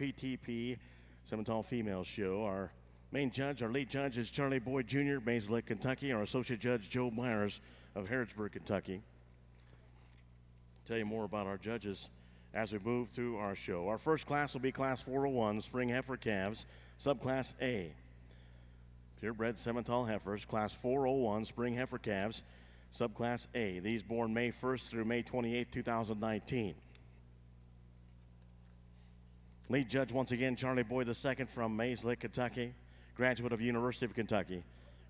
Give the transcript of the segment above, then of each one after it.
PTP Simmental Female Show. Our main judge, our lead judge is Charlie Boyd Jr., Mays Lick, Kentucky. Our associate judge, Joe Myers of Harrodsburg, Kentucky. Tell you more about our judges as we move through our show. Our first class will be Class 401, Spring Heifer Calves, Subclass A. Purebred Simmental Heifers, Class 401, Spring Heifer Calves, Subclass A. These born May 1st through May 28th, 2019. Lead judge once again, Charlie Boyd II from Mays Lick, Kentucky, graduate of University of Kentucky.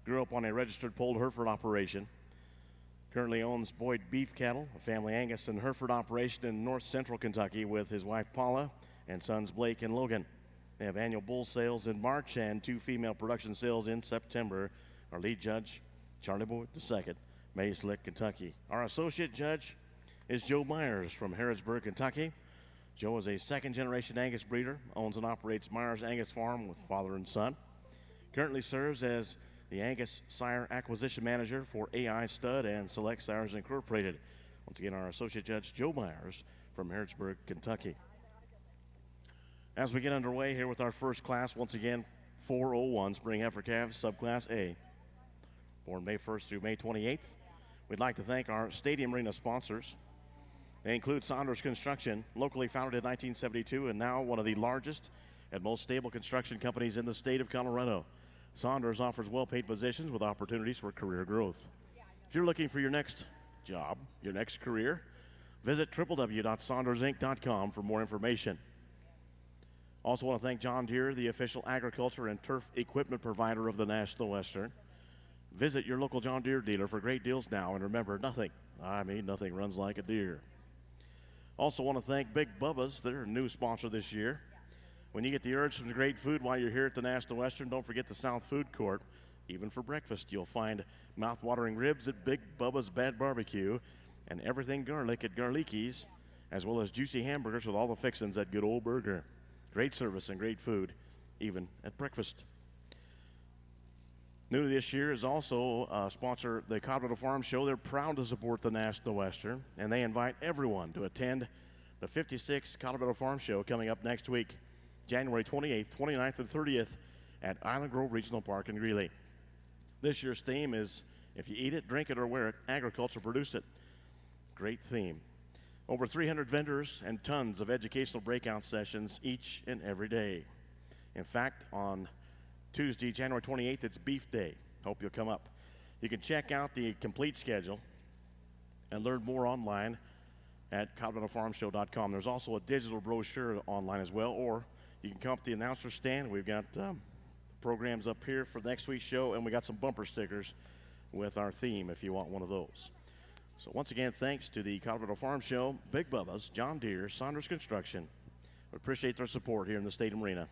Grew up on a registered polled Hereford operation. Currently owns Boyd Beef Cattle, a family Angus and Hereford operation in north central Kentucky with his wife Paula and sons Blake and Logan. They have annual bull sales in March and 2 female production sales in September. Our lead judge, Charlie Boyd II, Mays Lick, Kentucky. Our associate judge is Joe Myers from Harrodsburg, Kentucky. Joe is a second-generation Angus breeder, owns and operates Myers Angus Farm with father and son. Currently serves as the Angus Sire Acquisition Manager for AI Stud and Select Sires Incorporated. Once again, our associate judge, Joe Myers from Harrodsburg, Kentucky. As we get underway here with our first class, once again, 401 Spring Heifer Calves, Subclass A. Born May 1st through May 28th. We'd like to thank our Stadium Arena sponsors. They include Saunders Construction, locally founded in 1972 and now one of the largest and most stable construction companies in the state of Colorado. Saunders offers well-paid positions with opportunities for career growth. If you're looking for your next job, your next career, visit www.saundersinc.com for more information. Also want to thank John Deere, the official agriculture and turf equipment provider of the National Western. Visit your local John Deere dealer for great deals now, and remember, nothing runs like a deer. Also want to thank Big Bubba's, their new sponsor this year. When you get the urge for the great food while you're here at the National Western, don't forget the South Food Court. Even for breakfast, you'll find mouth-watering ribs at Big Bubba's Bad Barbecue and everything garlic at Garlicki's, as well as juicy hamburgers with all the fixins at Good Old Burger. Great service and great food, even at breakfast. New this year is also sponsor the Colorado Farm Show. They're proud to support the National Western, and they invite everyone to attend the 56th Colorado Farm Show coming up next week, January 28th, 29th, and 30th at Island Grove Regional Park in Greeley. This year's theme is, if you eat it, drink it, or wear it, agriculture produced it. Great theme. Over 300 vendors and tons of educational breakout sessions each and every day. In fact, on Tuesday, January 28th, it's Beef Day. Hope you'll come up. You can check out the complete schedule and learn more online at coloradofarmshow.com. There's also a digital brochure online as well, or you can come up to the announcer stand. We've got programs up here for next week's show, and we got some bumper stickers with our theme if you want one of those. So once again, thanks to the Colorado Farm Show, Big Bubba's, John Deere, Saunders Construction. We appreciate their support here in the Stadium Arena.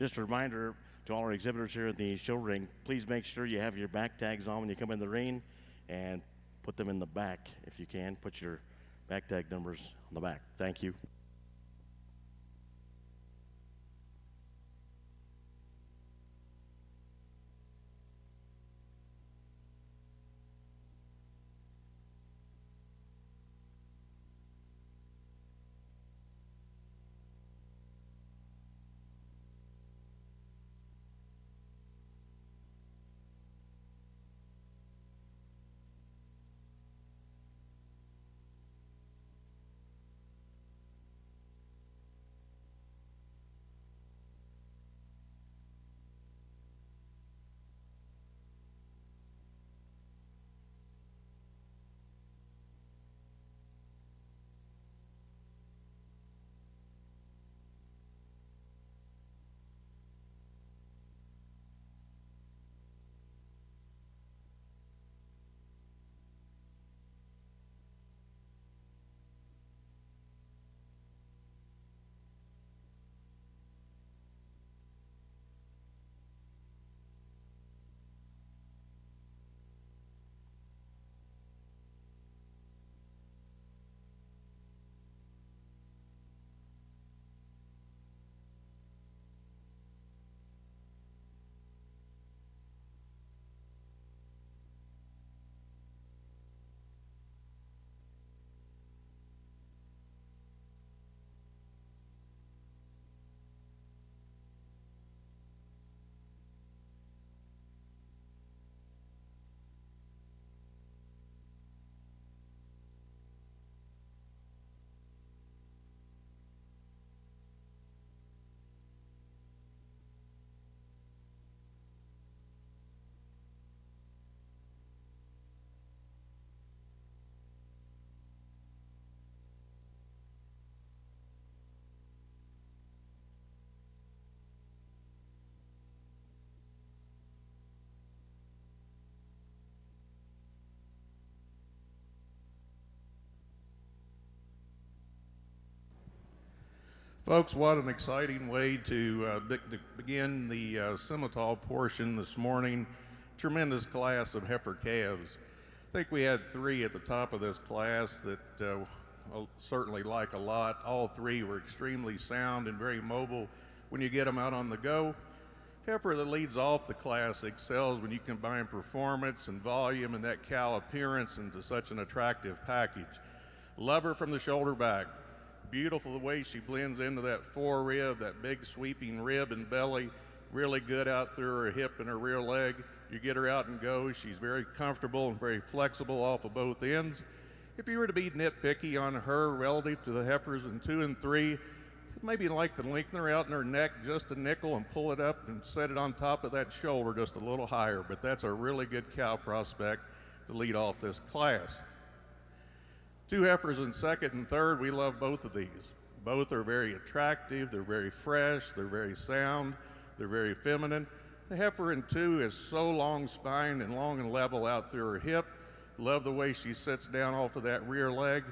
Just a reminder to all our exhibitors here at the show ring, please make sure you have your back tags on when you come in the ring, and put them in the back if you can. Put your back tag numbers on the back. Thank you. Folks, what an exciting way to begin the Simmental portion this morning. Tremendous class of heifer calves. I think we had 3 at the top of this class that I'll certainly like a lot. All 3 were extremely sound and very mobile when you get them out on the go. Heifer that leads off the class excels when you combine performance and volume and that cow appearance into such an attractive package. Love her from the shoulder back. Beautiful the way she blends into that forerib, that big sweeping rib and belly, really good out through her hip and her rear leg. You get her out and go, she's very comfortable and very flexible off of both ends. If you were to be nitpicky on her relative to the heifers in 2 and 3, maybe like to lengthen her out in her neck just a nickel and pull it up and set it on top of that shoulder just a little higher, but that's a really good cow prospect to lead off this class. 2 heifers in 2nd and 3rd, we love both of these. Both are very attractive, they're very fresh, they're very sound, they're very feminine. The heifer in 2 is so long spined and long and level out through her hip. Love the way she sits down off of that rear leg.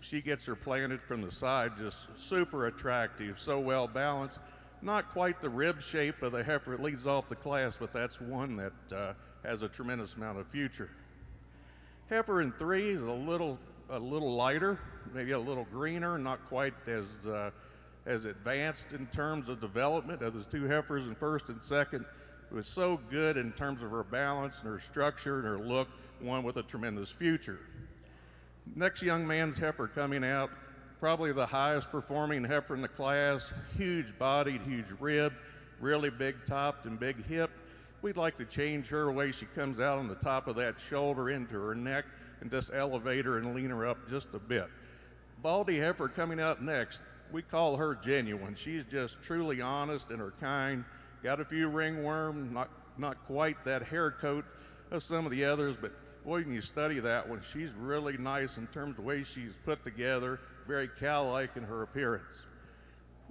She gets her planted from the side, just super attractive, so well balanced. Not quite the rib shape of the heifer that leads off the class, but that's one that has a tremendous amount of future. Heifer in 3 is a little lighter, maybe a little greener, not quite as advanced in terms of development as the 2 heifers in 1st and 2nd. It was so good in terms of her balance and her structure and her look, one with a tremendous future. Next young man's heifer coming out, probably the highest performing heifer in the class, huge bodied, huge rib, really big topped and big hip. We'd like to change her way she comes out on the top of that shoulder into her neck and just elevate her and lean her up just a bit. Baldy heifer coming out next, we call her genuine. She's just truly honest in her kind. Got a few ringworm, not quite that hair coat of some of the others, but boy, when you study that one, she's really nice in terms of the way she's put together, very cow-like in her appearance.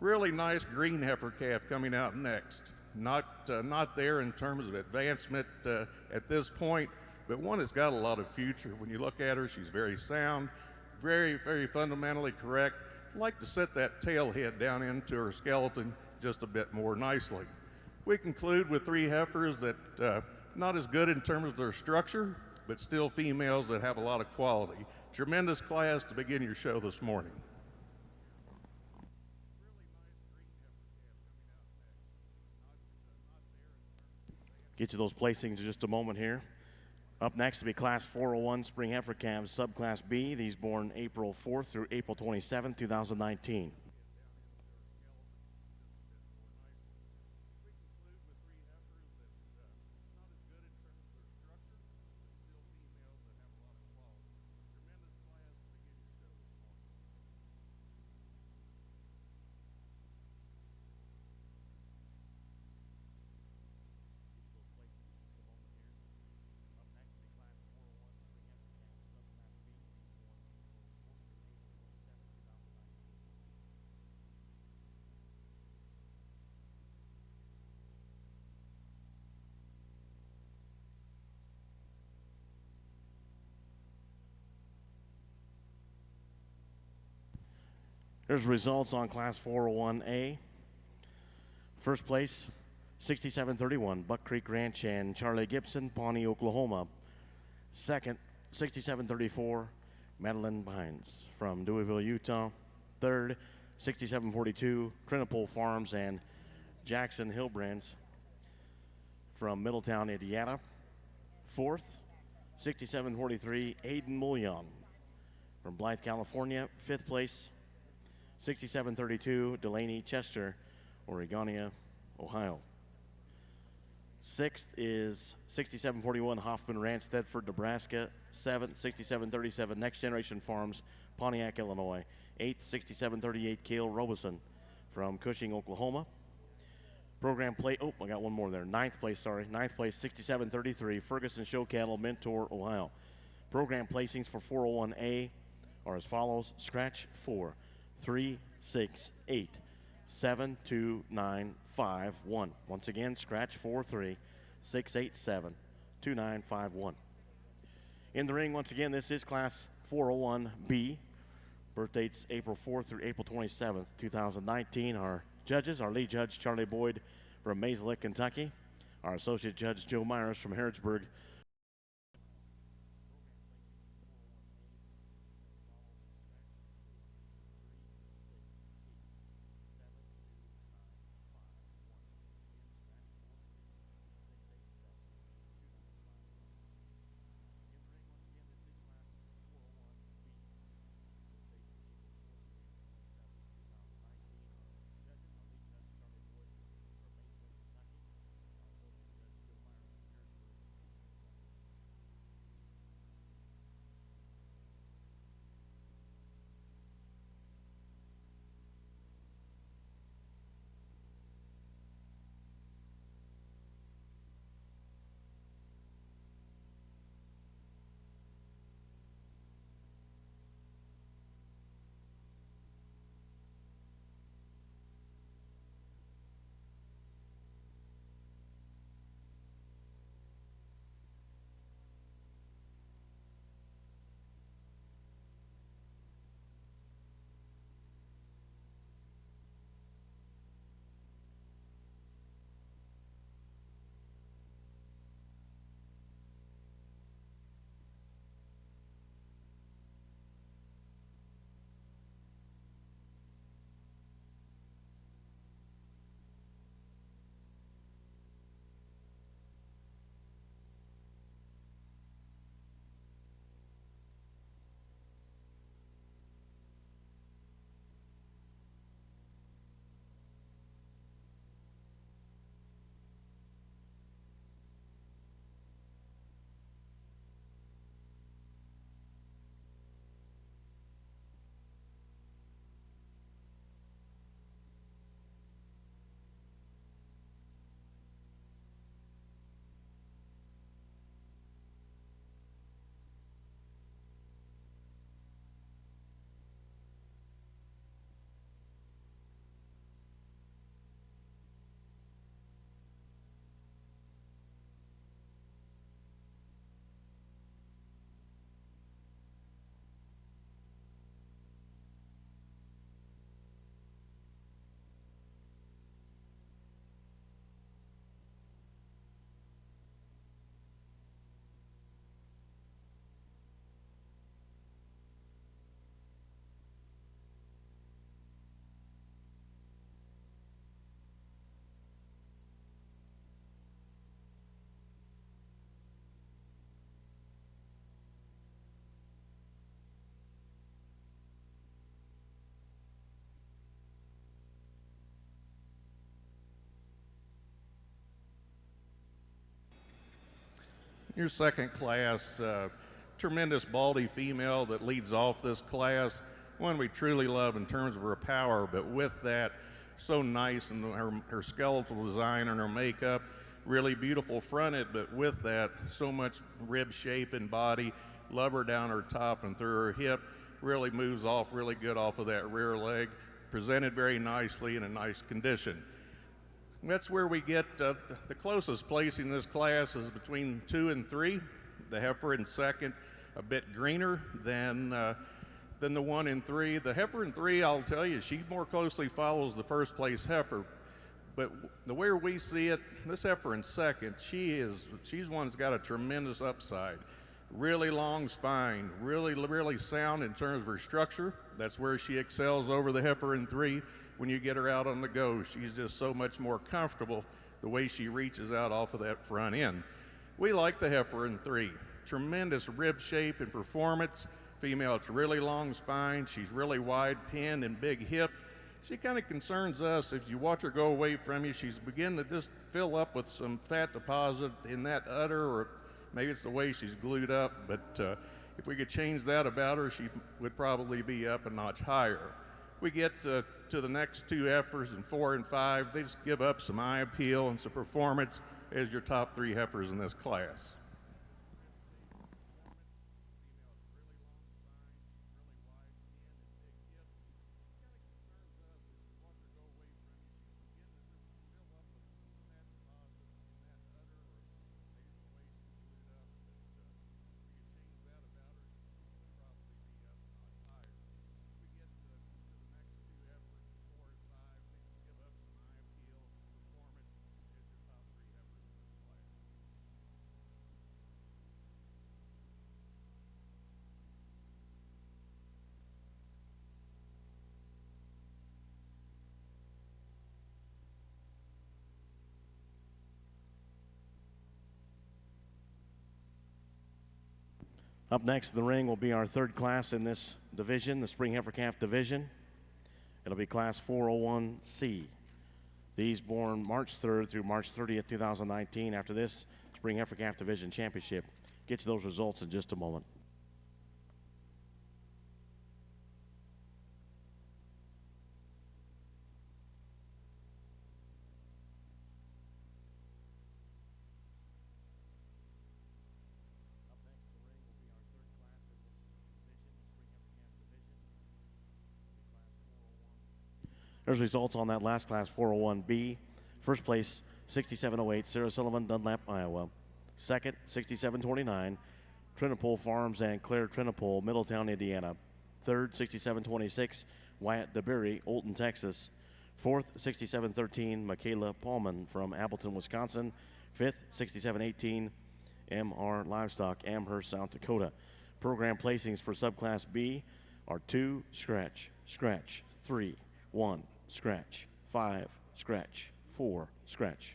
Really nice green heifer calf coming out next. Not there in terms of advancement at this point, but one that's got a lot of future. When you look at her, she's very sound, very, very fundamentally correct. Like to set that tail head down into her skeleton just a bit more nicely. We conclude with 3 heifers that not as good in terms of their structure, but still females that have a lot of quality. Tremendous class to begin your show this morning. Get to those placings in just a moment here. Up next will be Class 401 Spring Heifer Calves Subclass B. These born April 4th through April 27th, 2019. Here's results on Class 401A. First place, 6731, Buck Creek Ranch and Charlie Gibson, Pawnee, Oklahoma. Second, 6734, Madeline Bynes from Deweyville, Utah. Third, 6742, Trinipole Farms and Jackson Hillbrands from Middletown, Indiana. Fourth, 6743, Aiden Mullion from Blythe, California. Fifth place, 6732, Delaney Chester, Oregonia, Ohio. Sixth is 6741, Hoffman Ranch, Thedford, Nebraska. Seventh, 6737, Next Generation Farms, Pontiac, Illinois. Eighth, 6738, Cale Robeson from Cushing, Oklahoma. Program play, I got one more there. Ninth place, 6733, Ferguson Show Cattle, Mentor, Ohio. Program placings for 401A are as follows: scratch 4, 3, 6, 8, 7, 2, 9, 5, 1. Once again, scratch 4, 3, 6, 8, 7, 2, 9, 5, 1. In the ring, once again, this is Class 401B. Birth dates April 4th through April 27th, 2019. Our judges, our lead judge, Charlie Boyd from Mays Lick, Kentucky. Our associate judge, Joe Myers from Harrodsburg. Your second class, tremendous baldy female that leads off this class. One we truly love in terms of her power, but with that, so nice in her skeletal design and her makeup. Really beautiful fronted, but with that, so much rib shape and body. Love her down her top and through her hip. Really moves off really good off of that rear leg. Presented very nicely in a nice condition. That's where we get the closest placing in this class is between 2 and 3. The heifer in second, a bit greener than the one in 3. The heifer in 3, I'll tell you, she more closely follows the first place heifer. But the way we see it, this heifer in second, she's one that's got a tremendous upside. Really long spine, really sound in terms of her structure. That's where she excels over the heifer in 3. When you get her out on the go, she's just so much more comfortable the way she reaches out off of that front end. We like the heifer in 3. Tremendous rib shape and performance. Female, it's really long spine. She's really wide pinned and big hip. She kind of concerns us. If you watch her go away from you, she's beginning to just fill up with some fat deposit in that udder, or maybe it's the way she's glued up. But if we could change that about her, she would probably be up a notch higher. We get to the next 2 heifers in 4 and 5. They just give up some eye appeal and some performance as your top 3 heifers in this class. Up next in the ring will be our third class in this division, the Spring Heifer Calf division. It'll be Class 401C. These born March 3rd through March 30th, 2019. After this Spring Heifer Calf Division Championship. Get you those results in just a moment. There's results on that last class, 401B. First place, 6708, Sarah Sullivan, Dunlap, Iowa. Second, 6729, Trinopole Farms and Claire Trinopole, Middletown, Indiana. Third, 6726, Wyatt DeBerry, Olton, Texas. Fourth, 6713, Michaela Paulman from Appleton, Wisconsin. Fifth, 6718, MR Livestock, Amherst, South Dakota. Program placings for subclass B are 2, scratch, scratch, 3, 1, scratch, 5, scratch, 4, scratch.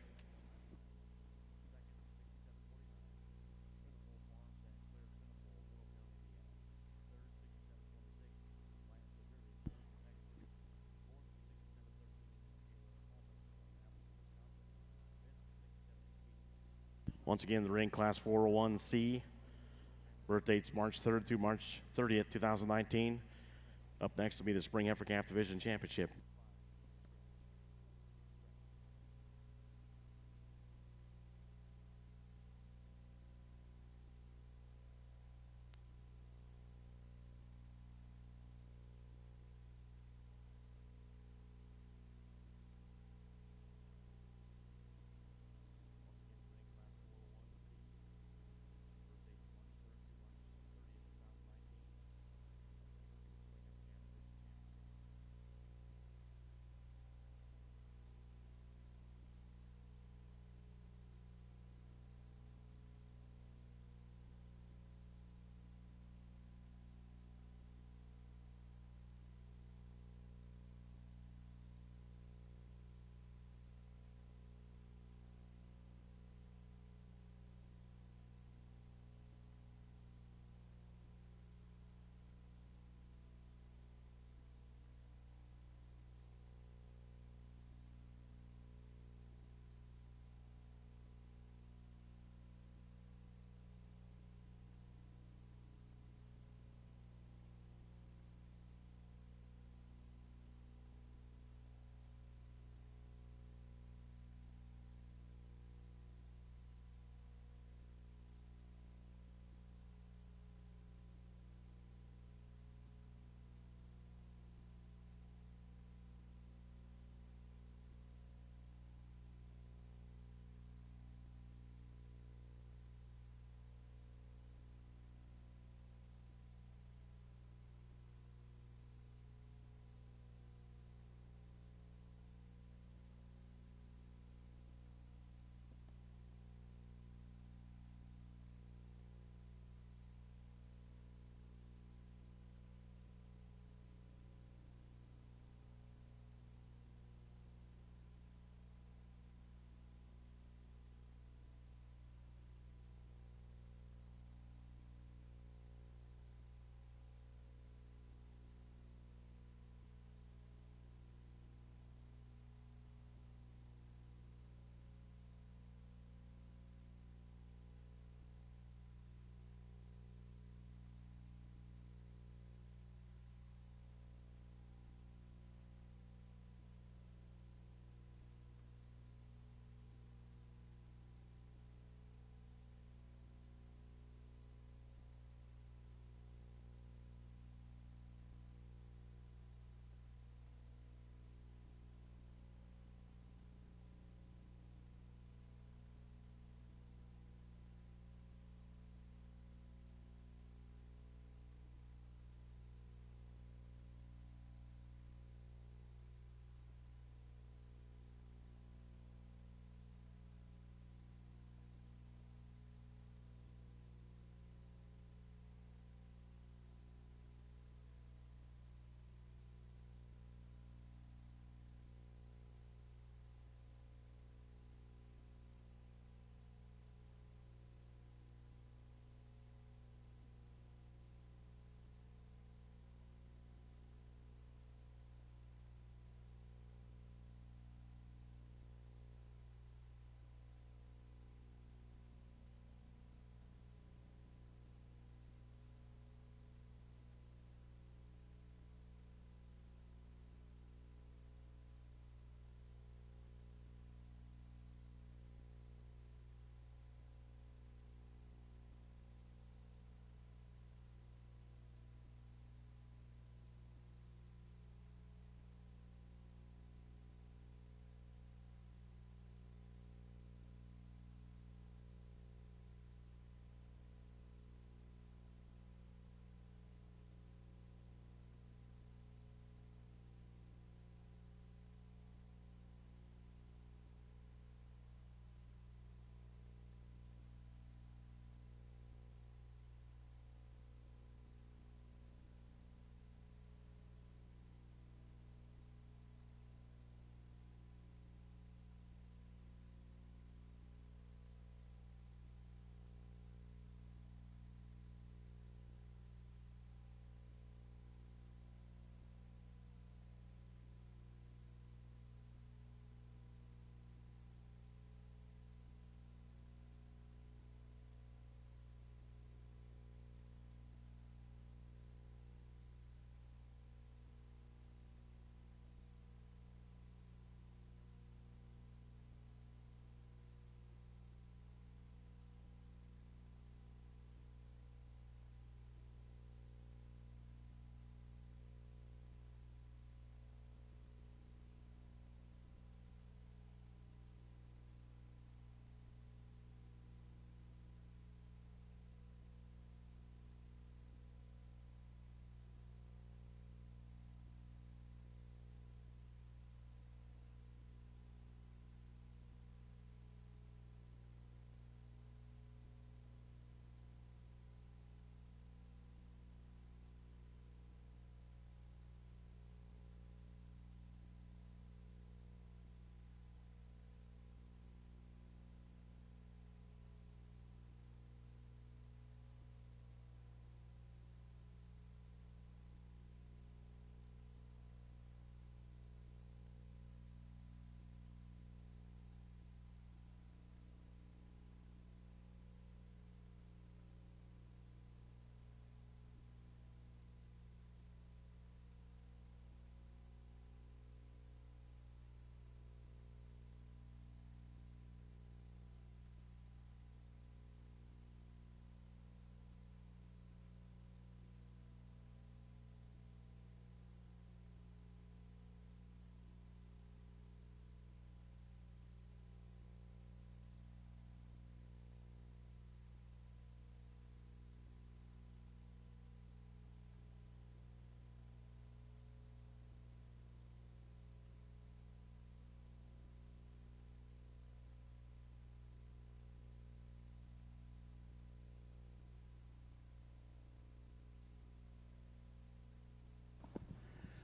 Once again, the ring class 401C. Birth dates March 3rd through March 30th, 2019. Up next will be the Spring Heifer Calf Division Championship.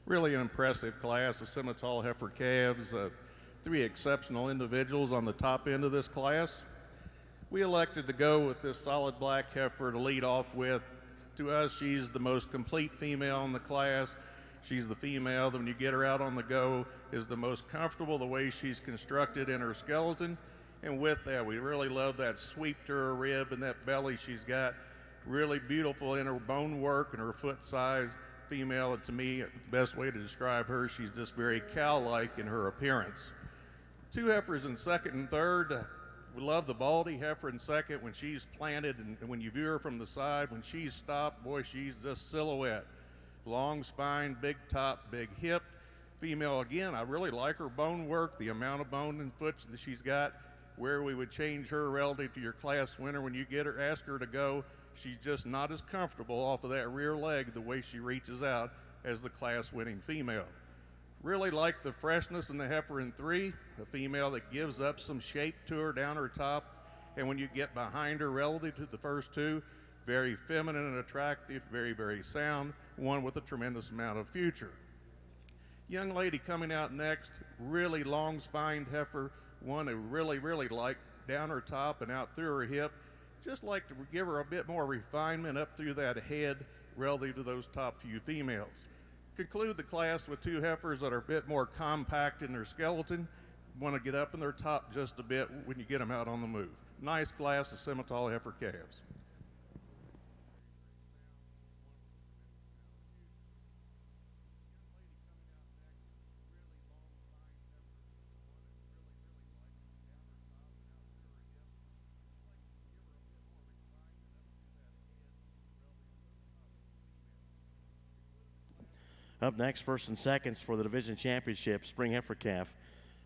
Really an impressive class of Simmental heifer calves, 3 exceptional individuals on the top end of this class. We elected to go with this solid black heifer to lead off with. To us, she's the most complete female in the class. She's the female that when you get her out on the go is the most comfortable the way she's constructed in her skeleton. And with that, we really love that sweep to her rib and that belly she's got. Really beautiful in her bone work and her foot size. Female, to me, the best way to describe her, she's just very cow-like in her appearance. 2 heifers in second and third. We love the baldy heifer in second when she's planted, and when you view her from the side, when she's stopped, boy, she's just silhouette. Long spine, big top, big hip. Female, again, I really like her bone work, the amount of bone and foot that she's got. Where we would change her relative to your class winner, when you get her, ask her to go, she's just not as comfortable off of that rear leg the way she reaches out as the class winning female. Really like the freshness in the heifer in 3, a female that gives up some shape to her down her top, and when you get behind her relative to the first 2, very feminine and attractive, very, very sound, one with a tremendous amount of future. Young lady coming out next, really long spined heifer, one who really, really like down her top and out through her hip, just like to give her a bit more refinement up through that head relative to those top few females. Conclude the class with 2 heifers that are a bit more compact in their skeleton, want to get up in their top just a bit when you get them out on the move. Nice class of Simmental heifer calves. Up next, first and seconds for the division championship, spring heifer calf.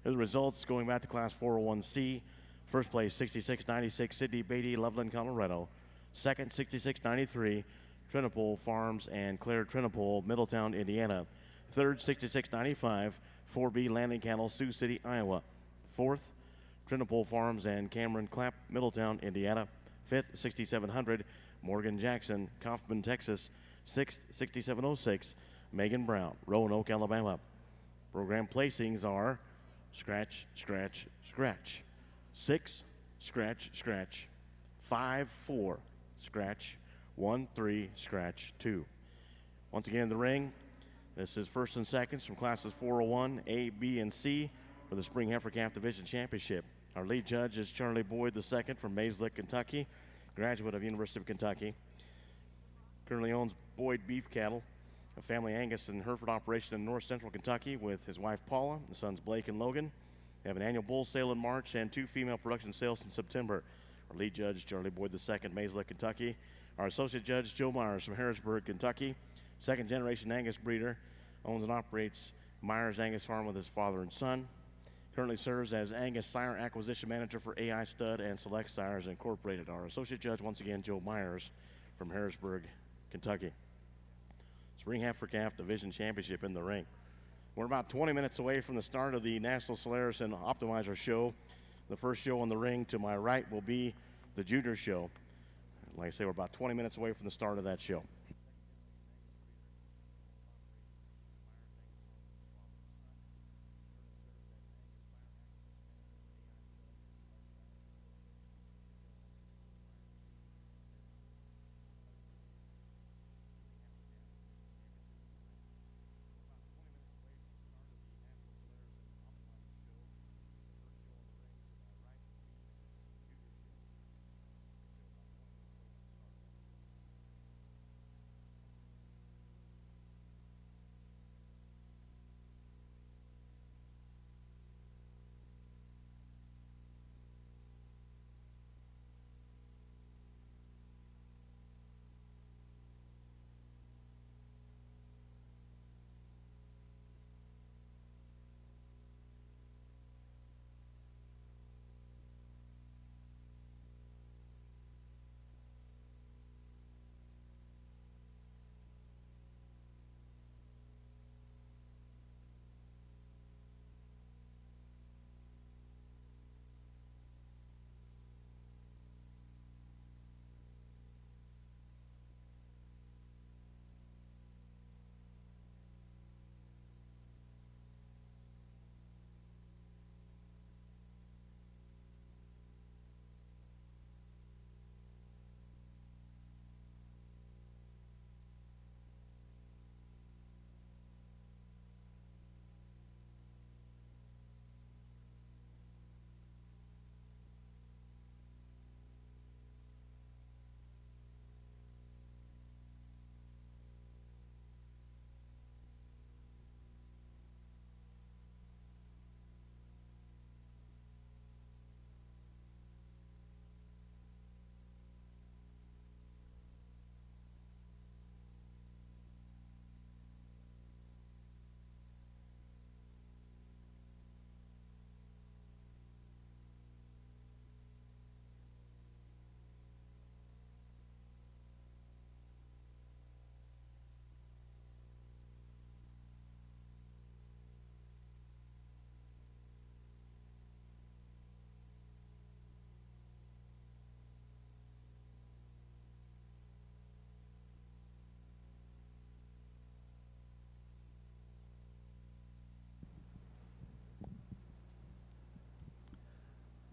Here are the results going back to class 401C. First place, 66.96, Sydney Beatty, Loveland, Colorado. Second, 66.93, Trinipole Farms and Claire Trinipole, Middletown, Indiana. Third, 66.95, 4B Landing Cattle, Sioux City, Iowa. Fourth, Trinipole Farms and Cameron Clapp, Middletown, Indiana. Fifth, 6700, Morgan Jackson, Kaufman, Texas. Sixth, 6706, Megan Brown, Roanoke, Alabama. Program placings are scratch, scratch, scratch. 6, scratch, scratch. 5, 4, scratch. 1, 3, scratch, 2. Once again in the ring, this is first and seconds from classes 401, A, B, and C for the Spring Heifer Calf Division Championship. Our lead judge is Charlie Boyd II from Mayslick, Kentucky, graduate of University of Kentucky. Currently owns Boyd Beef Cattle, a family Angus and Hereford operation in north central Kentucky with his wife Paula, the sons Blake and Logan. They have an annual bull sale in March and 2 female production sales in September. Our lead judge, Charlie Boyd II, Mayslick, Kentucky. Our associate judge, Joe Myers from Harrisburg, Kentucky. Second generation Angus breeder, owns and operates Myers Angus Farm with his father and son. Currently serves as Angus Sire Acquisition Manager for AI Stud and Select Sires Incorporated. Our associate judge, once again, Joe Myers from Harrisburg, Kentucky. Spring Heifer Calf Division Championship in the ring. We're about 20 minutes away from the start of the National Solaris and Optimizer show. The first show on the ring to my right will be the Junior show. Like I say, we're about 20 minutes away from the start of that show.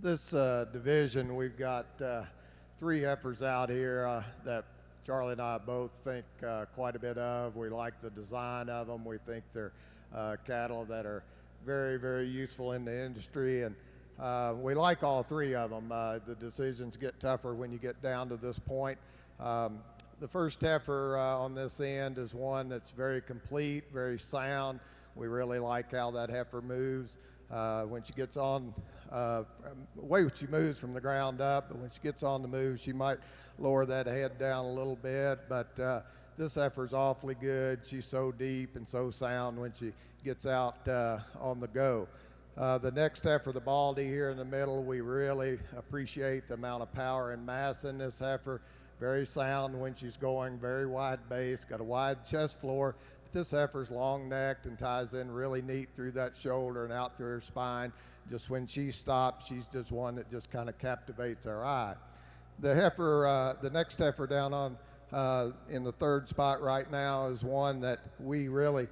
this division, we've got three heifers out here that Charlie and I both think quite a bit of. We like the design of them. We think they're cattle that are very, very useful in the industry, and we like all three of them. The decisions get tougher when you get down to this point. The first heifer on this end is one that's very complete, very sound. We really like how that heifer moves. When she gets on, the way she moves from the ground up, but when she gets on the move, she might lower that head down a little bit, but this heifer's awfully good. She's so deep and so sound when she gets out on the go. The next heifer, the baldy here in the middle, we really appreciate the amount of power and mass in this heifer. Very sound when she's going, very wide base, got a wide chest floor. But this heifer's long-necked and ties in really neat through that shoulder and out through her spine. Just when she stops, she's just one that just kind of captivates our eye. The heifer, the next heifer down on in the third spot right now is one that we really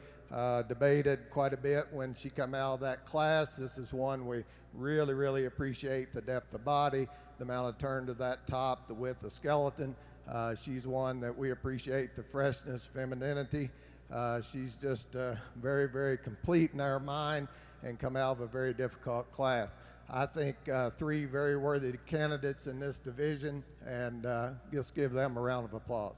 debated quite a bit when she come out of that class. This is one we really, really appreciate, the depth of body, the amount of turn to that top, the width of skeleton. She's one that we appreciate, the freshness, femininity. She's just very, very complete in our mind and come out of a very difficult class. I think three very worthy candidates in this division, and just give them a round of applause.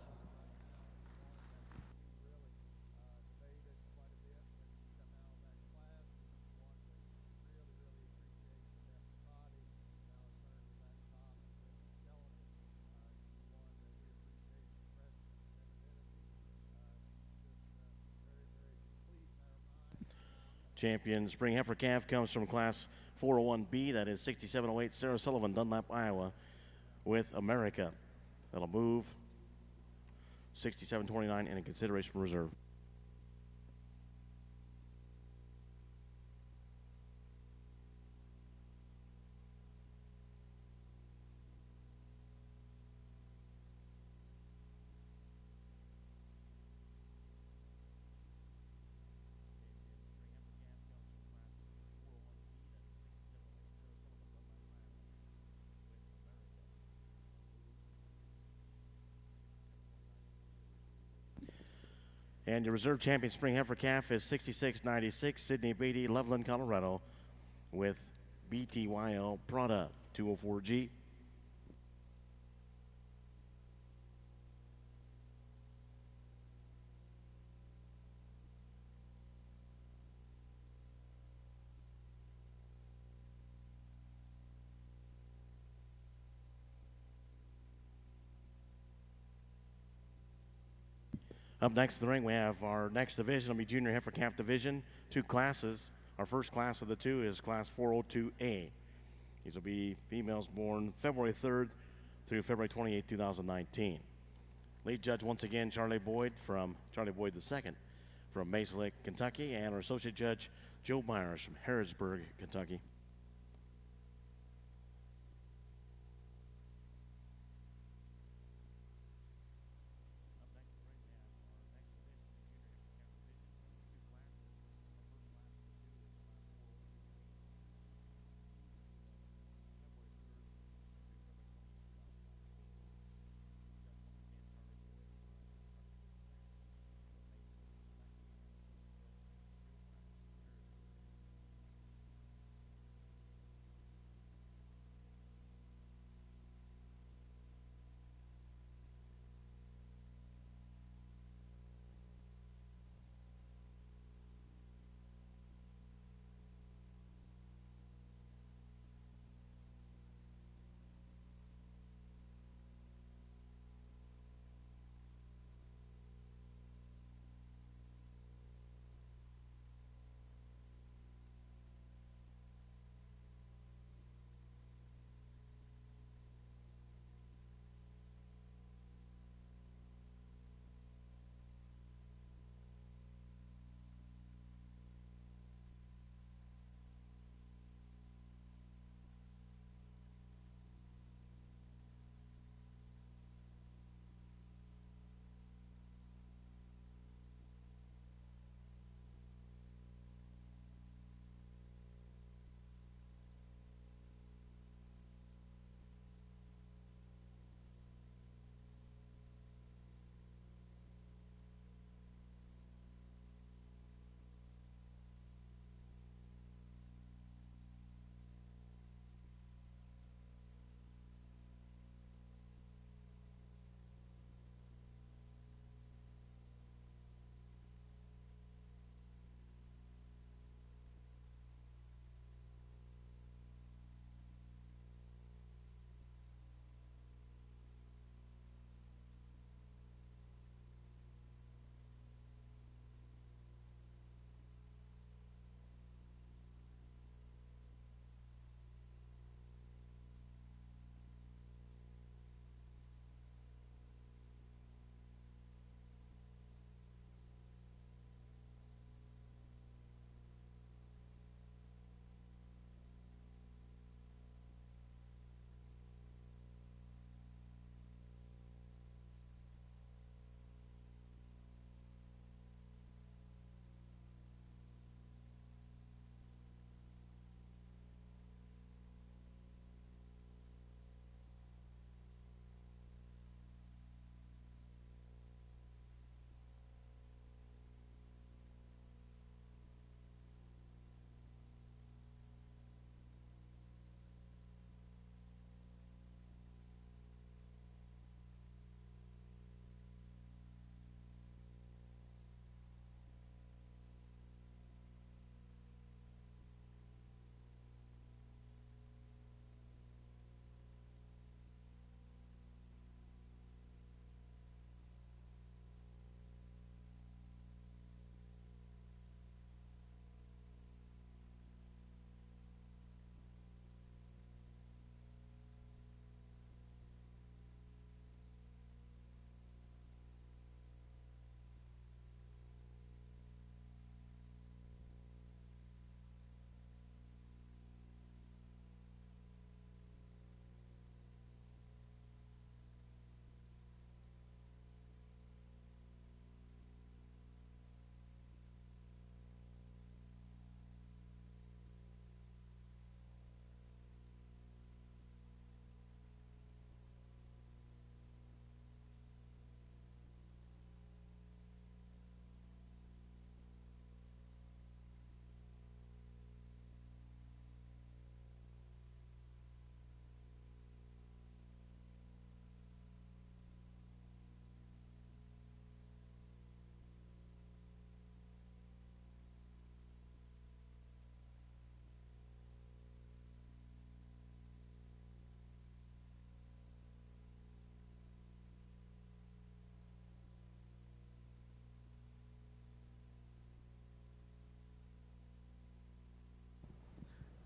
Champion spring heifer calf comes from class 401B, that is 6708 Sarah Sullivan, Dunlap, Iowa, with America. That'll move 6729 and in consideration for reserve. And your reserve champion spring heifer calf is 6696 Sydney Beatty, Loveland, Colorado, with BTYL Prada 204G. Up next in the ring, we have our next division. It'll be junior heifer calf division. Two classes. Our first class of the two is class 402A. These will be females born February 3rd through February 28th, 2019. Lead judge once again, Charlie Boyd II from Mason Lake, Kentucky, and our associate judge, Joe Myers from Harrodsburg, Kentucky.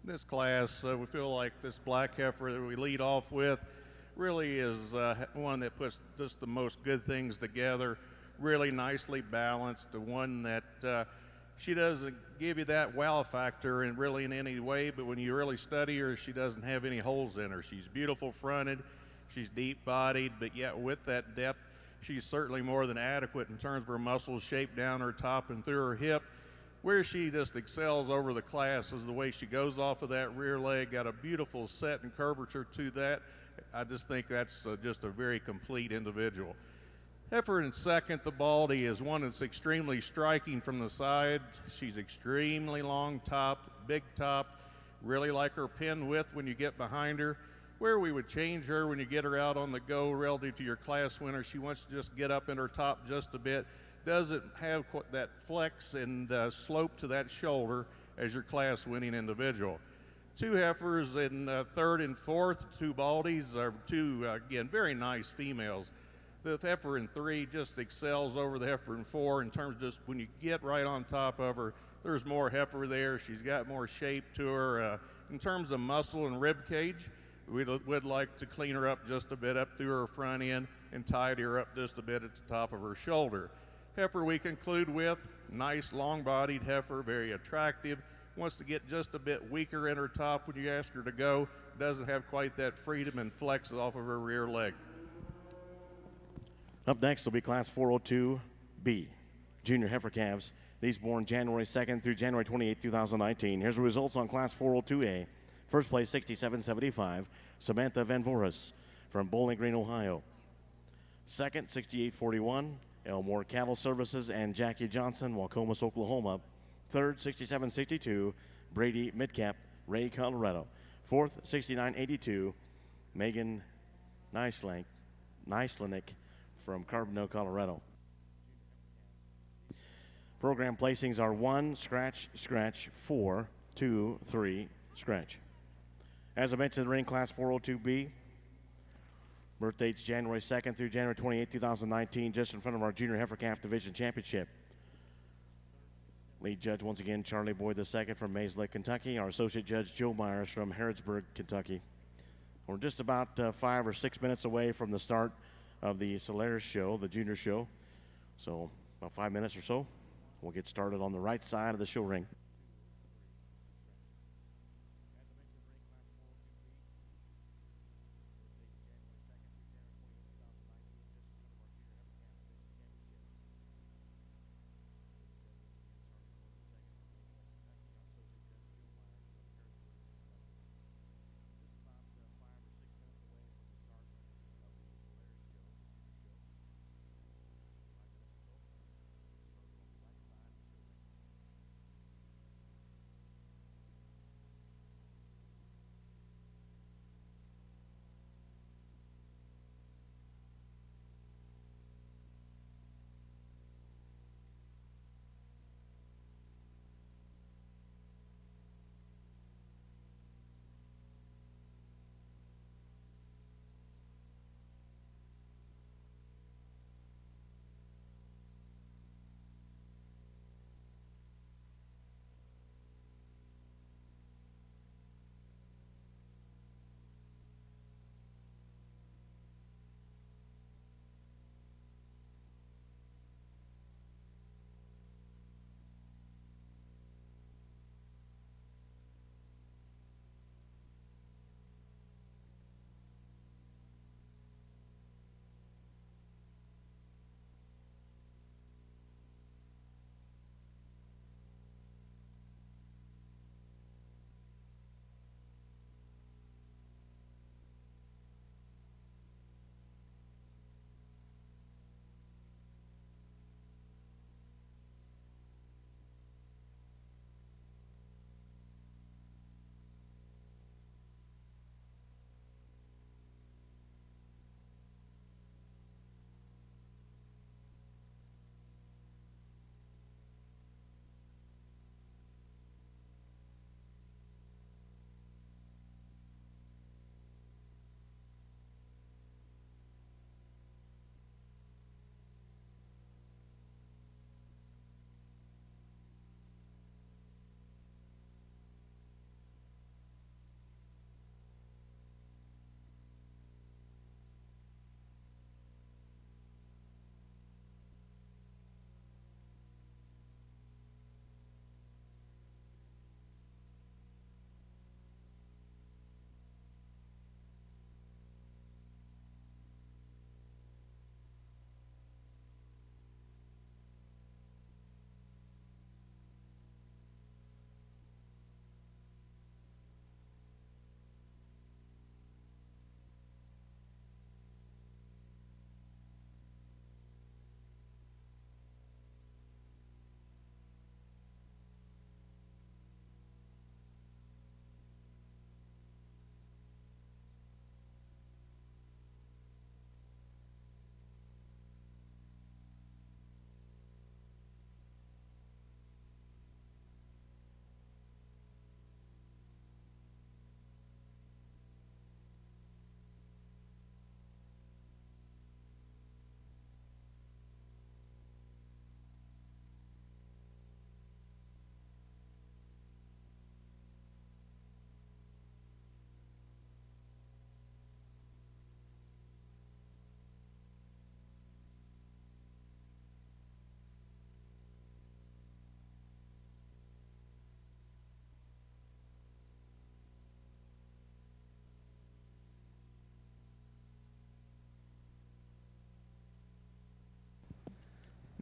This class, we feel like this black heifer that we lead off with really is one that puts just the most good things together, really nicely balanced, the one that she doesn't give you that wow factor in really in any way, but when you really study her, she doesn't have any holes in her. She's beautiful fronted, she's deep bodied, but yet with that depth, she's certainly more than adequate in terms of her muscles shaped down her top and through her hip. Where she just excels over the class is the way she goes off of that rear leg, got a beautiful set and curvature to that. I just think that's just a very complete individual. Heifer in second, the Baldy, is one that's extremely striking from the side. She's extremely long topped, big top, really like her pin width when you get behind her. Where we would change her when you get her out on the go relative to your class winner, she wants to just get up in her top just a bit. Doesn't have that flex and slope to that shoulder as your class winning individual. Two heifers in third and fourth, two Baldies are two, again, very nice females. The heifer in three just excels over the heifer in four in terms of just when you get right on top of her, there's more heifer there. She's got more shape to her. In terms of muscle and rib cage, we would like to clean her up just a bit up through her front end and tidy her up just a bit at the top of her shoulder. Heifer we conclude with, nice long-bodied heifer, very attractive, wants to get just a bit weaker in her top when you ask her to go, doesn't have quite that freedom and flexes off of her rear leg. Up next will be Class 402B, junior heifer calves. These born January 2nd through January 28, 2019. Here's the results on Class 402A. First place, 67.75, Samantha Van Voorhis from Bowling Green, Ohio. Second, 68.41, Elmore Cattle Services and Jackie Johnson, Wacomas, Oklahoma. Third, 67.62, Brady Midcap, Ray, Colorado. Fourth, 69.82, Megan Nicelink from Carbondale, Colorado. Program placings are 1, scratch, scratch, 4, 2, 3, scratch. As I mentioned, the ring Class 402B, birth dates January 2nd through January 28, 2019, just in front of our Junior Heifer Calf Division Championship. Lead judge, once again, Charlie Boyd II from Mays Lake, Kentucky. Our associate judge, Joe Myers from Harrodsburg, Kentucky. We're just about 5 or 6 minutes away from the start of the Solaris show, the junior show. So about 5 minutes or so, we'll get started on the right side of the show ring.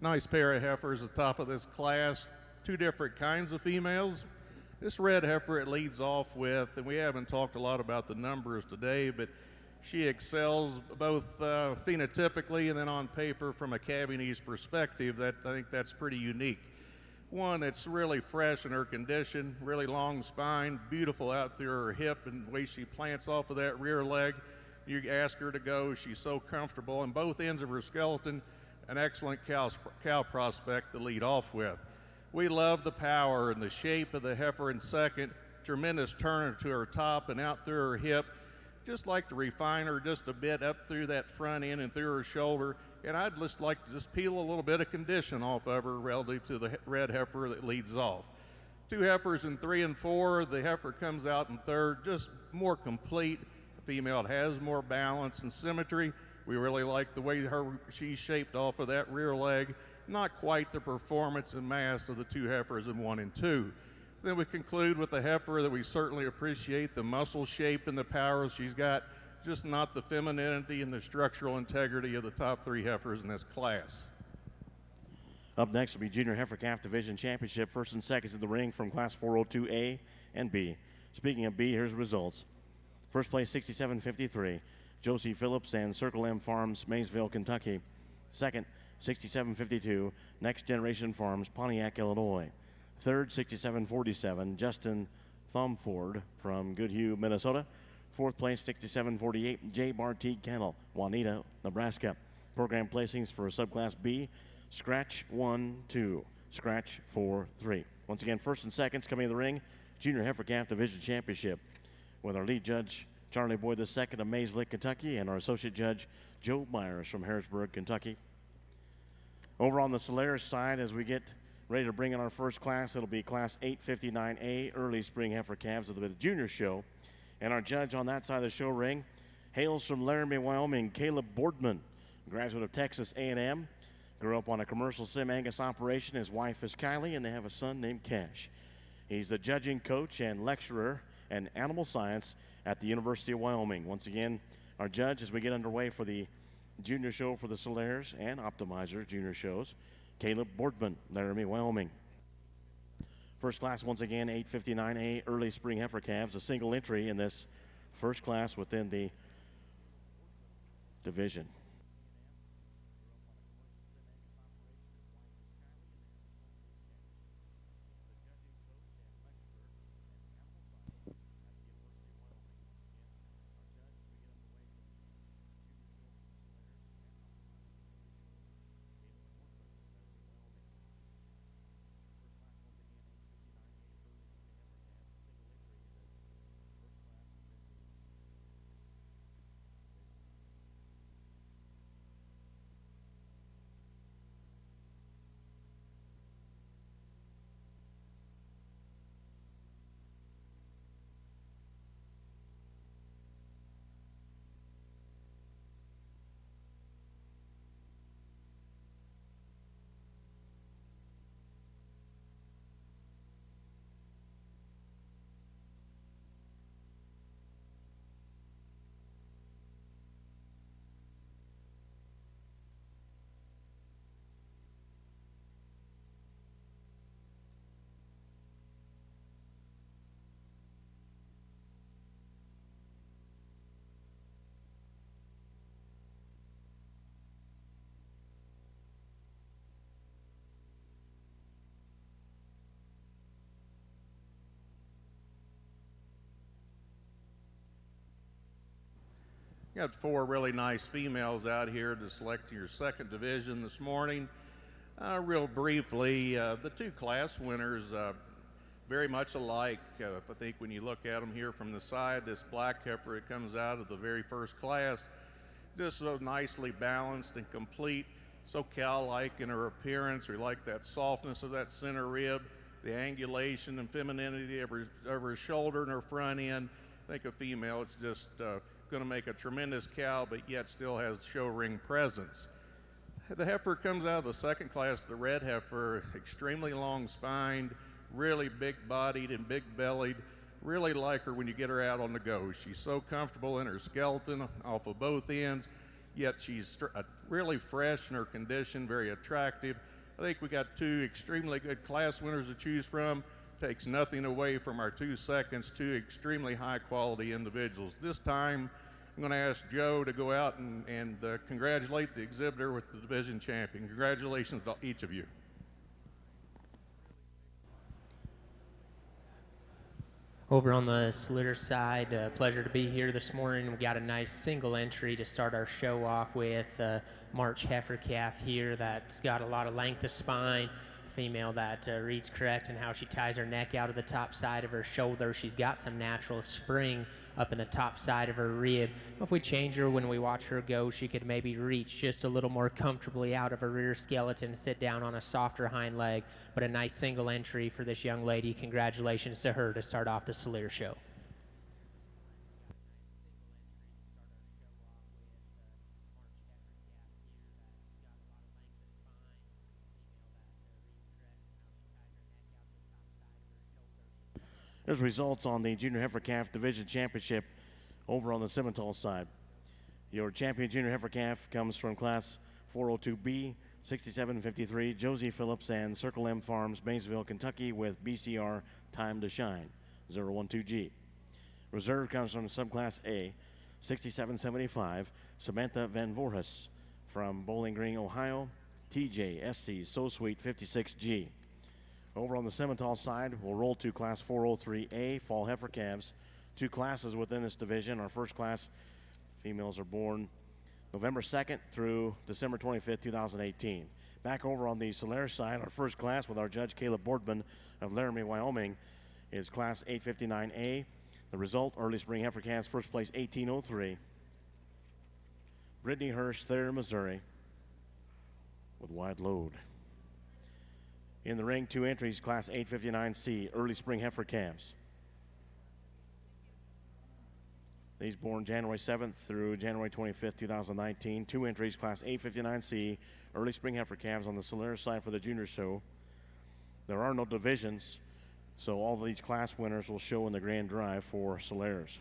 Nice pair of heifers at the top of this class. Two different kinds of females. This red heifer it leads off with, and we haven't talked a lot about the numbers today, but she excels both phenotypically and then on paper from a Cabinese perspective. I think that's pretty unique. One that's really fresh in her condition, really long spine, beautiful out through her hip, and the way she plants off of that rear leg. You ask her to go, she's so comfortable. And both ends of her skeleton, an excellent cow prospect to lead off with. We love the power and the shape of the heifer in second, tremendous turn to her top and out through her hip. Just like to refine her just a bit up through that front end and through her shoulder. And I'd just like to just peel a little bit of condition off of her relative to the red heifer that leads off. Two heifers in 3 and 4. The heifer comes out in third, just more complete. The female has more balance and symmetry. We really like the way she's shaped off of that rear leg. Not quite the performance and mass of the two heifers in 1 and 2. Then we conclude with the heifer that we certainly appreciate the muscle shape and the power she's got, just not the femininity and the structural integrity of the top 3 heifers in this class. Up next will be Junior Heifer Calf Division Championship. First and seconds in the ring from Class 402A and B. Speaking of B, here's the results. First place, 67.53, Josie Phillips and Circle M Farms, Maysville, Kentucky. Second, 67.52, Next Generation Farms, Pontiac, Illinois. Third, 67.47, Justin Thumford from Goodhue, Minnesota. Fourth place, 67.48, J. Bartigue Kennel, Juanita, Nebraska. Program placings for subclass B, scratch 1, 2, scratch 4, 3. Once again, first and seconds coming in the ring, Junior Heifer Calf Division Championship, with our lead judge, Charlie Boyd II of Mayslick, Kentucky, and our associate judge, Joe Myers from Harrisburg, Kentucky. Over on the Solaris side, as we get ready to bring in our first class, it'll be Class 859A, Early Spring Heifer Calves of the Junior Show. And our judge on that side of the show ring hails from Laramie, Wyoming, Caleb Boardman, graduate of Texas A&M. Grew up on a commercial Sim Angus operation. His wife is Kylie, and they have a son named Cash. He's the judging coach and lecturer in animal science at the University of Wyoming. Once again, our judge as we get underway for the junior show for the Solaris and Optimizer junior shows, Caleb Boardman, Laramie, Wyoming. First class, once again, 859A Early Spring Heifer Calves, a single entry in this first class within the division. You got 4 really nice females out here to select your second division this morning. Real briefly, the 2 class winners, very much alike. I think when you look at them here from the side, this black heifer, it comes out of the very first class, just so nicely balanced and complete, so cow-like in her appearance. We like that softness of that center rib, the angulation and femininity of her shoulder and her front end. I think a female, it's just going to make a tremendous cow, but yet still has show ring presence. The heifer comes out of the second class, the red heifer, extremely long spined, really big bodied and big bellied. Really like her when you get her out on the go. She's so comfortable in her skeleton off of both ends, yet she's really fresh in her condition, very attractive. I think we got two extremely good class winners to choose from. Takes nothing away from our 2 seconds, two extremely high quality individuals. This time, I'm going to ask Joe to go out and congratulate the exhibitor with the division champion. Congratulations to each of you. Over on the Slater side, pleasure to be here this morning. We got a nice single entry to start our show off with. March heifer calf here that's got a lot of length of spine. Female that reads correct in how she ties her neck out of the top side of her shoulder. She's got some natural spring up in the top side of her rib. If we change her when we watch her go, she could maybe reach just a little more comfortably out of her rear skeleton, sit down on a softer hind leg. But a nice single entry for this young lady. Congratulations to her to start off the Slater show. There's results on the Junior Heifer Calf Division Championship over on the Simmental side. Your champion Junior Heifer Calf comes from Class 402B, 6753, Josie Phillips and Circle M Farms, Maysville, Kentucky, with BCR Time to Shine, 012G. Reserve comes from Subclass A, 6775, Samantha Van Voorhis from Bowling Green, Ohio, TJSC So Sweet, 56G. Over on the Simmental side, we'll roll to Class 403A, Fall Heifer Calves. Two classes within this division. Our first class, females are born November 2nd through December 25th, 2018. Back over on the Solaris side, our first class with our judge, Caleb Boardman of Laramie, Wyoming, is Class 859A. The result, early spring heifer calves, first place 1803. Brittany Hirsch, Thayer, Missouri, with wide load. In the ring, 2 entries, Class 859C, early spring heifer calves. These born January 7th through January 25th, 2019. 2 entries, Class 859C, early spring heifer calves on the Solaris side for the junior show. There are no divisions, so all of these class winners will show in the grand drive for Solaris.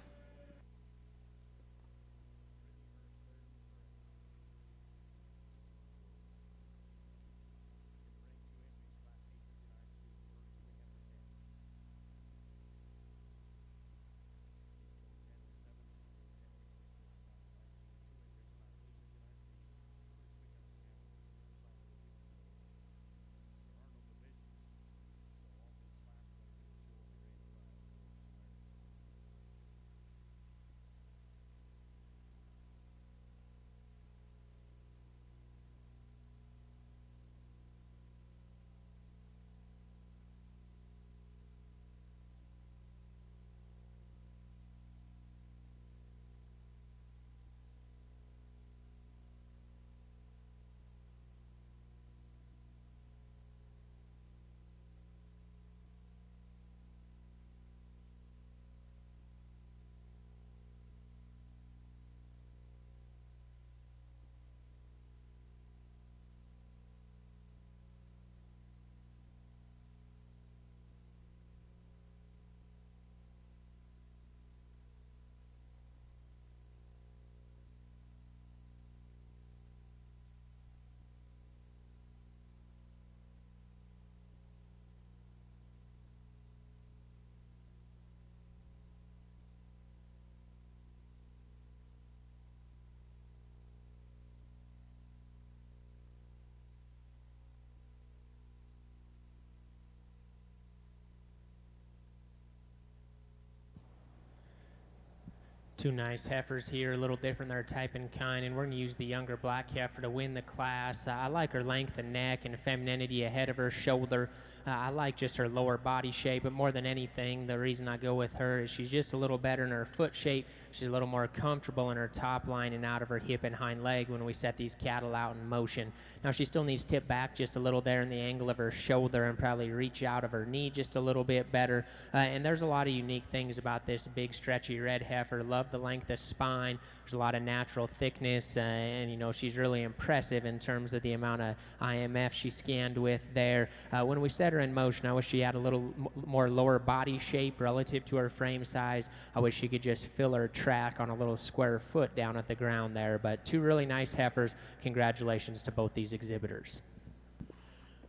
Two nice heifers here, a little different than our type and kind, and we're going to use the younger black heifer to win the class. I like her length of neck and femininity ahead of her shoulder. I like just her lower body shape, but more than anything, the reason I go with her is she's just a little better in her foot shape. She's a little more comfortable in her top line and out of her hip and hind leg when we set these cattle out in motion. Now, she still needs to tip back just a little there in the angle of her shoulder and probably reach out of her knee just a little bit better. And there's a lot of unique things about this big, stretchy red heifer. Love the length of spine. There's a lot of natural thickness, and you know, she's really impressive in terms of the amount of IMF she scanned with there. When we set her in motion, I wish she had a little more lower body shape relative to her frame size. I wish she could just fill her track on a little square foot down at the ground there. But two really nice heifers. Congratulations to both these exhibitors.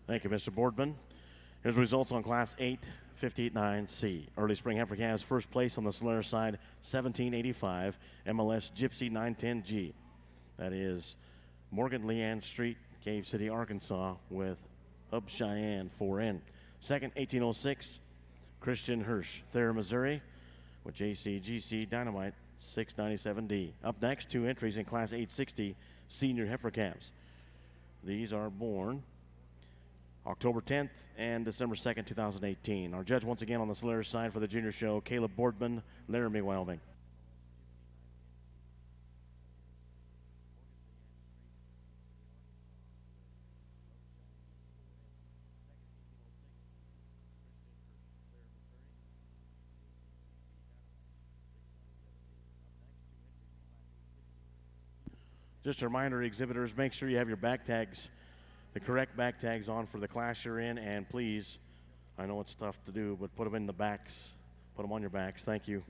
Thank you, Mr. Boardman. Here's results on Class 8, 58.9C. Early Spring Heifer Calves first place on the Solaris side, 1785, MLS Gypsy 910G. That is Morgan Leanne Street, Cave City, Arkansas, with Hub Cheyenne 4N. Second, 1806, Christian Hirsch, Thayer, Missouri, with JCGC Dynamite 697D. Up next, two entries in Class 860 Senior Heifer Calves. These are born October 10th and December 2nd, 2018. Our judge once again on the Solaris side for the junior show, Caleb Boardman, Laramie, Wyoming. Just a reminder, exhibitors, make sure you have your back tags, the correct back tags on for the class you're in, and please, I know it's tough to do, but put them in the backs, put them on your backs. Thank you.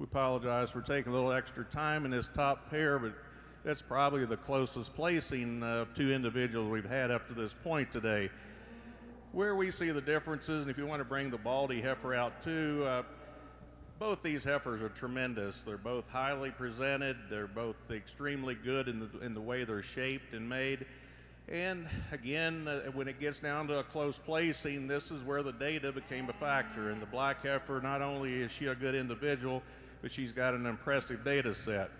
We apologize for taking a little extra time in this top pair, but that's probably the closest placing of two individuals we've had up to this point today. Where we see the differences, and if you want to bring the Baldy heifer out too, both these heifers are tremendous. They're both highly presented. They're both extremely good in the way they're shaped and made. And again, when it gets down to a close placing, this is where the data became a factor. And the black heifer, not only is she a good individual, but she's got an impressive data set.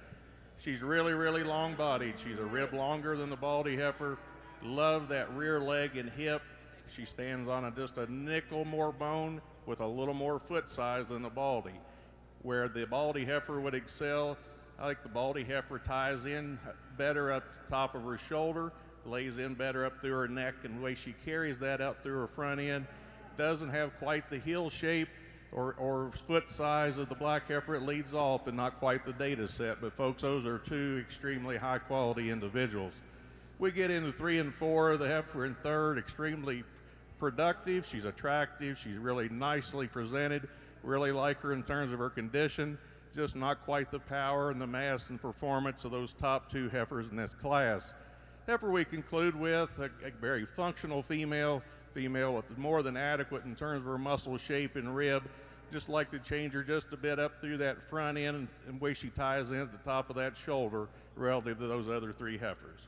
She's really, really long-bodied. She's a rib longer than the Baldy heifer. Love that rear leg and hip. She stands on just a nickel more bone with a little more foot size than the Baldy. Where the Baldy heifer would excel, I think the Baldy heifer ties in better up the top of her shoulder, lays in better up through her neck, and the way she carries that out through her front end. Doesn't have quite the heel shape or foot size of the black heifer. It leads off and not quite the data set, but folks, those are two extremely high quality individuals. We get into 3 and 4, the heifer in third, extremely productive. She's attractive. She's really nicely presented. Really like her in terms of her condition, just not quite the power and the mass and performance of those top two heifers in this class. Heifer we conclude with a very functional female with more than adequate in terms of her muscle shape and rib. Just like to change her just a bit up through that front end and the way she ties in at the top of that shoulder relative to those other three heifers.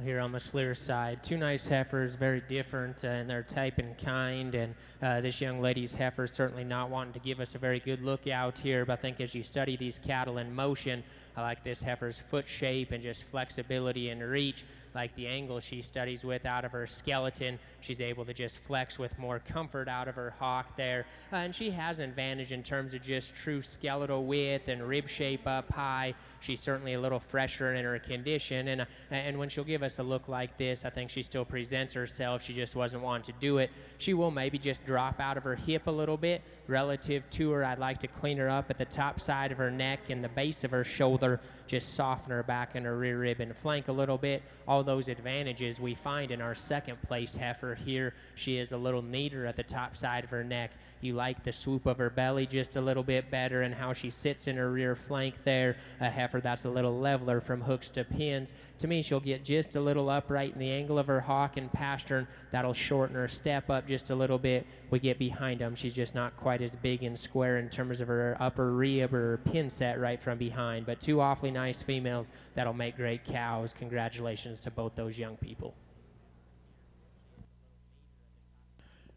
Here on the Sleer side, two nice heifers, very different in their type and kind, and this young lady's heifer is certainly not wanting to give us a very good look out here, but I think as you study these cattle in motion, I like this heifer's foot shape and just flexibility and reach. Like the angle she studies with out of her skeleton, she's able to just flex with more comfort out of her hock there. And she has an advantage in terms of just true skeletal width and rib shape up high. She's certainly a little fresher in her condition, and when she'll give us a look like this, I think she still presents herself. She just wasn't wanting to do it. She will maybe just drop out of her hip a little bit relative to her. I'd like to clean her up at the top side of her neck and the base of her shoulder, just soften her back in her rear rib and flank a little bit. All those advantages we find in our second place heifer here. She is a little neater at the top side of her neck. You like the swoop of her belly just a little bit better and how she sits in her rear flank there. A heifer that's a little leveler from hooks to pins. To me, she'll get just a little upright in the angle of her hock and pastern. That'll shorten her step up just a little bit. We get behind them. She's just not quite as big and square in terms of her upper rib or her pin set right from behind. But two awfully nice females that'll make great cows. Congratulations to both those young people.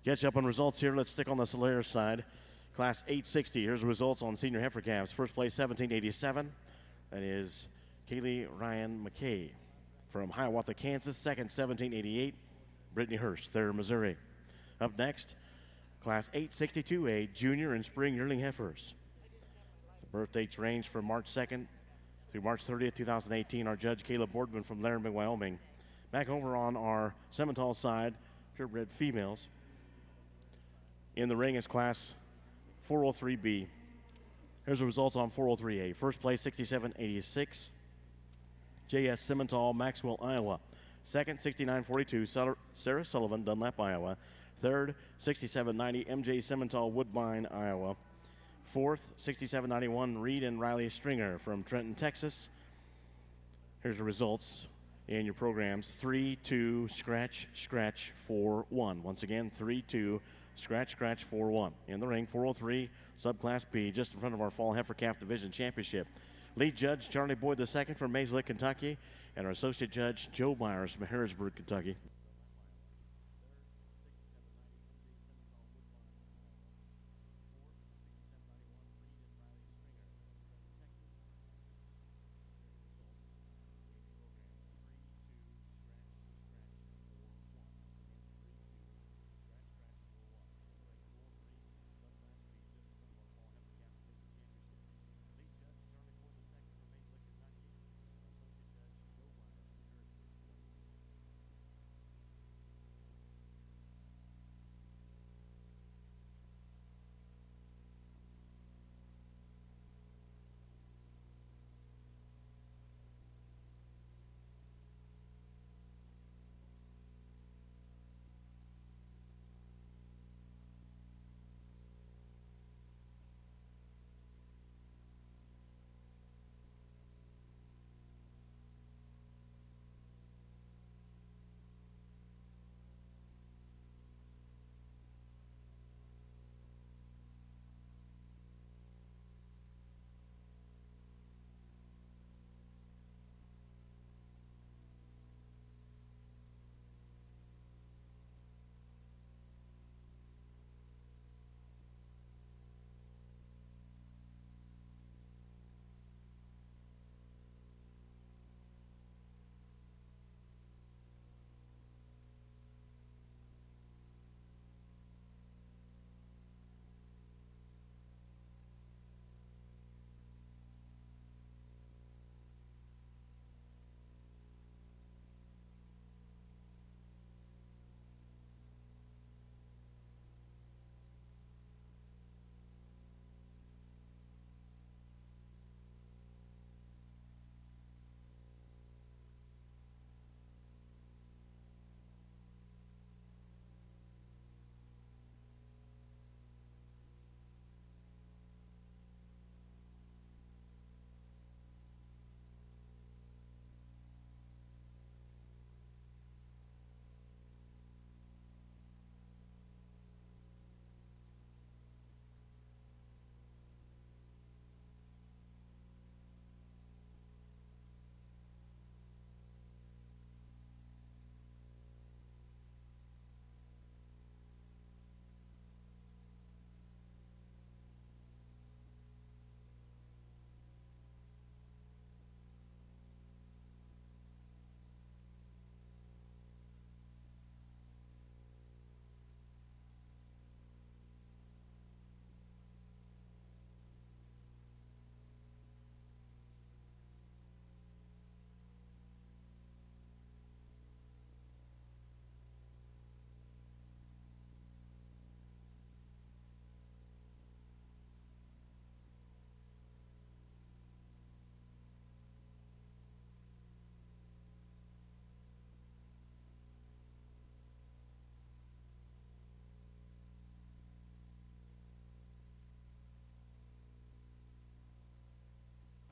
Catch up on results here. Let's stick on the Solaire side. Class 860. Here's the results on senior heifer calves. First place, 1787. That is Kaylee Ryan McKay from Hiawatha, Kansas. Second, 1788. Brittany Hurst, third, Missouri. Up next, Class 862A, junior and spring yearling heifers. The birth dates range from March 2nd through March 30th, 2018. Our judge, Caleb Boardman from Laramie, Wyoming. Back over on our Simmental side, purebred females. In the ring is Class 403B. Here's the results on 403A. First place, 6786. J.S. Simmental, Maxwell, Iowa. Second, 6942, Sarah Sullivan, Dunlap, Iowa. Third, 6790, M.J. Simmental, Woodbine, Iowa. Fourth, 6791, Reed and Riley Stringer from Trenton, Texas. Here's the results in your programs. 3-2, scratch, scratch, 4-1. Once again, 3-2, scratch, scratch, 4-1. In the ring, 403, subclass P, just in front of our Fall Heifer Calf Division Championship. Lead judge, Charlie Boyd II from Mayslick, Kentucky, and our associate judge, Joe Myers from Harrisburg, Kentucky.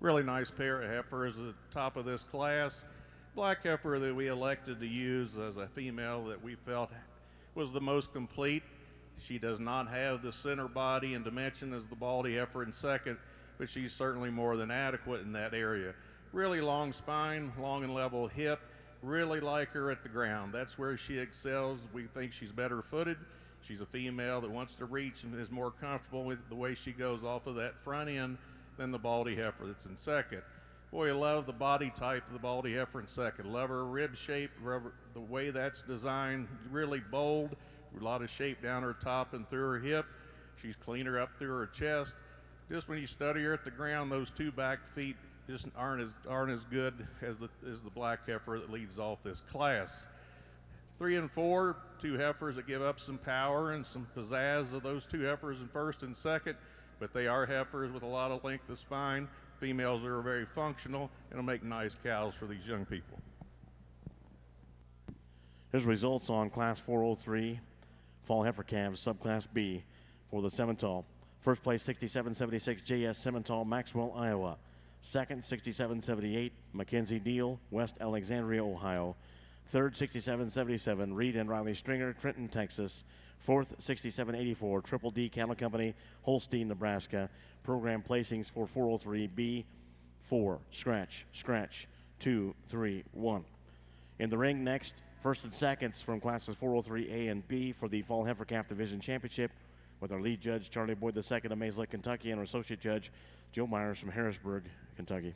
Really nice pair of heifers at the top of this class. Black heifer that we elected to use as a female that we felt was the most complete. She does not have the center body and dimension as the baldy heifer in second, but she's certainly more than adequate in that area. Really long spine, long and level hip. Really like her at the ground. That's where she excels. We think she's better footed. She's a female that wants to reach and is more comfortable with the way she goes off of that front end than the baldy heifer that's in second. Boy, I love the body type of the baldy heifer in second. Love her rib shape, the way that's designed, really bold. A lot of shape down her top and through her hip. She's cleaner up through her chest. Just when you study her at the ground, those two back feet just aren't as good as the black heifer that leads off this class. 3 and 4, two heifers that give up some power and some pizzazz of those two heifers in first and second, but they are heifers with a lot of length of spine. Females that are very functional and will make nice cows for these young people. Here's results on Class 403 Fall Heifer Calves, Subclass B for the Simmental. First place, 6776 JS Simmental, Maxwell, Iowa. Second, 6778 Mackenzie Deal, West Alexandria, Ohio. Third, 6777 Reed and Riley Stringer, Trenton, Texas. Fourth, 6784 Triple D Cattle Company, Holstein, Nebraska. Program placings for 403B, 4, scratch, scratch, 2, 3, 1. In the ring next, first and seconds from classes 403A and B for the Fall Heifer Calf Division Championship with our lead judge, Charlie Boyd II of Mayslick, Kentucky, and our associate judge, Joe Myers from Harrisburg, Kentucky.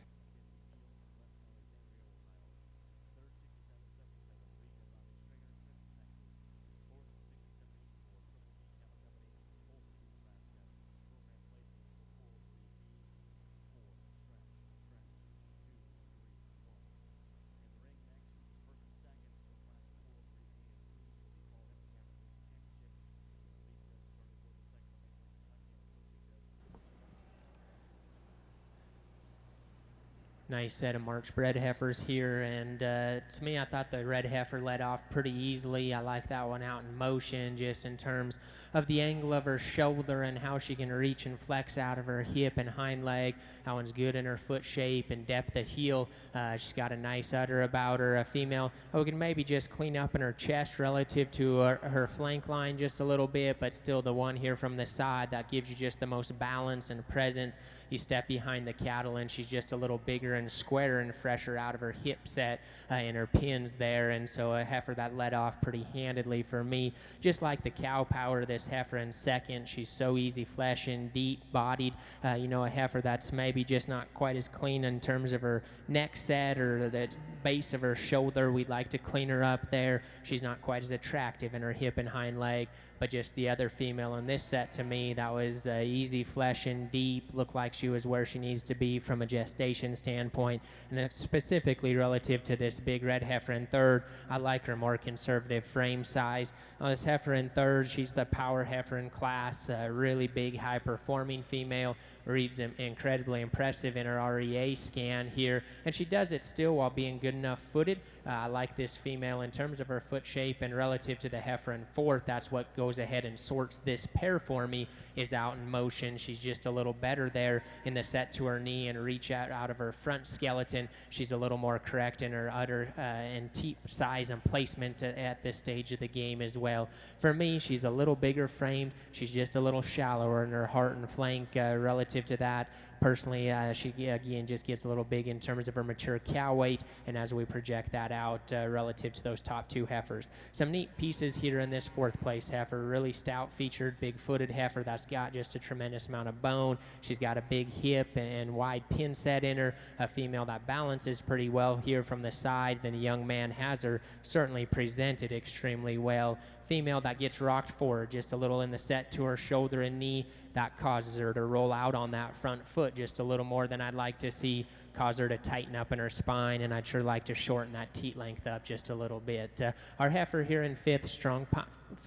Nice set of March bred heifers here, and to me, I thought the red heifer led off pretty easily. I like that one out in motion, just in terms of the angle of her shoulder and how she can reach and flex out of her hip and hind leg. That one's good in her foot shape and depth of heel. She's got a nice udder about her. A female, we can maybe just clean up in her chest relative to her flank line just a little bit, but still the one here from the side that gives you just the most balance and presence. You step behind the cattle and she's just a little bigger and squarer and fresher out of her hip set and her pins there, and so a heifer that led off pretty handedly for me. Just like the cow power, this heifer in second, she's so easy flesh and deep bodied. A heifer that's maybe just not quite as clean in terms of her neck set or the base of her shoulder. We'd like to clean her up there. She's not quite as attractive in her hip and hind leg, but just the other female in this set, to me, that was easy flesh and deep, looked like she was where she needs to be from a gestation standpoint, and it's specifically relative to this big red heifer in third. I like her more conservative frame size. This heifer in third, she's the power heifer in class, really big, high-performing female, reads incredibly impressive in her REA scan here, and she does it still while being good enough footed. I like this female in terms of her foot shape, and relative to the heifer in fourth, that's what goes ahead and sorts this pair for me, is out in motion. She's just a little better there in the set to her knee and reach out of her front skeleton. She's a little more correct in her udder and teep size and placement at this stage of the game as well. For me, she's a little bigger framed. She's just a little shallower in her heart and flank relative to that. Personally, she again just gets a little big in terms of her mature cow weight, and as we project that out relative to those top two heifers. Some neat pieces here in this fourth place heifer. Really stout featured, big footed heifer that's got just a tremendous amount of bone. She's got a big hip and wide pin set in her. A female that balances pretty well here from the side. Then the young man has her certainly presented extremely well. Female that gets rocked forward just a little in the set to her shoulder and knee. That causes her to roll out on that front foot just a little more than I'd like to see, cause her to tighten up in her spine, and I'd sure like to shorten that teat length up just a little bit. Our heifer here in fifth, strong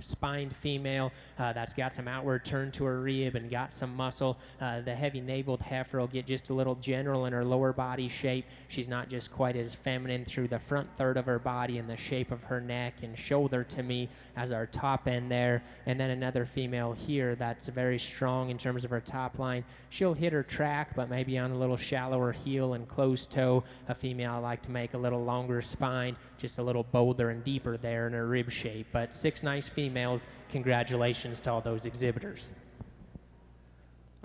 spined female that's got some outward turn to her rib and got some muscle. The heavy naveled heifer will get just a little general in her lower body shape. She's not just quite as feminine through the front third of her body and the shape of her neck and shoulder to me as our top end there. And then another female here that's very strong in terms of her top line. She'll hit her track, but maybe on a little shallower heel and closed toe. A female I like to make a little longer spine, just a little bolder and deeper there in her rib shape. But 6 nice females. Congratulations to all those exhibitors.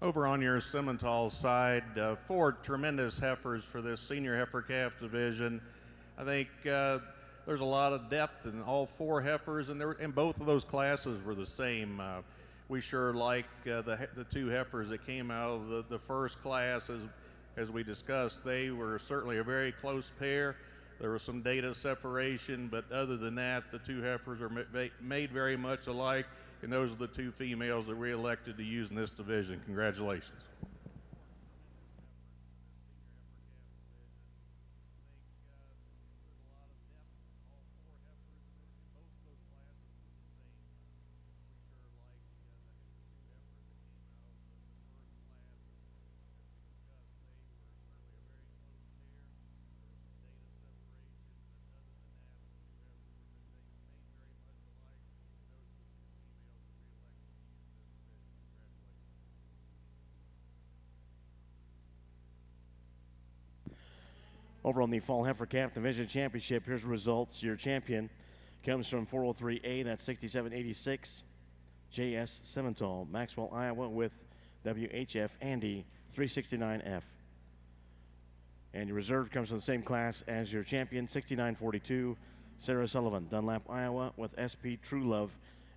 Over on your Simmental side, 4 tremendous heifers for this senior heifer calf division. I think there's a lot of depth in all 4 heifers, and both of those classes were the same. We sure like the 2 heifers that came out of the first class. As we discussed, they were certainly a very close pair. There was some data separation, but other than that, the 2 heifers are made very much alike, and those are the 2 females that we elected to use in this division. Congratulations. Over on the Fall Heifer Calf Division Championship, here's the results. Your champion comes from 403A, that's 6786. JS Simmental, Maxwell, Iowa, with WHF Andy 369F. And your reserve comes from the same class as your champion, 6942, Sarah Sullivan, Dunlap, Iowa, with SP True Love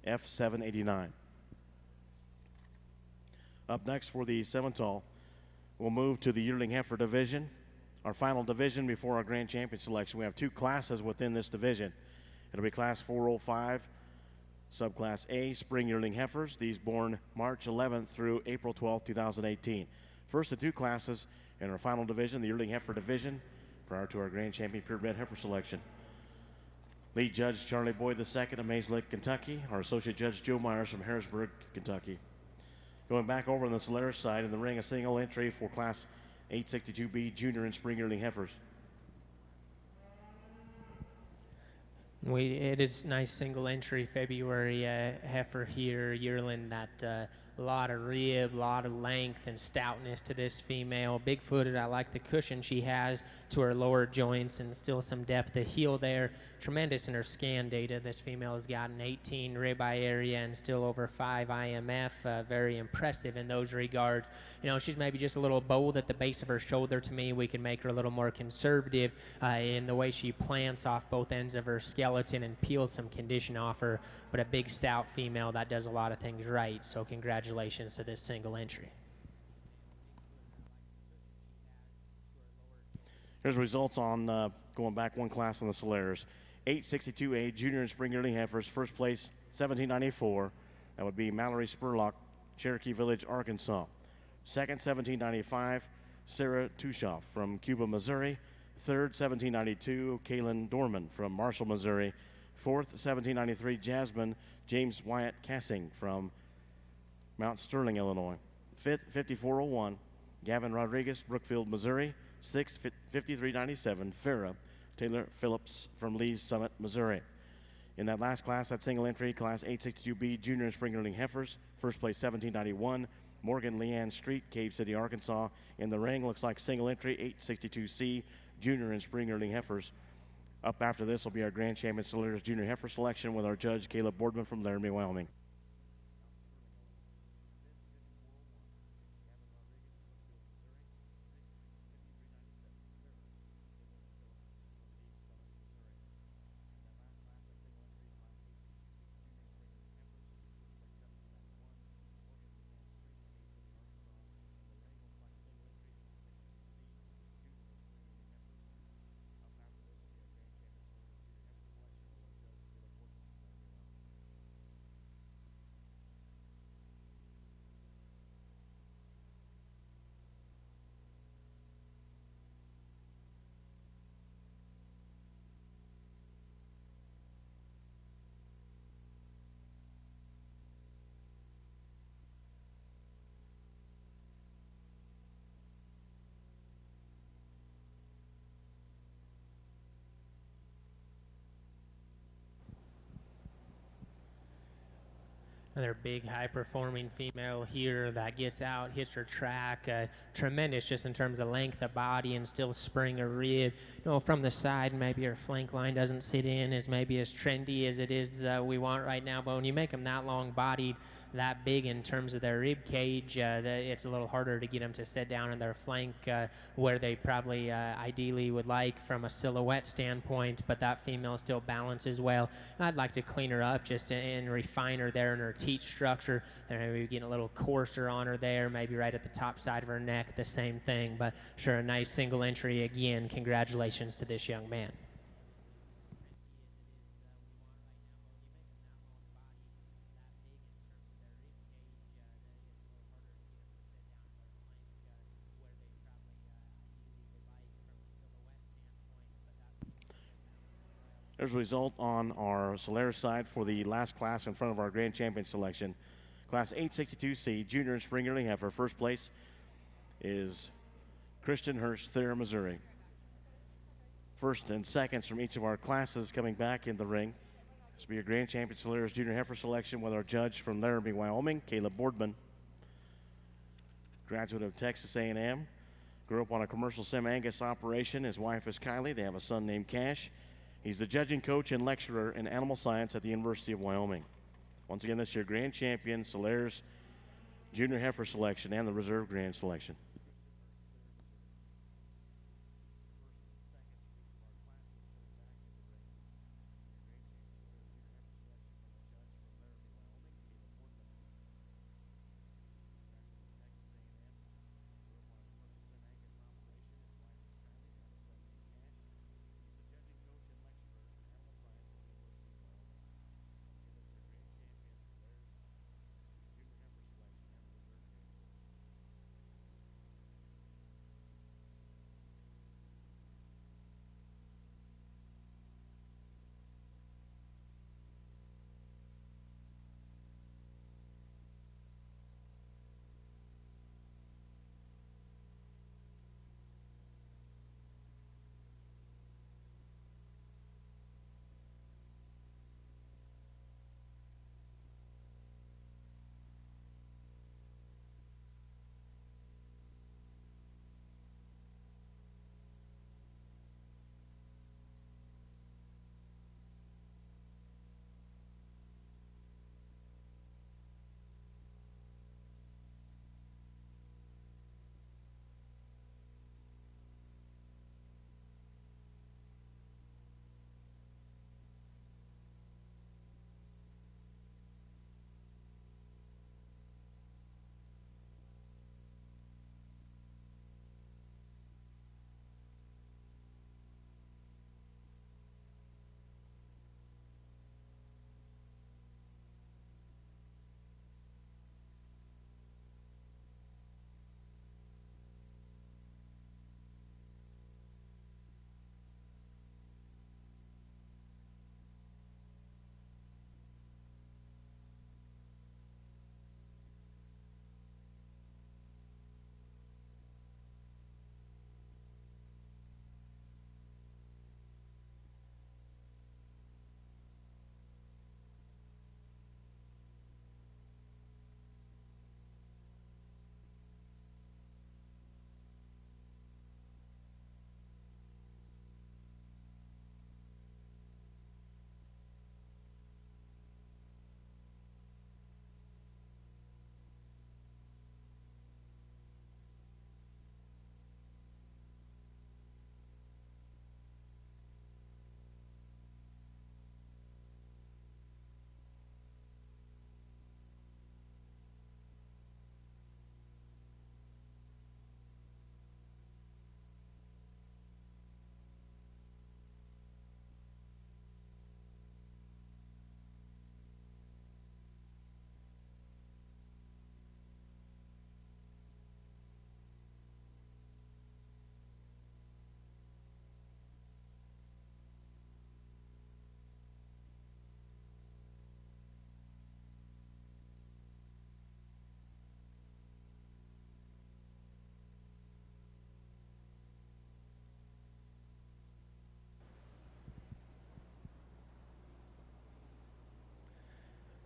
F789. Up next for the Simmental, we'll move to the Yearling Heifer Division. Our final division before our grand champion selection. We have 2 classes within this division. It'll be class 405, subclass A, spring yearling heifers, these born March 11th through April 12th, 2018. First of 2 classes in our final division, the yearling heifer division, prior to our grand champion purebred heifer selection. Lead judge Charlie Boyd II of Mays Lick, Kentucky. Our associate judge Joe Myers from Harrisburg, Kentucky. Going back over on the Solaris side, in the ring, a single entry for class 862B junior and spring yearling heifers. It is nice single entry February heifer here, yearling that a lot of rib, a lot of length and stoutness to this female. Big-footed. I like the cushion she has to her lower joints and still some depth of heel there. Tremendous in her scan data. This female has got an 18 ribeye area and still over 5 IMF. Very impressive in those regards. You know, she's maybe just a little bold at the base of her shoulder to me. We can make her a little more conservative in the way she plants off both ends of her skeleton and peel some condition off her. But a big, stout female that does a lot of things right. So congratulations to this single entry. Here's results on going back 1 class on the Solaris. 862A junior and spring yearling heifers, first place 1794. That would be Mallory Spurlock, Cherokee Village, Arkansas. Second, 1795, Sarah Tushoff from Cuba, Missouri. Third, 1792, Kaylin Dorman from Marshall, Missouri. Fourth, 1793, Jasmine James Wyatt Cassing from Mount Sterling, Illinois. Fifth, 5401, Gavin Rodriguez, Brookfield, Missouri. Sixth, 5397, Farrah Taylor Phillips from Lee's Summit, Missouri. In that last class, that single entry, class 862B junior and spring yearling heifers, first place 1791, Morgan Leanne Street, Cave City, Arkansas. In the ring, looks like single entry, 862C junior and spring yearling heifers. Up after this will be our grand champion Solaris junior heifer selection with our judge Caleb Boardman from Laramie, Wyoming. Another big, high-performing female here that gets out, hits her track. Tremendous just in terms of length of body and still spring a rib. From the side, maybe her flank line doesn't sit in as maybe as trendy as it is we want right now. But when you make them that long-bodied, that big in terms of their rib cage, it's a little harder to get them to sit down in their flank where they probably ideally would like from a silhouette standpoint, but that female still balances well. And I'd like to clean her up just and refine her there in her teat structure. Maybe getting a little coarser on her there, maybe right at the top side of her neck, the same thing. But sure, a nice single entry again. Congratulations to this young man. There's a result on our Solaris side for the last class in front of our grand champion selection. Class 862C, junior and spring yearling heifer. First place is Christian Hurst, Thayer, Missouri. First and seconds from each of our classes coming back in the ring. This will be your grand champion Solaris junior heifer selection with our judge from Laramie, Wyoming, Caleb Boardman. Graduate of Texas A&M. Grew up on a commercial Angus operation. His wife is Kylie. They have a son named Cash. He's the judging coach and lecturer in animal science at the University of Wyoming. Once again, this is your grand champion, Solaris junior heifer selection and the reserve grand selection.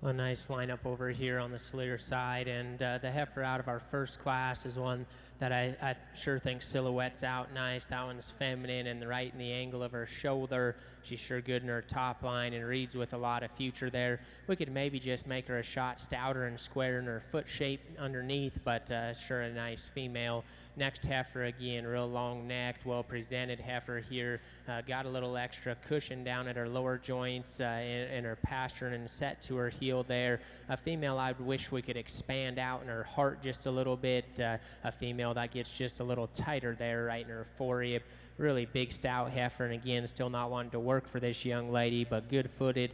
A nice lineup over here on the Slater side, and the heifer out of our first class is one that I sure think silhouettes out nice. That one's feminine and right in the angle of her shoulder. She's sure good in her top line and reads with a lot of future there. We could maybe just make her a shot stouter and square in her foot shape underneath, but sure a nice female. Next heifer again, real long necked, well presented heifer here. Got a little extra cushion down at her lower joints in her pastern and set to her heel there. A female I wish we could expand out in her heart just a little bit. A female that gets just a little tighter there right in her forerib. Really big stout heifer, and again still not wanting to work for this young lady, but good footed,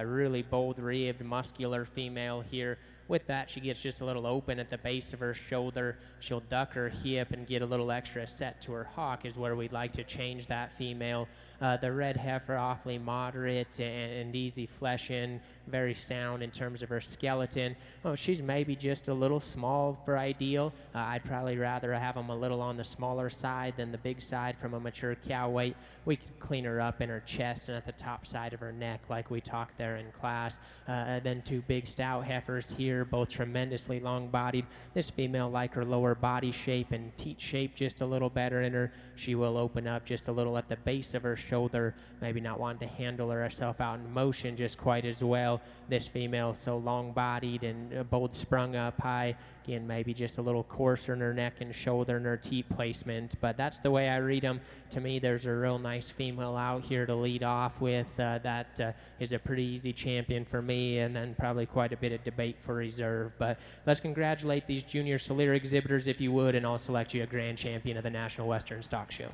really bold ribbed, muscular female here. With that, she gets just a little open at the base of her shoulder. She'll duck her hip and get a little extra set to her hock is where we'd like to change that female. The red heifer awfully moderate and easy flesh in, very sound in terms of her skeleton. Oh, she's maybe just a little small for ideal. I'd probably rather have them a little on the smaller side than the big side from a mature cow weight. We can clean her up in her chest and at the top side of her neck like we talked there in class. Then two big stout heifers here, both tremendously long-bodied. This female like her lower body shape and teat shape just a little better in her. She will open up just a little at the base of her shoulder, maybe not wanting to handle herself out in motion just quite as well. This female so long-bodied and bold sprung up high. Again, maybe just a little coarser in her neck and shoulder and her teat placement, but that's the way I read them. To me, there's a real nice female out here to lead off with. That is a pretty easy champion for me, and then probably quite a bit of debate for reserve. But let's congratulate these junior Solera exhibitors, if you would, and I'll select you a grand champion of the National Western Stock Show.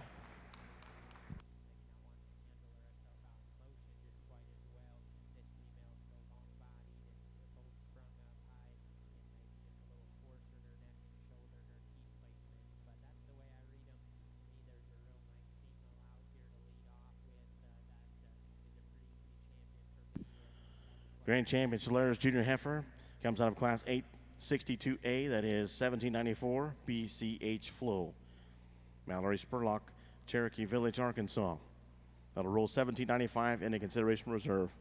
Grand champion Solera's junior heifer comes out of class 862A, that is 1794 BCH Flow. Mallory Spurlock, Cherokee Village, Arkansas. That'll roll 1795 into consideration reserve.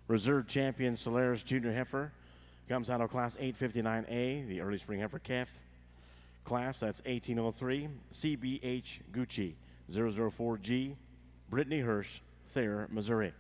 Reserve champion Solera's junior heifer comes out of class 859A, the early spring heifer calf class. That's 1803 CBH Gucci 004G, Brittany Hirsch, Thayer, Missouri.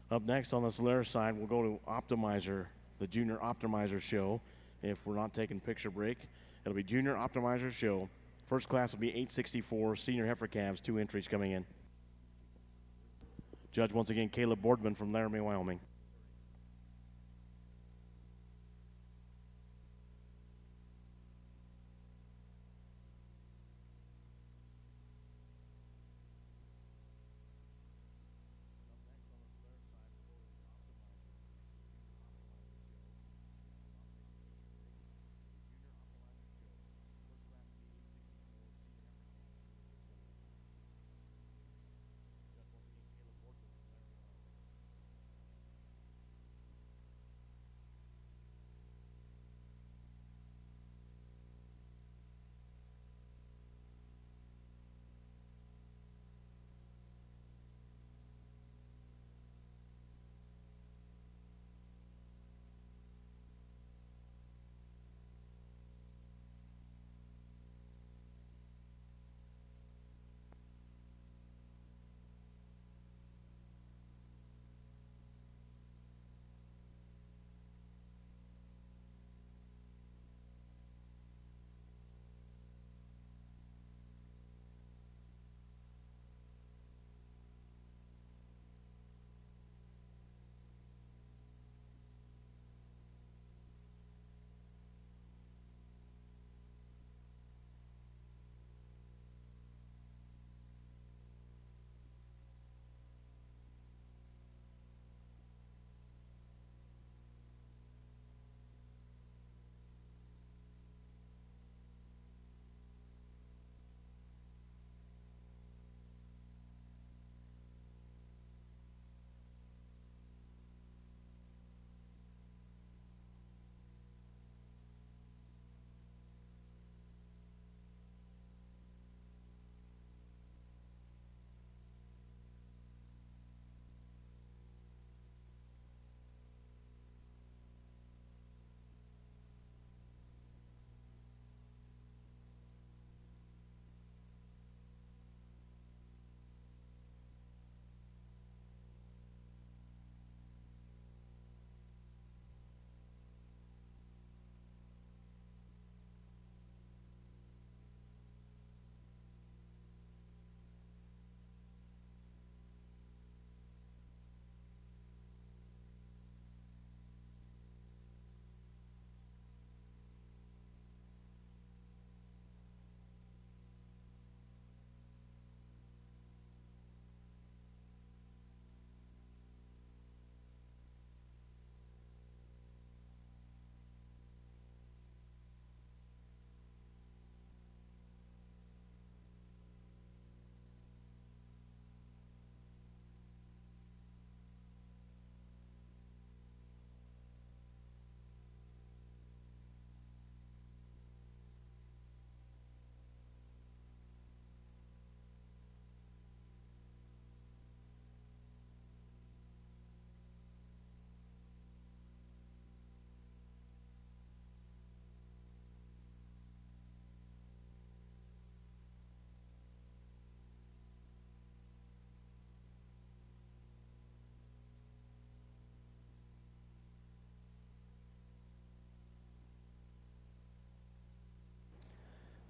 Up next on the Solera side, we'll go to Optimizer, the Junior Optimizer show. If we're not taking picture break, it'll be Junior Optimizer show. First class will be 864 senior heifer calves, 2 entries coming in. Judge once again Caleb Boardman from Laramie, Wyoming.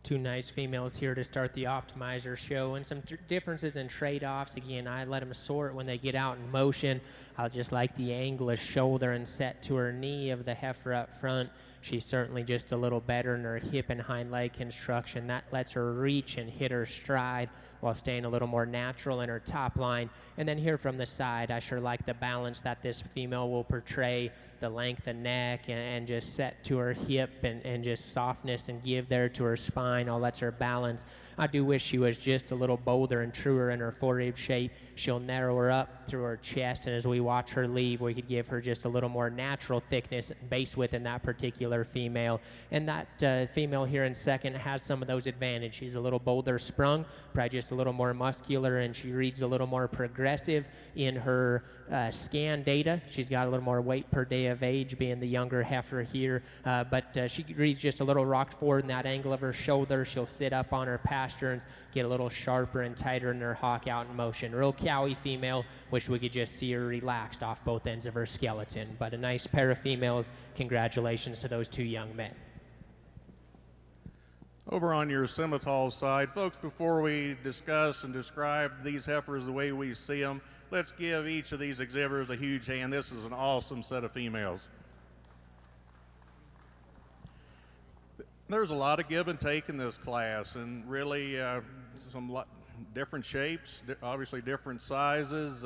Two nice females here to start the Optimizer show, and some differences in trade-offs. Again, I let them sort when they get out in motion. I'll just like the angle of shoulder and set to her knee of the heifer up front. She's certainly just a little better in her hip and hind leg construction. That lets her reach and hit her stride while staying a little more natural in her top line. And then here from the side, I sure like the balance that this female will portray, the length of neck and just set to her hip and just softness and give there to her spine. All lets her balance. I do wish she was just a little bolder and truer in her forerib shape. She'll narrow her up through her chest, and as we watch her leave, we could give her just a little more natural thickness and base width in that particular female. And that female here in second has some of those advantages. She's a little bolder sprung, probably just a little more muscular, and she reads a little more progressive in her scan data. She's got a little more weight per day of age, being the younger heifer here, but she reads just a little rocked forward in that angle of her shoulder. She'll sit up on her pasterns, get a little sharper and tighter in her hock out in motion. Real cowy female. Wish we could just see her relaxed off both ends of her skeleton, but a nice pair of females. Congratulations to those two young men. Over on your Simmental side, folks, before we discuss and describe these heifers the way we see them, let's give each of these exhibitors a huge hand. This is an awesome set of females. There's a lot of give and take in this class, and really some different shapes, obviously different sizes.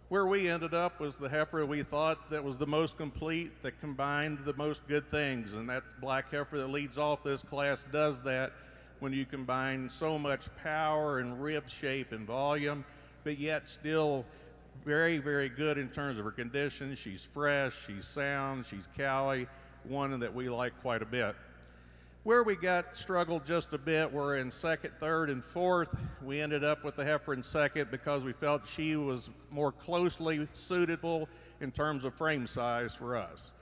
Where we ended up was the heifer we thought that was the most complete, that combined the most good things, and that black heifer that leads off this class does that when you combine so much power and rib shape and volume, but yet still very, very good in terms of her condition. She's fresh, she's sound, she's cowy, one that we like quite a bit. Where we struggled just a bit were in second, third, and fourth. We ended up with the heifer in second because we felt she was more closely suitable in terms of frame size for us.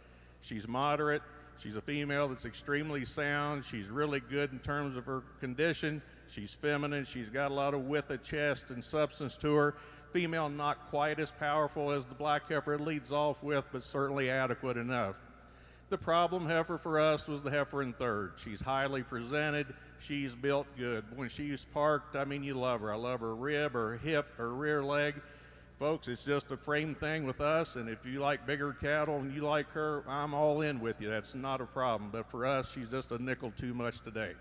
She's moderate. She's a female that's extremely sound. She's really good in terms of her condition. She's feminine. She's got a lot of width of chest and substance to her. Female not quite as powerful as the black heifer it leads off with, but certainly adequate enough. The problem heifer for us was the heifer in third. She's highly presented. She's built good. When she's parked, I mean, you love her. I love her rib, her hip, her rear leg. Folks, it's just a frame thing with us, and if you like bigger cattle and you like her, I'm all in with you. That's not a problem. But for us, she's just a nickel too much today.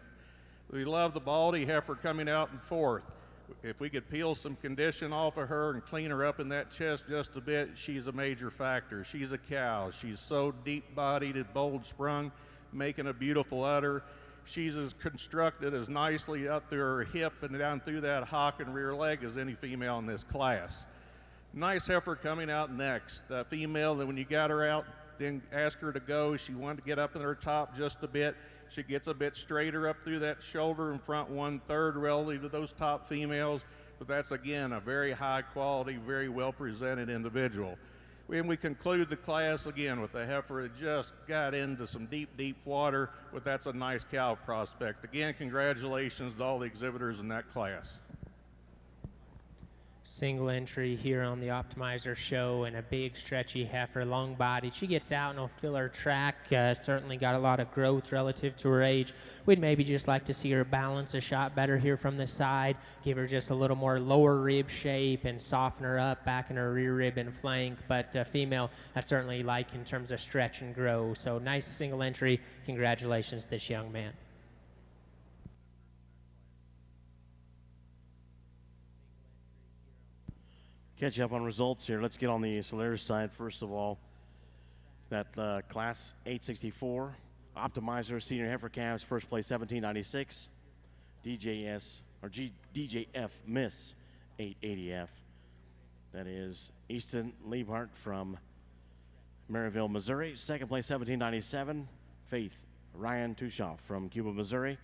We love the baldy heifer coming out in fourth. If we could peel some condition off of her and clean her up in that chest just a bit, she's a major factor. She's a cow. She's so deep-bodied and bold-sprung, making a beautiful udder. She's as constructed as nicely up through her hip and down through that hock and rear leg as any female in this class. Nice heifer coming out next. A female that when you got her out, then ask her to go. She wanted to get up in her top just a bit. She gets a bit straighter up through that shoulder and front 1/3 relative to those top females, but that's again a very high quality, very well presented individual. And we conclude the class again with a heifer that just got into some deep, deep water, but that's a nice cow prospect. Again, congratulations to all the exhibitors in that class. Single entry here on the Optimizer show, and a big stretchy heifer, long bodied. She gets out and will fill her track. Certainly got a lot of growth relative to her age. We'd maybe just like to see her balance a shot better here from the side, give her just a little more lower rib shape and soften her up back in her rear rib and flank. But female, I certainly like in terms of stretch and grow. So nice single entry. Congratulations to this young man. Catch up on results here. Let's get on the Solaris side first of all. That class 864 Optimizer senior heifer calves, first place 1796. DJF Miss 880F. That is Easton Liebhart from Maryville, Missouri. Second place 1797. Faith Ryan Tushoff from Cuba, Missouri.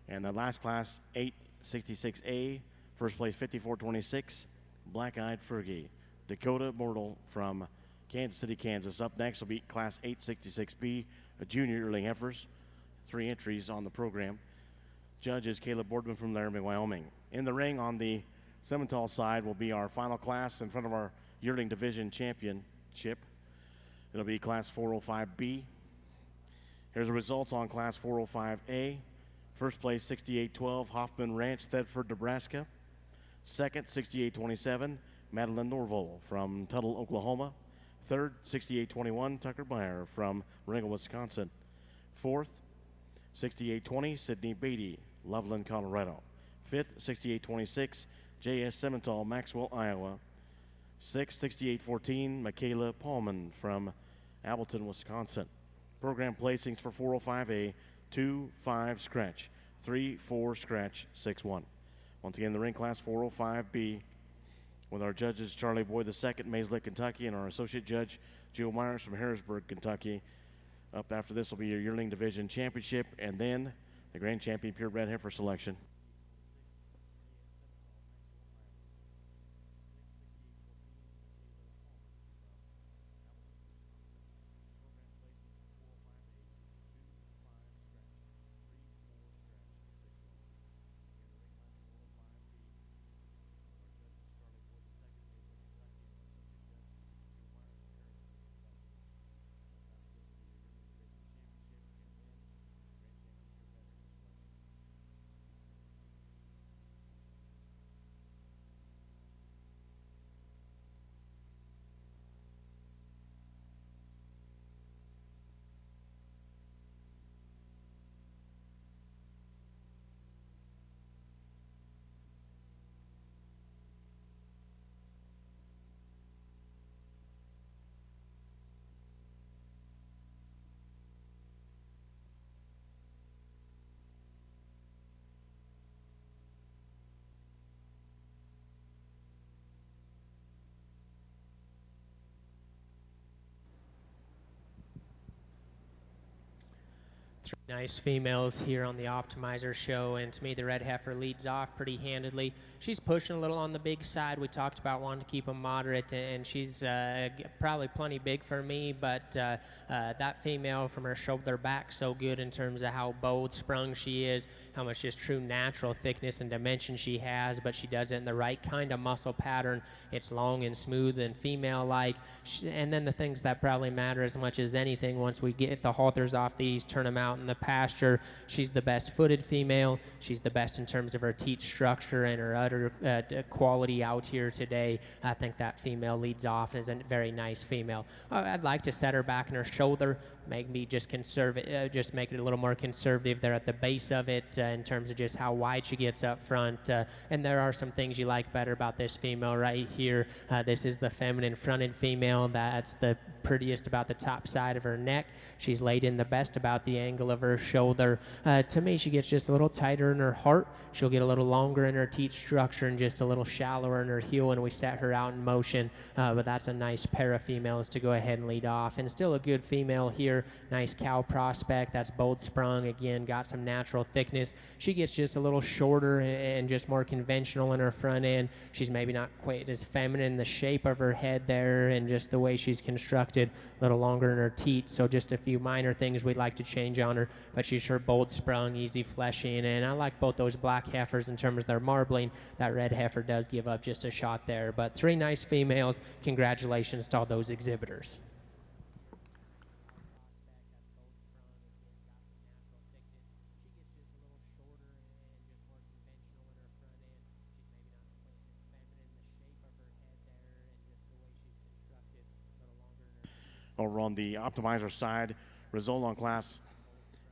And the last class 866A, first place 5426. Black-Eyed Fergie, Dakota Mortal from Kansas City, Kansas. Up next will be Class 866B, a junior yearling heifers. 3 entries on the program. Judge is Caleb Boardman from Laramie, Wyoming. In the ring on the Simmental side will be our final class in front of our yearling division championship. It'll be Class 405B. Here's the results on Class 405A. First place, 6812, Hoffman Ranch, Thedford, Nebraska. Second, 6827, Madeline Norville from Tuttle, Oklahoma. Third, 6821, Tucker Meyer from Ringgold, Wisconsin. Fourth, 6820, Sydney Beatty, Loveland, Colorado. Fifth, 6826, J.S. Simmental, Maxwell, Iowa. Sixth, 6814, Michaela Paulman from Appleton, Wisconsin. Program placings for 405A, 2-5 scratch, 3-4 scratch, 6-1. Once again, the ring class 405B with our judges Charlie Boyd II, Mayslick, Kentucky, and our associate judge Joe Myers from Harrisburg, Kentucky. Up after this will be your Yearling Division Championship and then the Grand Champion Purebred Heifer selection. Nice females here on the Optimizer show, and to me the red heifer leads off pretty handedly. She's pushing a little on the big side. We talked about wanting to keep them moderate, and she's probably plenty big for me, but that female from her shoulder back so good in terms of how bold sprung she is, how much just true natural thickness and dimension she has, but she does it in the right kind of muscle pattern. It's long and smooth and female-like, and then the things that probably matter as much as anything, once we get the halters off these, turn them out in the pasture, she's the best footed female. She's the best in terms of her teat structure and her udder quality out here today. I think that female leads off and is a very nice female. I'd like to set her back in her shoulder, maybe just just make it a little more conservative there at the base of it in terms of just how wide she gets up front. And there are some things you like better about this female right here. This is the feminine fronted female. That's the prettiest about the top side of her neck. She's laid in the best about the angle of her shoulder. To me, she gets just a little tighter in her heart. She'll get a little longer in her teat structure and just a little shallower in her heel when we set her out in motion. But that's a nice pair of females to go ahead and lead off. And still a good female here. Nice cow prospect. That's bold sprung. Again, got some natural thickness. She gets just a little shorter and just more conventional in her front end. She's maybe not quite as feminine in the shape of her head there and just the way she's constructed, a little longer in her teat. So just a few minor things we'd like to change on her, but she's sure bold sprung, easy fleshing, and I like both those black heifers in terms of their marbling. That red heifer does give up just a shot there, but three nice females. Congratulations to all those exhibitors. Over on the Optimizer side, result on class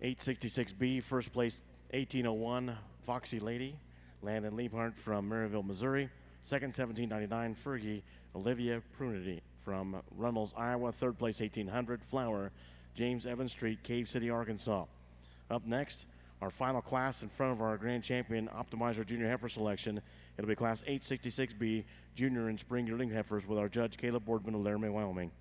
866B, first place 1801, Foxy Lady, Landon Liebhart from Maryville, Missouri. Second, 1799, Fergie Olivia Prunity from Runnels, Iowa. Third place, 1800, Flower, James Evans Street, Cave City, Arkansas. Up next, our final class in front of our Grand Champion Optimizer Junior Heifer selection. It'll be class 866B, Junior and Spring Yearling Heifers with our judge Caleb Boardman of Laramie, Wyoming.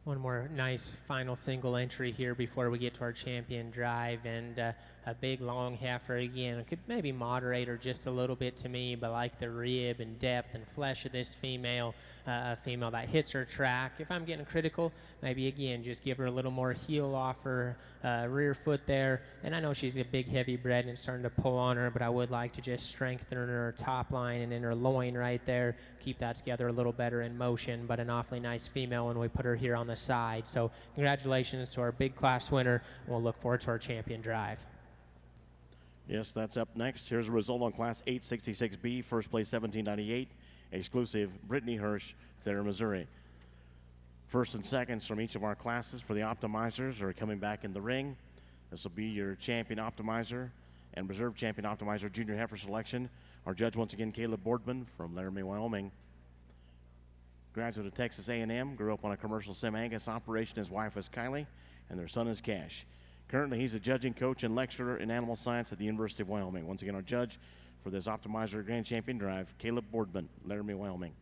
One more nice final single entry here before we get to our champion drive, and a big long heifer again. It could maybe moderate her just a little bit to me, but like the rib and depth and flesh of this female, a female that hits her track. If I'm getting critical, maybe again just give her a little more heel off her rear foot there. And I know she's a big heavy bred and it's starting to pull on her, but I would like to just strengthen her top line and in her loin right there, keep that together a little better in motion. But an awfully nice female when we put her here on the side. So congratulations to our big class winner, and we'll look forward to our champion drive. Yes, that's up next. Here's a result on Class 866B, first place 1798, exclusive Brittany Hirsch, Thayer, Missouri. First and seconds from each of our classes for the Optimizers are coming back in the ring. This will be your champion Optimizer and reserve champion Optimizer junior heifer selection. Our judge once again, Caleb Boardman from Laramie, Wyoming. Graduate of Texas A&M, grew up on a commercial Sim Angus operation. His wife is Kylie, and their son is Cash. Currently, he's a judging coach and lecturer in animal science at the University of Wyoming. Once again, our judge for this Optimizer Grand Champion Drive, Caleb Boardman, Laramie, Wyoming.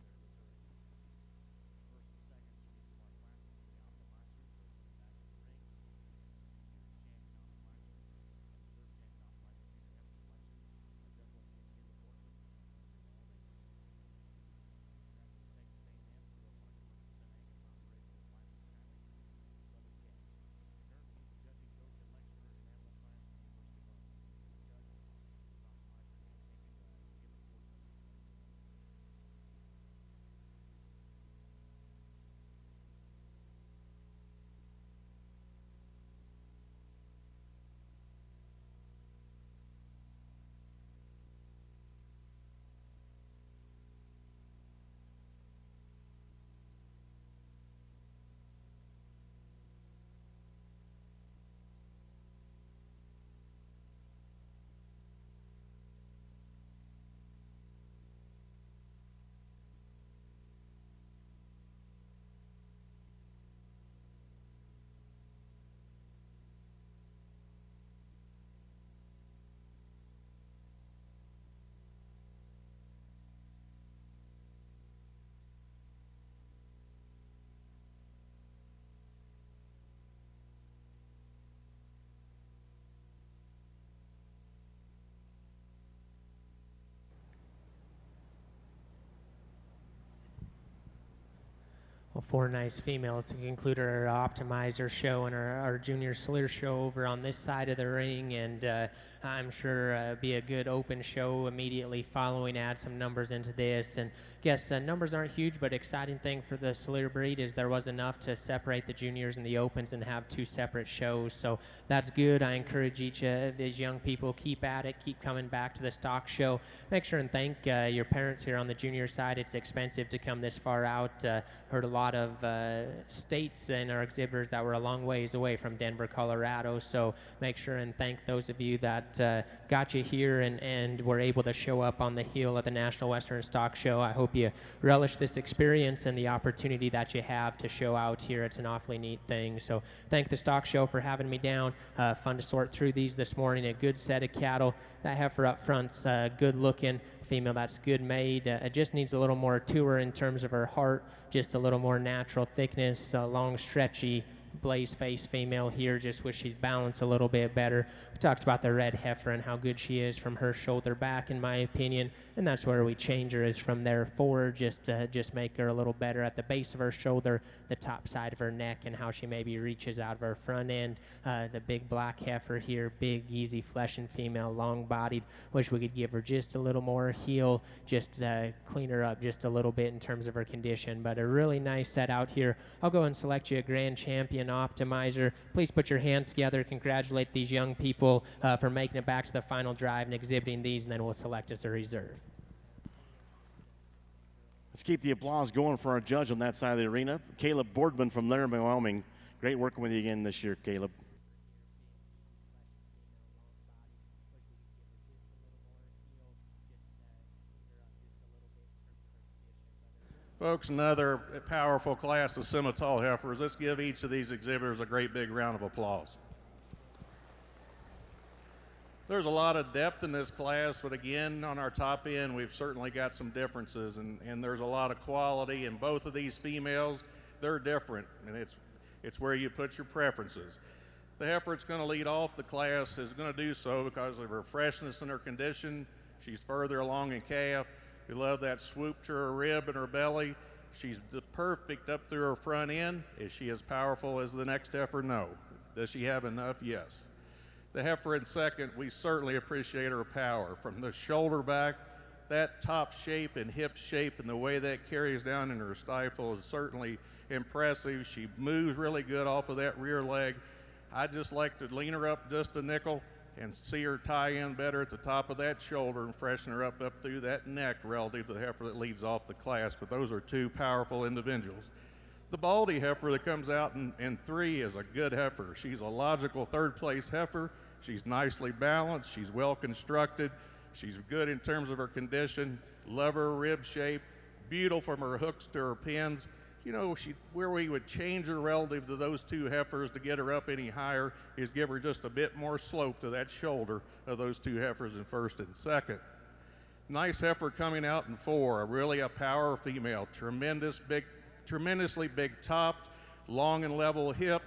Well, four nice females to conclude our Optimizer show and our junior salute show over on this side of the ring, and I'm sure be a good open show immediately following. Add some numbers into this, and guess numbers aren't huge, but exciting thing for the salute breed is there was enough to separate the juniors and the opens and have two separate shows, so that's good. I encourage each of these young people, keep at it, keep coming back to the stock show. Make sure and thank your parents here on the junior side. It's expensive to come this far out. Heard a lot of states and our exhibitors that were a long ways away from Denver, Colorado, so make sure and thank those of you that got you here and were able to show up on the hill at the National Western Stock Show. I hope you relish this experience and the opportunity that you have to show out here. It's an awfully neat thing, so thank the stock show for having me down. Fun to sort through these this morning. A good set of cattle. That heifer up front's good looking female, that's good made. It just needs a little more to her in terms of her heart, just a little more natural thickness, long stretchy blaze face female here. Just wish she'd balance a little bit better. We talked about the red heifer and how good she is from her shoulder back, in my opinion, and that's where we change her, is from there forward. Just make her a little better at the base of her shoulder, the top side of her neck, and how she maybe reaches out of her front end. The big black heifer here, big easy fleshing female, long bodied. Wish we could give her just a little more heel, just clean her up just a little bit in terms of her condition. But a really nice set out here. I'll go and select you a grand champion Optimizer. Please put your hands together. Congratulate these young people for making it back to the final drive and exhibiting these, and then we'll select as a reserve. Let's keep the applause going for our judge on that side of the arena, Caleb Boardman from Laramie, Wyoming. Great working with you again this year, Caleb. Folks, another powerful class of Simmental heifers. Let's give each of these exhibitors a great big round of applause. There's a lot of depth in this class, but again, on our top end, we've certainly got some differences, and there's a lot of quality in both of these females. They're different, and it's It's where you put your preferences. The heifer that's going to lead off the class is going to do so because of her freshness and her condition. She's further along in calf. We love that swoop to her rib and her belly. She's the perfect up through her front end. Is she as powerful as the next heifer? No. Does she have enough? Yes. The heifer in second, we certainly appreciate her power. From the shoulder back, that top shape and hip shape and the way that carries down in her stifle is certainly impressive. She moves really good off of that rear leg. I just like to lean her up just a nickel and see her tie in better at the top of that shoulder and freshen her up through that neck relative to the heifer that leads off the class. But those are two powerful individuals. The Baldy heifer that comes out in 3 is a good heifer. She's a logical third place heifer. She's nicely balanced. She's well constructed. She's good in terms of her condition. Love her rib shape. Beautiful from her hooks to her pins. You know, where we would change her relative to those two heifers to get her up any higher is give her just a bit more slope to that shoulder of those two heifers in first and second. Nice heifer coming out in 4, really a power female, tremendously big topped, long and level hip.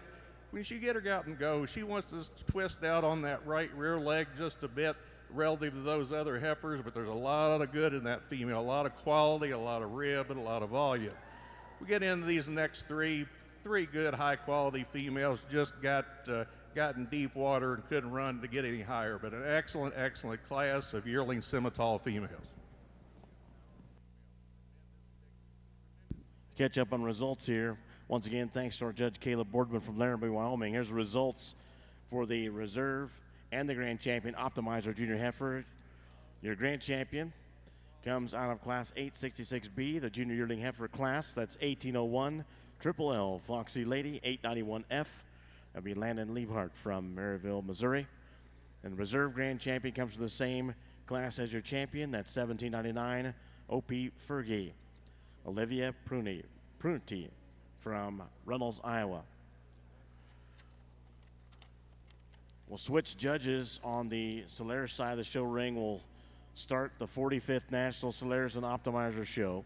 When she get her out and go, she wants to twist out on that right rear leg just a bit relative to those other heifers, but there's a lot of good in that female, a lot of quality, a lot of rib, and a lot of volume. We get into these next three good high-quality females, just got in deep water and couldn't run to get any higher, but an excellent class of yearling Simmental females. Catch up on results here. Once again, thanks to our judge, Caleb Boardman from Laramie, Wyoming. Here's the results for the reserve and the grand champion Optimizer Junior Heifer. Your grand champion comes out of Class 866B, the Junior Yearling Heifer class. That's 1801, Triple L, Foxy Lady, 891F. That'll be Landon Liebhart from Maryville, Missouri. And the reserve grand champion comes from the same class as your champion. That's 1799, O.P. Fergie. Olivia Prunty from Reynolds, Iowa. We'll switch judges on the Solaris side of the show ring. We'll start the 45th National Solaris and Optimizer Show.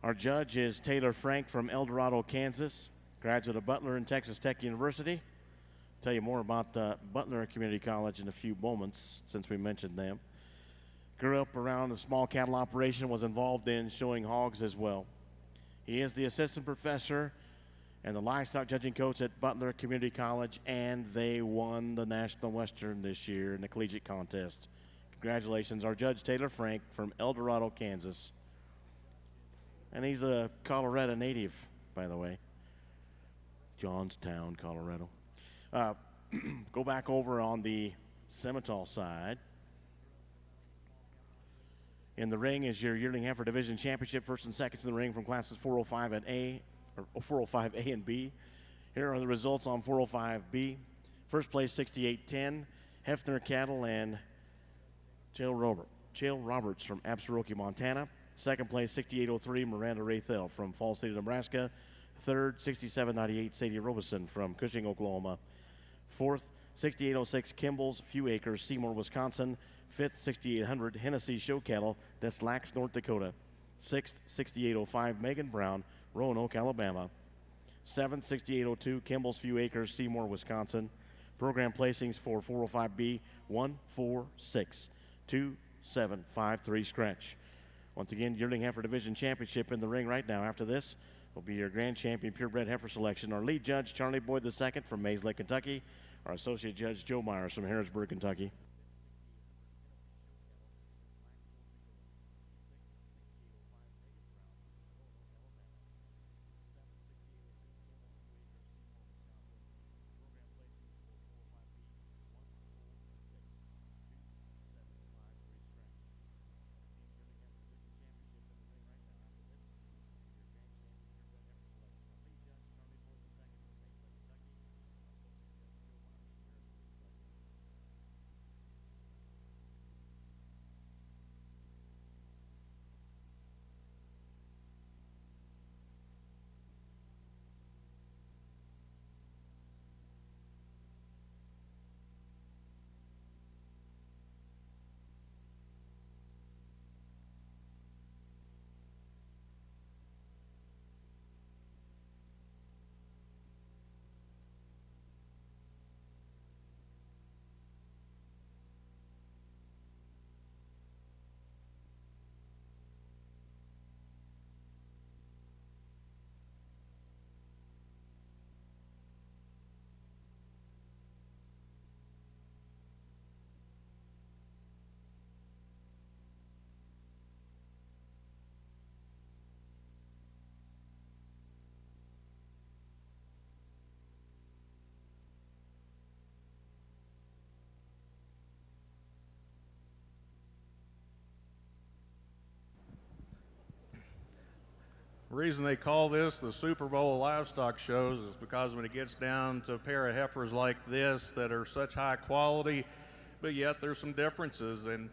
Our judge is Taylor Frank from El Dorado, Kansas, graduate of Butler and Texas Tech University. I'll tell you more about Butler Community College in a few moments since we mentioned them. Grew up around a small cattle operation, was involved in showing hogs as well. He is the assistant professor and the livestock judging coach at Butler Community College, and they won the National Western this year in the collegiate contest. Congratulations, our judge Taylor Frank from El Dorado, Kansas. And he's a Colorado native, by the way. Johnstown, Colorado. Go back over on the Simmental side. In the ring is your Yearling Heifer Division Championship, first and seconds in the ring from classes 405 and A, or 405A and B. Here are the results on 405B. First place 6810, Hefner Cattle and Chael Roberts from Absaroka, Montana. Second place 6803, Miranda Rathel from Falls City, Nebraska. Third 6798, Sadie Robeson from Cushing, Oklahoma. Fourth 6806, Kimball's Few Acres, Seymour, Wisconsin. Fifth 6800, Hennessy Show Cattle, Des Lacs, North Dakota. Sixth 6805, Megan Brown, Roanoke, Alabama. Seventh 6802, Kimball's Few Acres, Seymour, Wisconsin. Program placings for 405B 1462753 scratch. Once again, Yearling Heifer Division Championship in the ring right now. After this will be your grand champion purebred heifer selection. Our lead judge, Charlie Boyd II from Mays Lake, Kentucky. Our associate judge, Joe Myers from Harrisburg, Kentucky. The reason they call this the Super Bowl of livestock shows is because when it gets down to a pair of heifers like this that are such high quality, but yet there's some differences, and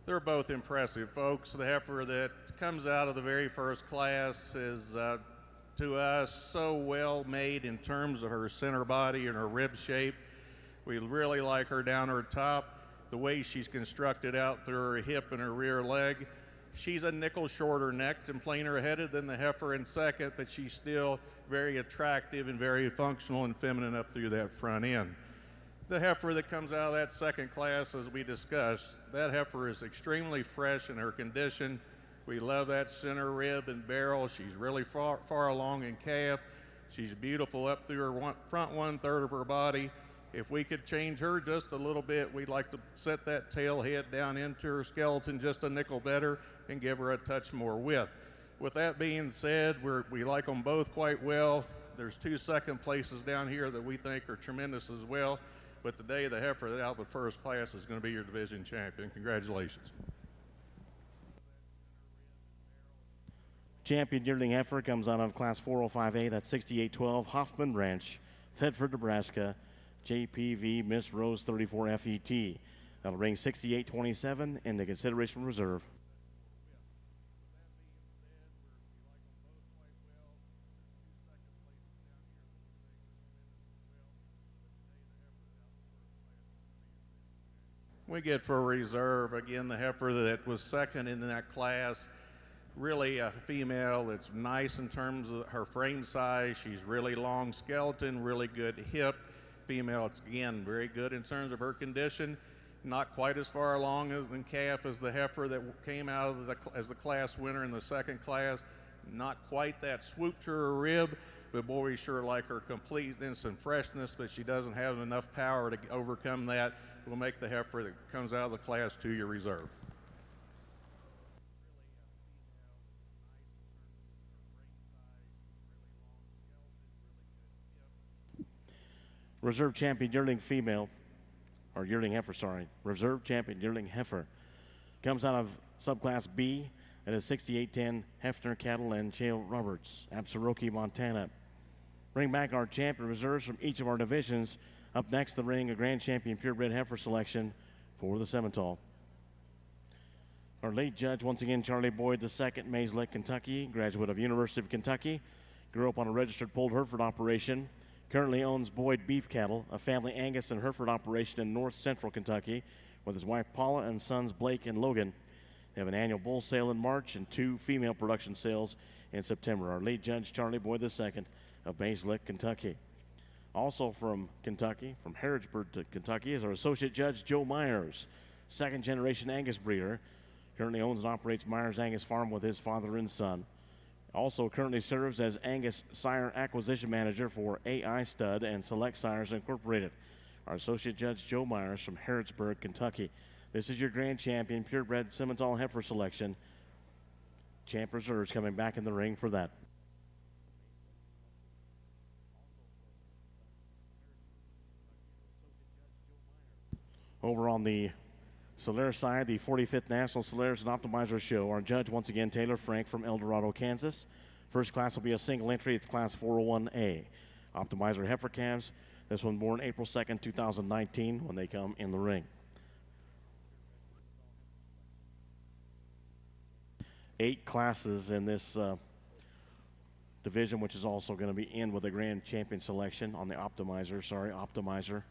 they're both impressive, folks. The heifer that comes out of the very first class is, to us, so well made in terms of her center body and her rib shape. We really like her down her top, the way she's constructed out through her hip and her rear leg. She's a nickel shorter necked and plainer headed than the heifer in second, but she's still very attractive and very functional and feminine up through that front end. The heifer that comes out of that second class, as we discussed, that heifer is extremely fresh in her condition. We love that center rib and barrel. She's really far along in calf. She's beautiful up through her front 1/3 of her body. If we could change her just a little bit, we'd like to set that tail head down into her skeleton just a nickel better and give her a touch more width. With that being said, we like them both quite well. There's 2 second places down here that we think are tremendous as well. But today, the heifer out of the first class is going to be your division champion. Congratulations. Champion yearling heifer comes out of Class 405A, that's 6812 Hoffman Ranch, Thetford, Nebraska, JPV Miss Rose 34 FET. That'll bring 6827 into consideration reserve. We get for reserve, again, the heifer that was second in that class. Really a female that's nice in terms of her frame size. She's really long skeleton, really good hip. Female, it's again very good in terms of her condition. Not quite as far along in calf as the heifer that came out of as the class winner in the second class. Not quite that swoop to her rib, but boy, we sure like her completeness and freshness, but she doesn't have enough power to overcome that. We'll make the heifer that comes out of the class 2 your reserve. Reserve champion yearling female, or yearling heifer, sorry. Reserve champion yearling heifer comes out of subclass B. That is 6810 Hefner Cattle and Chael Roberts, Absaroki, Montana. Bring back our champion reserves from each of our divisions. Up next, the ring, a grand champion purebred heifer selection for the Simmental. Our late judge, once again, Charlie Boyd II, Mays Lick, Kentucky, graduate of University of Kentucky. Grew up on a registered polled Hereford operation. Currently owns Boyd Beef Cattle, a family Angus and Hereford operation in north central Kentucky with his wife Paula and sons Blake and Logan. They have an annual bull sale in March and 2 female production sales in September. Our late judge, Charlie Boyd II of Mays Lick, Kentucky. Also from Kentucky, from Harrodsburg to Kentucky, is our associate judge, Joe Myers, second generation Angus breeder. Currently owns and operates Myers Angus Farm with his father and son. Also currently serves as Angus Sire Acquisition Manager for AI Stud and Select Sires Incorporated. Our associate judge, Joe Myers from Harrodsburg, Kentucky. This is your grand champion, purebred Simmental heifer selection. Champ reserves coming back in the ring for that. Over on the Solaris side, the 45th National Solaris and Optimizer Show. Our judge, once again, Taylor Frank from El Dorado, Kansas. First class will be a single entry. It's class 401A. Optimizer heifer calves. This one born April 2nd, 2019 when they come in the ring. 8 classes in this division, which is also going to be in with a grand champion selection on the Optimizer.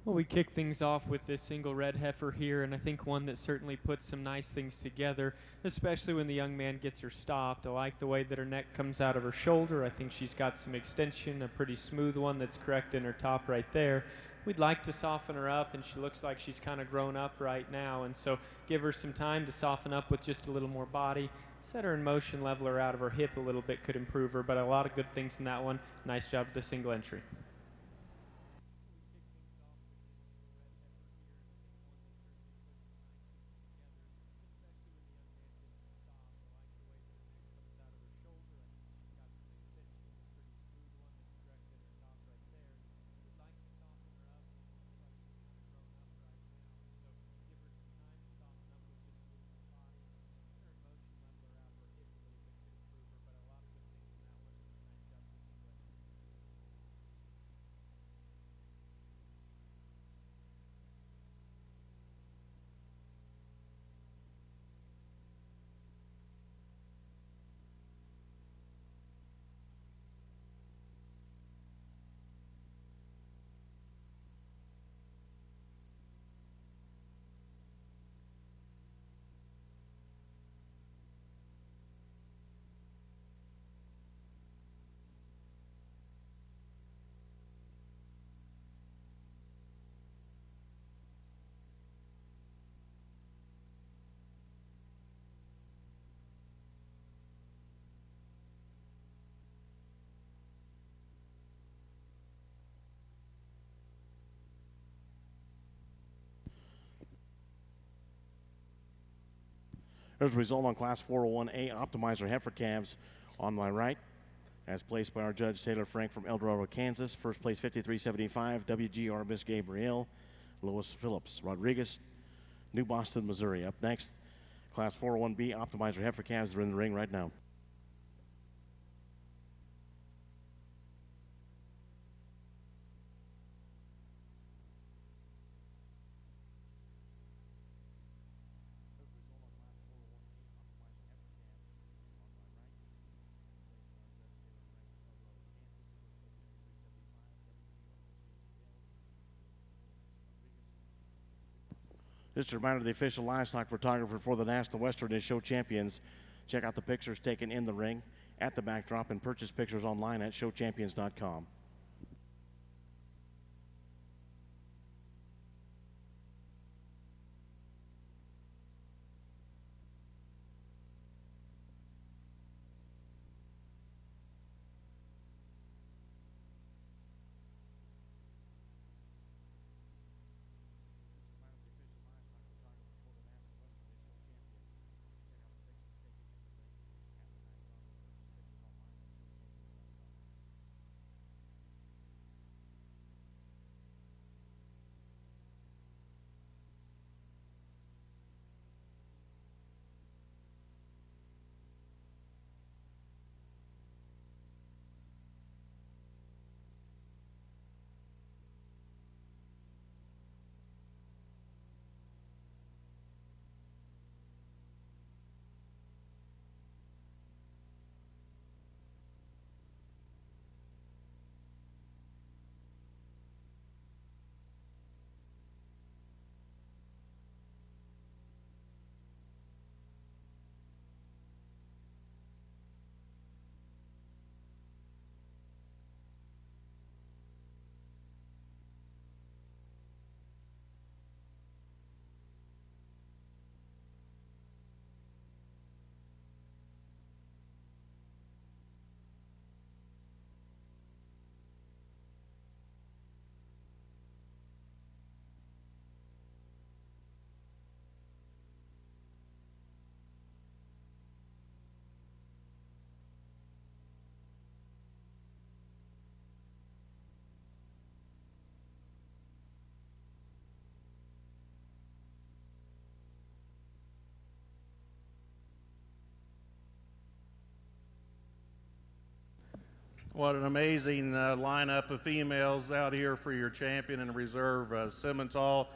Well, we kick things off with this single red heifer here, and I think one that certainly puts some nice things together, especially when the young man gets her stopped. I like the way that her neck comes out of her shoulder. I think she's got some extension, a pretty smooth one that's correct in her top right there. We'd like to soften her up, and she looks like she's kind of grown up right now, and so give her some time to soften up with just a little more body. Set her in motion, level her out of her hip a little bit, could improve her, but a lot of good things in that one. Nice job with the single entry. There's a result on Class 401A Optimizer heifer calves on my right, as placed by our judge Taylor Frank from El Dorado, Kansas. First place 5375, WGR Miss Gabrielle, Lois Phillips Rodriguez, New Boston, Missouri. Up next, Class 401B Optimizer heifer calves are in the ring right now. Just a reminder, the official livestock photographer for the National Western is Show Champions. Check out the pictures taken in the ring, at the backdrop, and purchase pictures online at showchampions.com. What an amazing lineup of females out here for your champion and reserve, Simmental.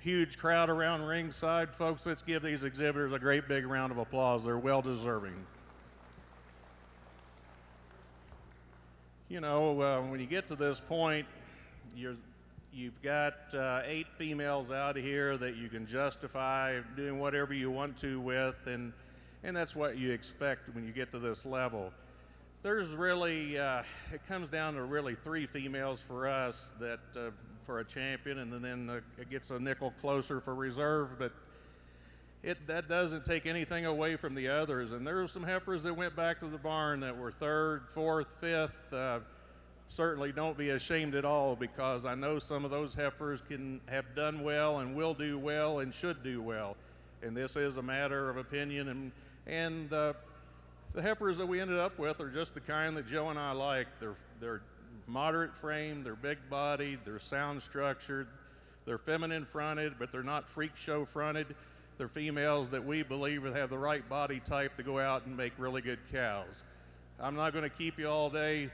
Huge crowd around ringside. Folks, let's give these exhibitors a great big round of applause. They're well deserving. You know, when you get to this point, you You've got 8 females out here that you can justify doing whatever you want to with, and that's what you expect when you get to this level. There's really, it comes down to really 3 females for us that for a champion, and then it gets a nickel closer for reserve, but that doesn't take anything away from the others. And there were some heifers that went back to the barn that were 3rd, 4th, 5th. Certainly don't be ashamed at all, because I know some of those heifers have done well and will do well and should do well. And this is a matter of opinion, and the heifers that we ended up with are just the kind that Joe and I like. They're moderate frame, they're big bodied, they're sound structured, they're feminine fronted, but they're not freak show fronted. They're females that we believe have the right body type to go out and make really good cows. I'm not going to keep you all day.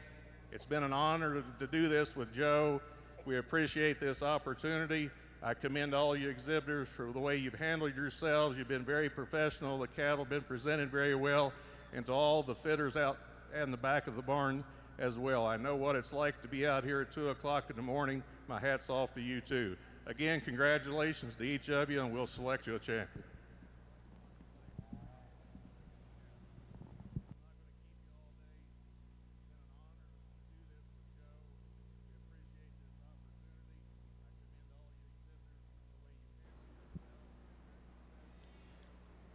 It's been an honor to do this with Joe. We appreciate this opportunity. I commend all you exhibitors for the way you've handled yourselves. You've been very professional. The cattle have been presented very well. And to all the fitters out in the back of the barn as well. I know what it's like to be out here at 2 o'clock in the morning. My hat's off to you too. Again, congratulations to each of you, and we'll select you a champion.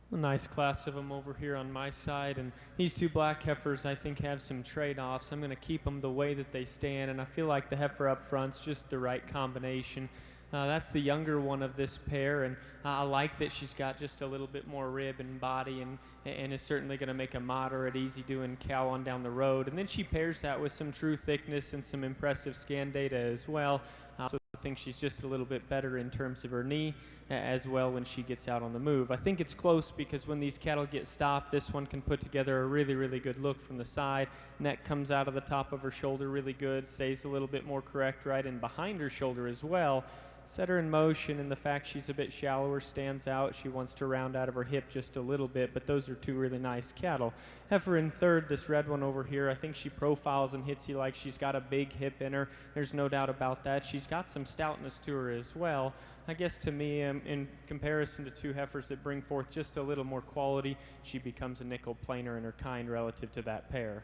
A nice class of them over here on my side, and these 2 black heifers I think have some trade-offs. I'm going to keep them the way that they stand, and I feel like the heifer up front's just the right combination. That's the younger one of this pair, and I like that she's got just a little bit more rib and body, and is certainly going to make a moderate, easy-doing cow on down the road. And then she pairs that with some true thickness and some impressive scan data as well. So I think she's just a little bit better in terms of her knee as well when she gets out on the move. I think it's close because when these cattle get stopped, this one can put together a really, really good look from the side. Neck comes out of the top of her shoulder really good, stays a little bit more correct right in behind her shoulder as well. Set her in motion, and the fact she's a bit shallower stands out. She wants to round out of her hip just a little bit, but those are 2 really nice cattle. Heifer in 3rd, this red one over here, I think she profiles and hits you like she's got a big hip in her. There's no doubt about that. She's got some stoutness to her as well. I guess to me, in comparison to 2 heifers that bring forth just a little more quality, she becomes a nickel plainer in her kind relative to that pair.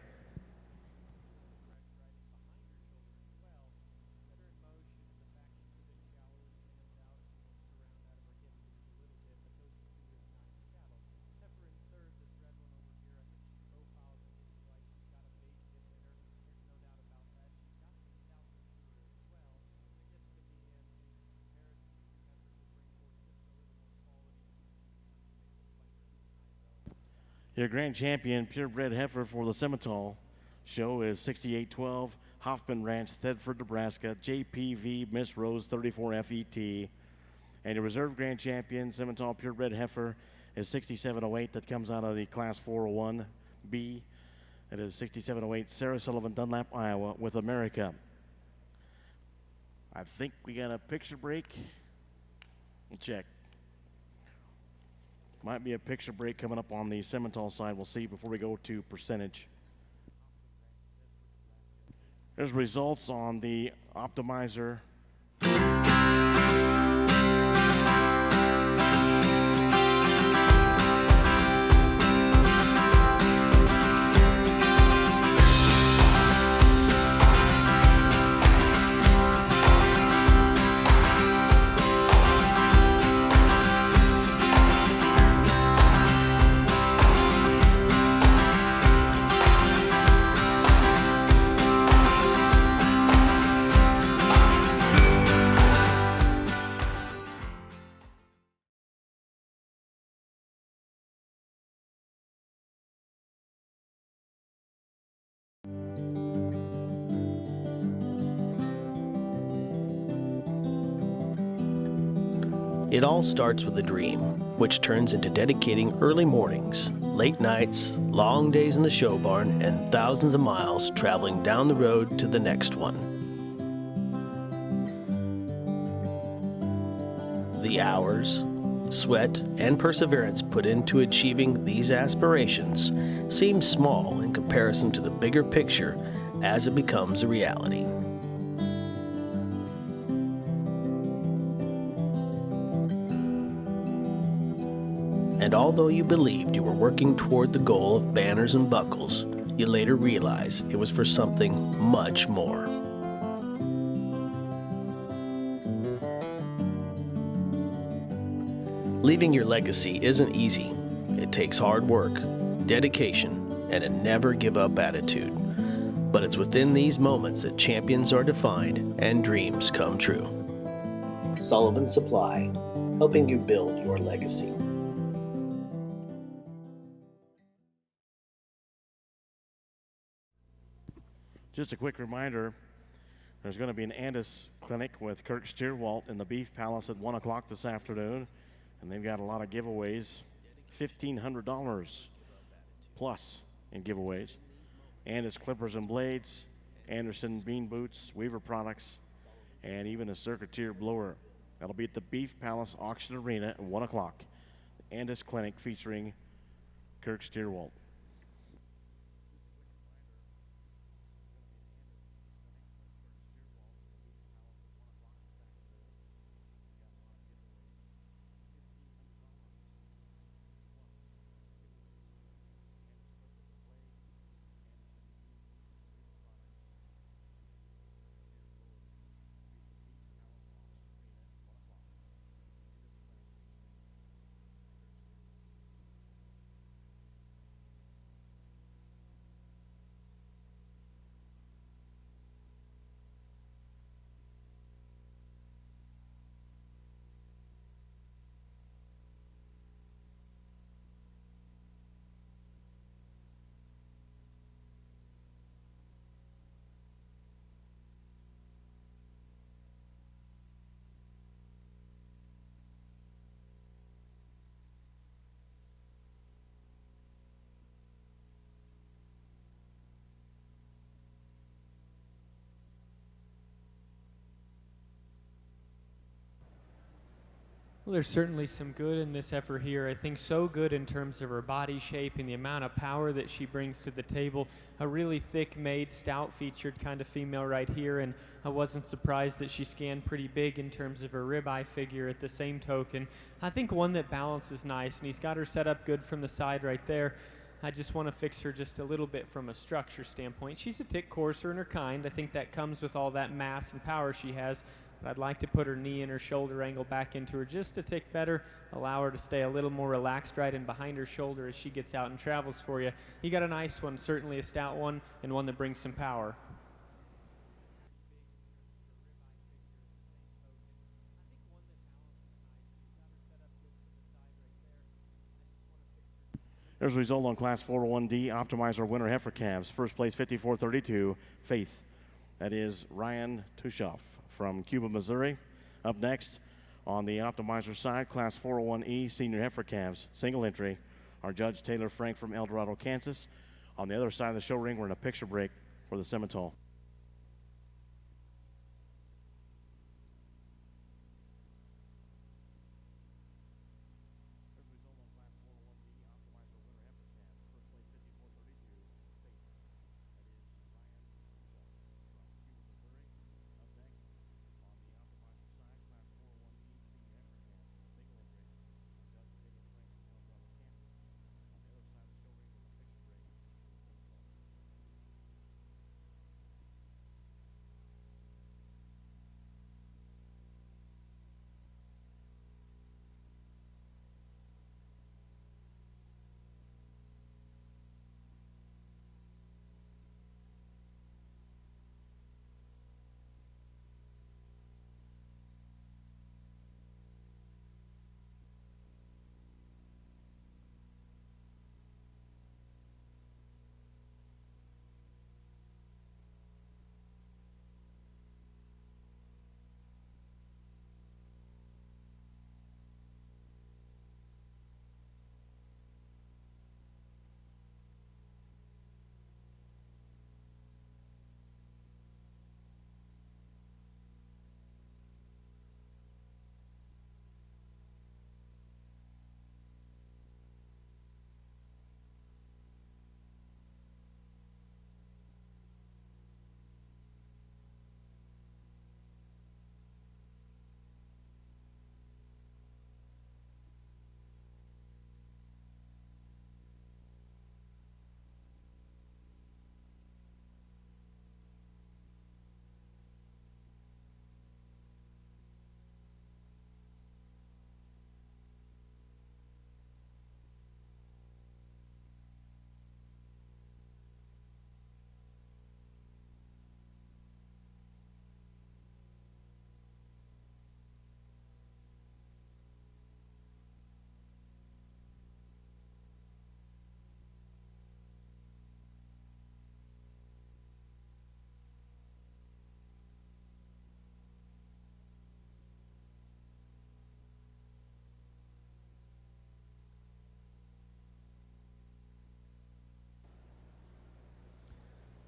Your grand champion purebred heifer for the Simmental show is 6812 Hoffman Ranch, Thedford, Nebraska, JPV Miss Rose 34 FET. And your reserve grand champion Simmental purebred heifer is 6708. That comes out of the class 401B. It is 6708 Sarah Sullivan, Dunlap, Iowa, with America. I think we got a picture break. We'll check. Might be a picture break coming up on the Simmental side. We'll see before we go to percentage. There's results on the Optimizer. It all starts with a dream, which turns into dedicating early mornings, late nights, long days in the show barn, and thousands of miles traveling down the road to the next one. The hours, sweat, and perseverance put into achieving these aspirations seem small in comparison to the bigger picture as it becomes a reality. And although you believed you were working toward the goal of banners and buckles, you later realized it was for something much more. Leaving your legacy isn't easy. It takes hard work, dedication, and a never give up attitude. But it's within these moments that champions are defined and dreams come true. Sullivan Supply, helping you build your legacy. Just a quick reminder, there's going to be an Andis clinic with Kirk Steerwalt in the Beef Palace at 1 o'clock this afternoon, and they've got a lot of giveaways, $1,500 plus in giveaways. Andis clippers and blades, Anderson bean boots, Weaver products, and even a circuiteer blower. That'll be at the Beef Palace Auction Arena at 1 o'clock. Andis clinic featuring Kirk Steerwalt. Well, there's certainly some good in this heifer here. I think so good in terms of her body shape and the amount of power that she brings to the table. A really thick-made, stout-featured kind of female right here, and I wasn't surprised that she scanned pretty big in terms of her ribeye figure at the same token. I think one that balances nice, and he's got her set up good from the side right there. I just want to fix her just a little bit from a structure standpoint. She's a tick coarser in her kind. I think that comes with all that mass and power she has. I'd like to put her knee and her shoulder angle back into her just a tick better, allow her to stay a little more relaxed right in behind her shoulder as she gets out and travels for you. You got a nice one, certainly a stout one, and one that brings some power. There's a result on Class 401D Optimizer winner heifer calves. First place 5432, Faith. That is Ryan Tushoff from Cuba, Missouri. Up next on the Optimizer side, Class 401E senior heifer calves, single entry. Our judge Taylor Frank from El Dorado, Kansas. On the other side of the show ring, we're in a picture break for the Simmental.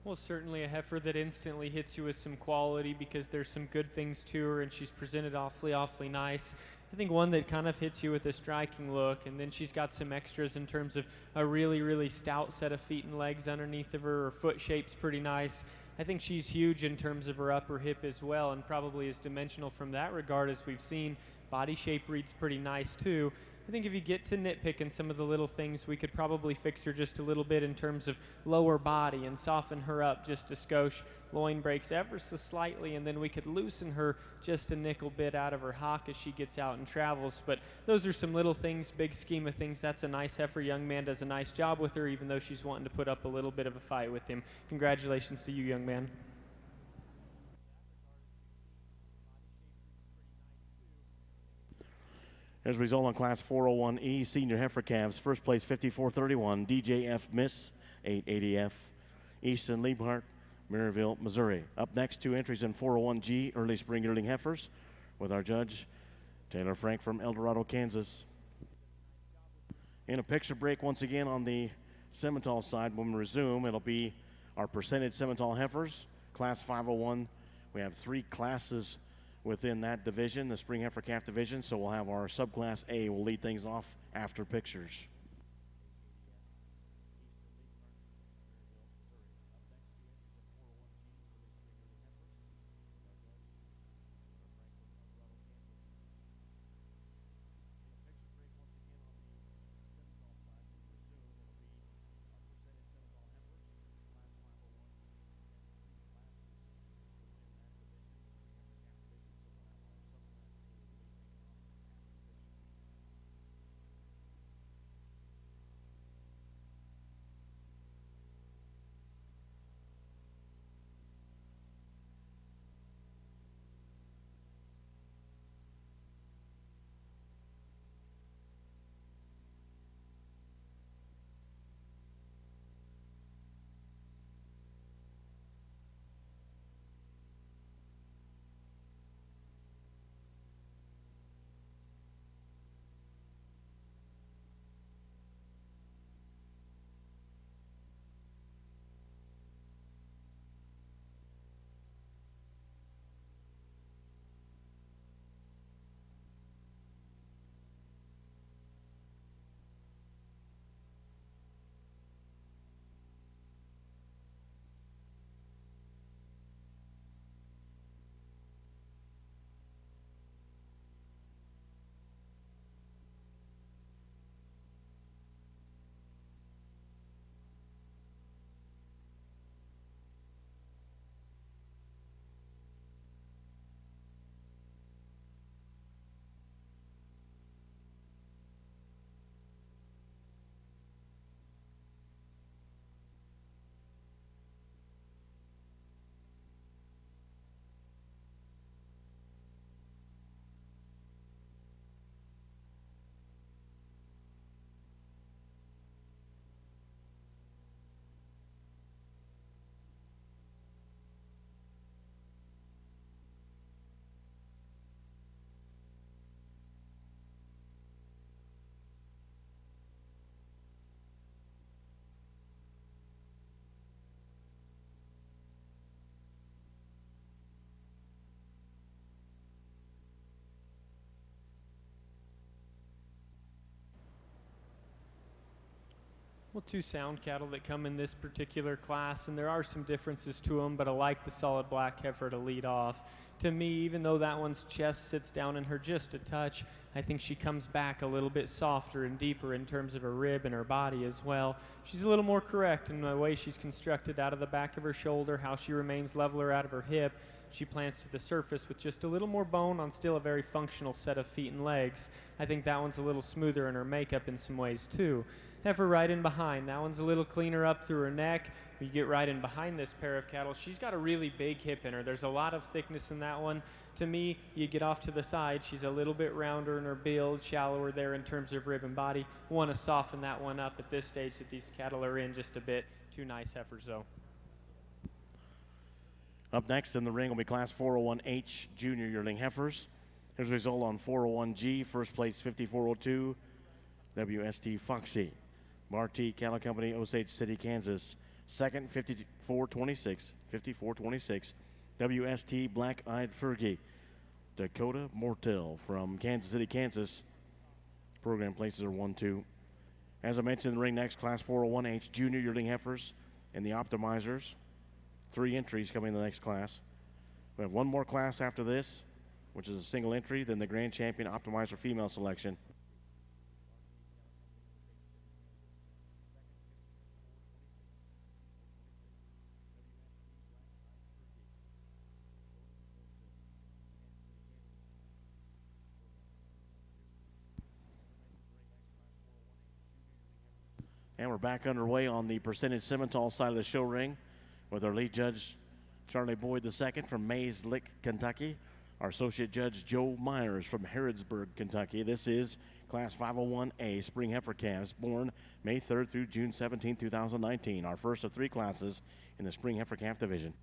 Well, certainly a heifer that instantly hits you with some quality because there's some good things to her and she's presented awfully nice. I think one that kind of hits you with a striking look, and then she's got some extras in terms of a really stout set of feet and legs underneath of her. Her foot shape's pretty nice. I think she's huge in terms of her upper hip as well, and probably is dimensional from that regard as we've seen. Body shape reads pretty nice too. I think if you get to nitpicking some of the little things, we could probably fix her just a little bit in terms of lower body and soften her up just a skosh. Loin breaks ever so slightly, and then we could loosen her just a nickel bit out of her hock as she gets out and travels. But those are some little things, big scheme of things. That's a nice heifer. Young man does a nice job with her, even though she's wanting to put up a little bit of a fight with him. Congratulations to you, young man. As a result on Class 401E Senior Heifer Calves, first place 5431, DJF Miss 880F, Easton Liebhart, Maryville, Missouri. Up next, 2 entries in 401G Early Spring Yearling Heifers with our judge, Taylor Frank from El Dorado, Kansas. In a picture break once again on the Simmental side. When we resume, it'll be our percentage Simmental Heifers, Class 501. We have 3 classes within that division, the Spring Heifer Calf division, so we'll have our subclass A. We'll lead things off after pictures. Well, 2 sound cattle that come in this particular class, and there are some differences to them, but I like the solid black heifer to lead off. To me, even though that one's chest sits down in her just a touch, I think she comes back a little bit softer and deeper in terms of her rib and her body as well. She's a little more correct in the way she's constructed out of the back of her shoulder, how she remains leveler out of her hip. She plants to the surface with just a little more bone on still a very functional set of feet and legs. I think that one's a little smoother in her makeup in some ways too. Heifer right in behind. That one's a little cleaner up through her neck. You get right in behind this pair of cattle. She's got a really big hip in her. There's a lot of thickness in that one. To me, you get off to the side, she's a little bit rounder in her build, shallower there in terms of rib and body. Want to soften that one up at this stage that these cattle are in just a bit. 2 nice heifers though. Up next in the ring will be Class 401H Junior Yearling Heifers. Here's a result on 401G. First place 5402, WST Foxy. Marty Cattle Company, Osage City, Kansas. Second, 54-26, WST Black-Eyed Fergie, Dakota Mortel from Kansas City, Kansas. Program places are 1-2. As I mentioned, in the ring next, Class 401H Junior Yearling Heifers and the Optimizers. 3 entries coming in the next class. We have one more class after this, which is a single entry, then the Grand Champion Optimizer female selection. And we're back underway on the percentage Simmental side of the show ring with our lead judge, Charlie Boyd II from Mays Lick, Kentucky. Our associate judge, Joe Myers from Harrodsburg, Kentucky. This is Class 501A Spring Heifer Calves, born May 3rd through June 17, 2019. Our first of 3 classes in the Spring Heifer Calf division.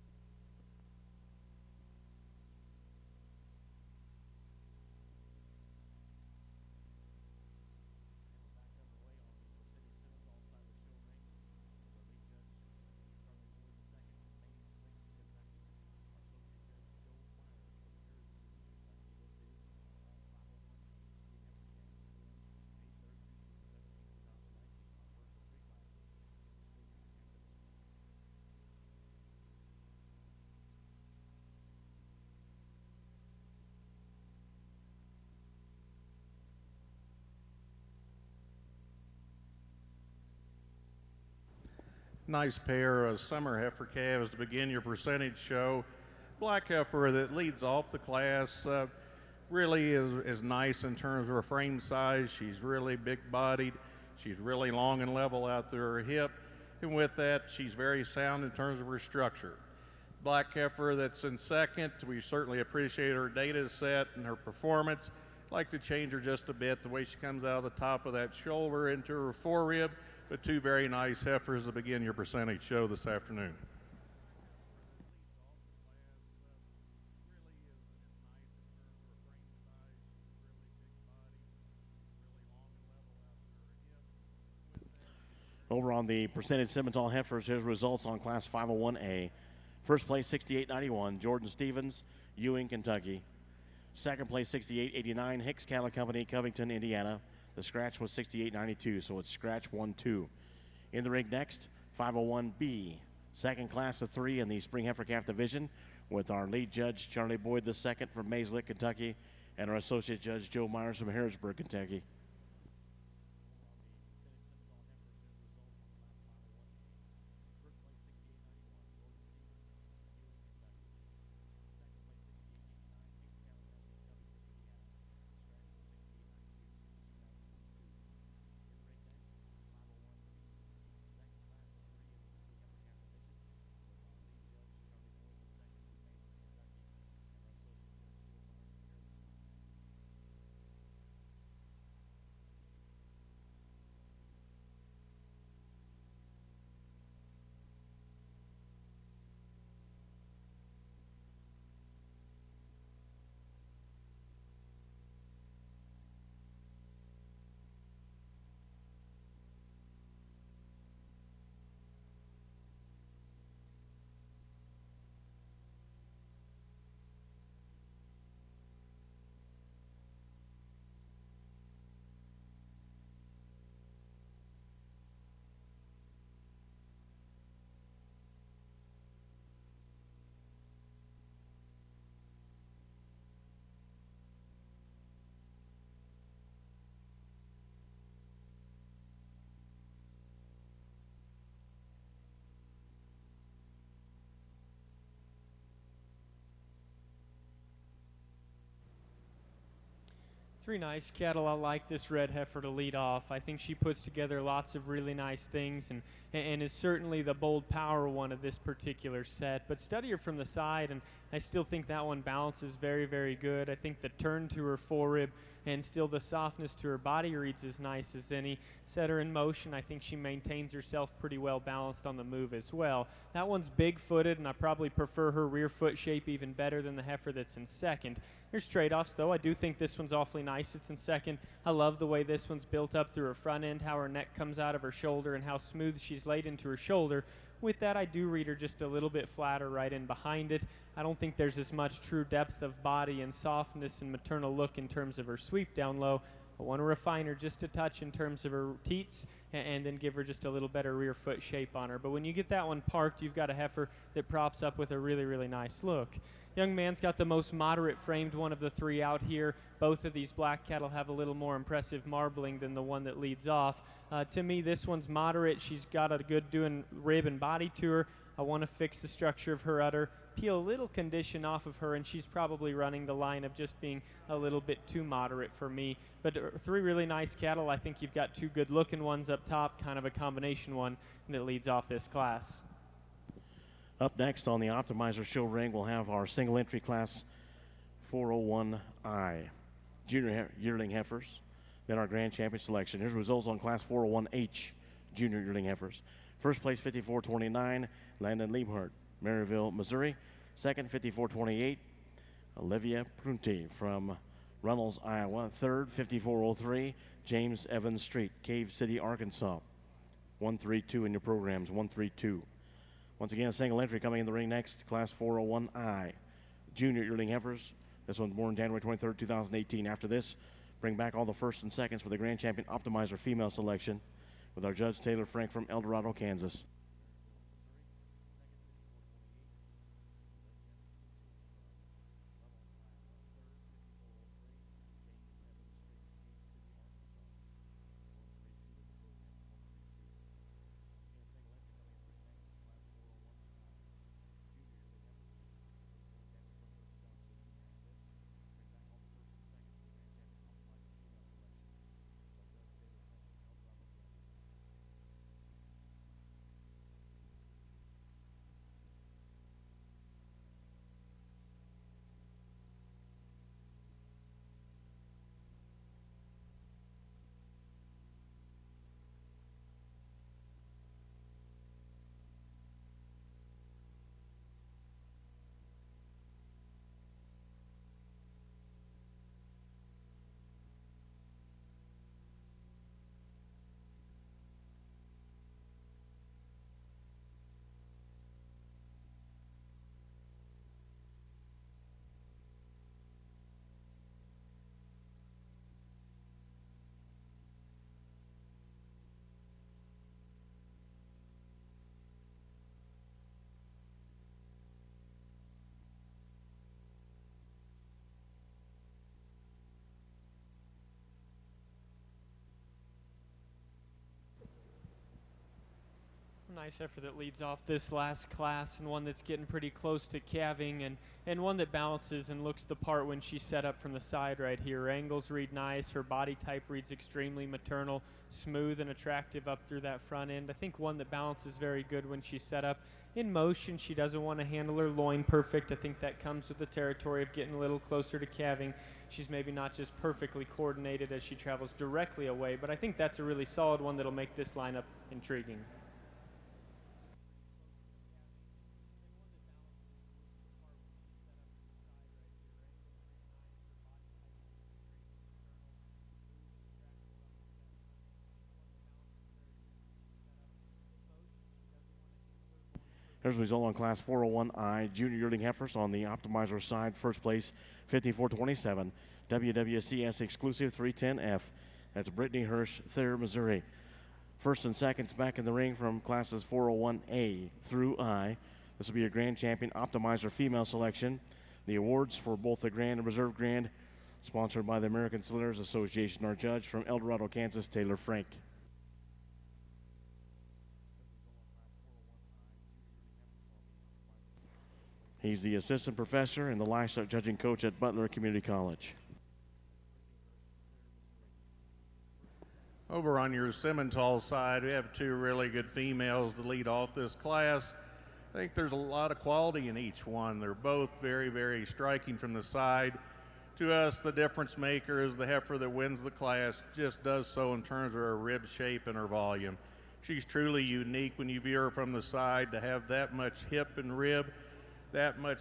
Nice pair of summer heifer calves to begin your percentage show. Black heifer that leads off the class really is nice in terms of her frame size. She's really big bodied. She's really long and level out through her hip. And with that, she's very sound in terms of her structure. Black heifer that's in second, we certainly appreciate her data set and her performance. I'd like to change her just a bit, the way she comes out of the top of that shoulder into her forerib. But 2 very nice heifers to begin your percentage show this afternoon. Over on the percentage Simmental heifers, here's results on Class 501A. First place, 68.91, Jordan Stevens, Ewing, Kentucky. Second place, 68.89, Hicks Cattle Company, Covington, Indiana. The scratch was 68.92, so it's scratch 1-2. In the ring next, 501B, second class of 3 in the Spring Heifer Calf division, with our lead judge, Charlie Boyd II from Mays Lick, Kentucky, and our associate judge, Joe Myers from Harrodsburg, Kentucky. Three nice cattle. I like this red heifer to lead off. I think she puts together lots of really nice things and is certainly the bold power one of this particular set. But study her from the side, and I still think that one balances very, very good. I think the turn to her forerib and still the softness to her body reads as nice as any. Set her in motion. I think she maintains herself pretty well balanced on the move as well. That one's big-footed, and I probably prefer her rear foot shape even better than the heifer that's in second. There's trade-offs, though. I do think this one's awfully nice nice it's in second. I love the way this one's built up through her front end, how her neck comes out of her shoulder, and how smooth she's laid into her shoulder. With that, I do read her just a little bit flatter right in behind it. I don't think there's as much true depth of body and softness and maternal look in terms of her sweep down low. I want to refine her just a touch in terms of her teats and then give her just a little better rear foot shape on her. But when you get that one parked, you've got a heifer that props up with a really, really nice look. Young man's got the most moderate framed one of the three out here. Both of these black cattle have a little more impressive marbling than the one that leads off. To me, this one's moderate. She's got a good doing rib and body to her. I want to fix the structure of her udder, peel a little condition off of her, and she's probably running the line of just being a little bit too moderate for me. But three really nice cattle. I think you've got two good looking ones up top, kind of a combination one that leads off this class. Up next on the Optimizer show ring, we'll have our single entry class 401I junior yearling heifers, then our grand champion selection. Here's results on class 401H junior yearling heifers. First place 54-29, Landon Liebhart, Maryville, Missouri. Second 54-28, Olivia Prunty from Runnels, Iowa. Third 54-03, James Evans Street, Cave City, Arkansas. 132 in your programs, 132. Once again, a single entry coming in the ring next, class 401I, junior yearling heifers. This one's born January 23rd, 2018. After this, bring back all the firsts and seconds for the grand champion Optimizer female selection with our judge Taylor Frank from El Dorado, Kansas. Nice heifer that leads off this last class, and one that's getting pretty close to calving, and one that balances and looks the part when she's set up from the side right here. Her angles read nice. Her body type reads extremely maternal, smooth and attractive up through that front end. I think one that balances very good when she's set up in motion. She doesn't want to handle her loin perfect. I think that comes with the territory of getting a little closer to calving. She's maybe not just perfectly coordinated as she travels directly away, but I think that's a really solid one that'll make this lineup intriguing. Here's the result on class 401I junior yearling heifers on the Optimizer side. First place 54-27, WWCS exclusive 310F. That's Brittany Hirsch, Thayer, Missouri. First and seconds back in the ring from classes 401A through I. This will be a grand champion Optimizer female selection. The awards for both the grand and reserve grand sponsored by the American Solidars Association. Our judge from El Dorado, Kansas, Taylor Frank. He's the assistant professor and the livestock judging coach at Butler Community College. Over on your Simmental side, we have two really good females to lead off this class. I think there's a lot of quality in each one. They're both very, very striking from the side. To us, the difference maker is the heifer that wins the class, just does so in terms of her rib shape and her volume. She's truly unique when you view her from the side to have that much hip and rib, that much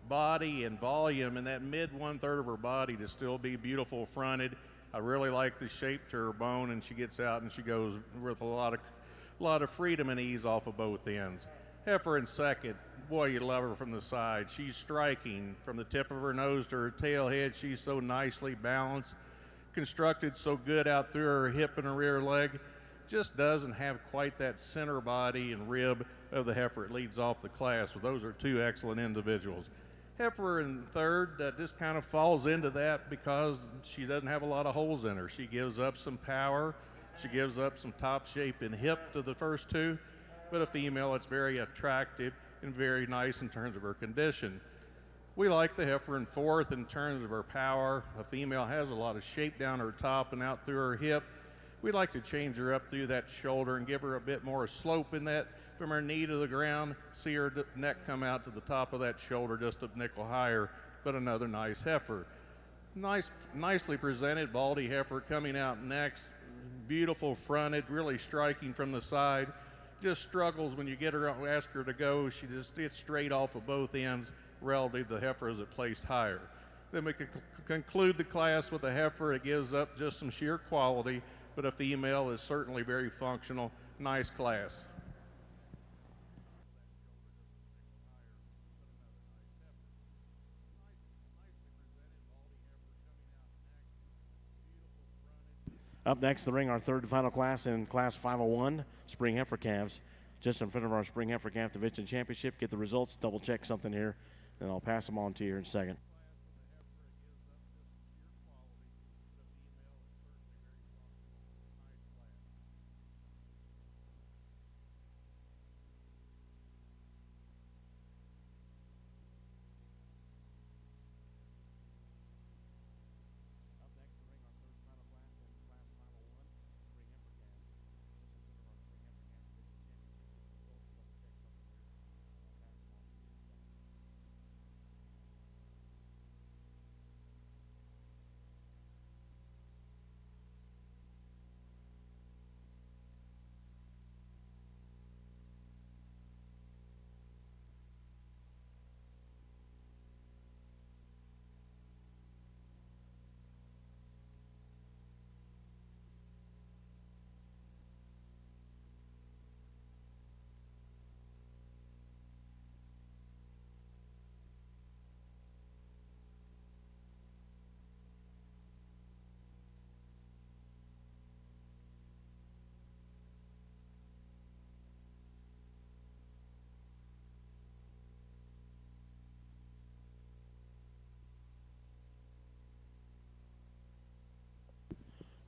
body and volume and that mid 1/3 of her body to still be beautiful fronted. I really like the shape to her bone, and she gets out and she goes with a lot of freedom and ease off of both ends. Heifer in second, boy, you love her from the side. She's striking from the tip of her nose to her tail head. She's so nicely balanced, constructed so good out through her hip and her rear leg. Just doesn't have quite that center body and rib of the heifer. It leads off the class. Well, those are two excellent individuals. Heifer in third, that just kind of falls into that because she doesn't have a lot of holes in her. She gives up some power. She gives up some top shape and hip to the first two, but a female that's very attractive and very nice in terms of her condition. We like the heifer in fourth in terms of her power. A female has a lot of shape down her top and out through her hip. We'd like to change her up through that shoulder and give her a bit more slope in that from her knee to the ground. See her neck come out to the top of that shoulder just a nickel higher, but another nice heifer. Nicely presented baldy heifer coming out next. Beautiful fronted, really striking from the side. Just struggles when you get her, ask her to go. She just gets straight off of both ends relative to the heifers that placed higher. Then we can conclude the class with a heifer that gives up just some sheer quality, but a female is certainly very functional. Nice class. Up next, the ring, our third and final class in Class 501, Spring Heifer Calves. Just in front of our Spring Heifer Calf Division Championship. Get the results, double check something here, and I'll pass them on to you here in a second.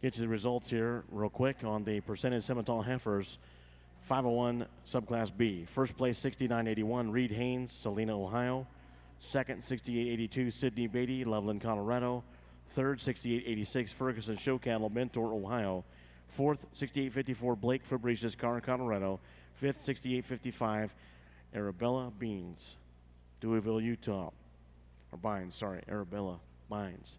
Get you the results here real quick on the percentage Simmental heifers. 501 subclass B. First place 6981 Reed Haynes, Salina, Ohio. Second 6882 Sydney Beatty, Loveland, Colorado. Third 6886 Ferguson Show Cattle, Mentor, Ohio. Fourth 6854 Blake Fabricius, Carr, Colorado. Fifth 6855 Arabella Beans, Deweyville, Utah. Or Bynes, sorry, Arabella Bynes.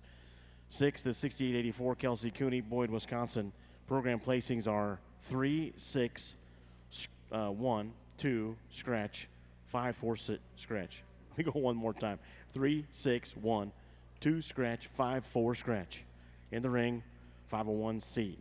Sixth is 6884 Kelsey Cooney, Boyd, Wisconsin. Program placings are 3, 6, 1, 2, scratch, 5, 4, 6, scratch. Let me go one more time. 3, 6, 1, 2, scratch, 5, 4, scratch. In the ring, 501C.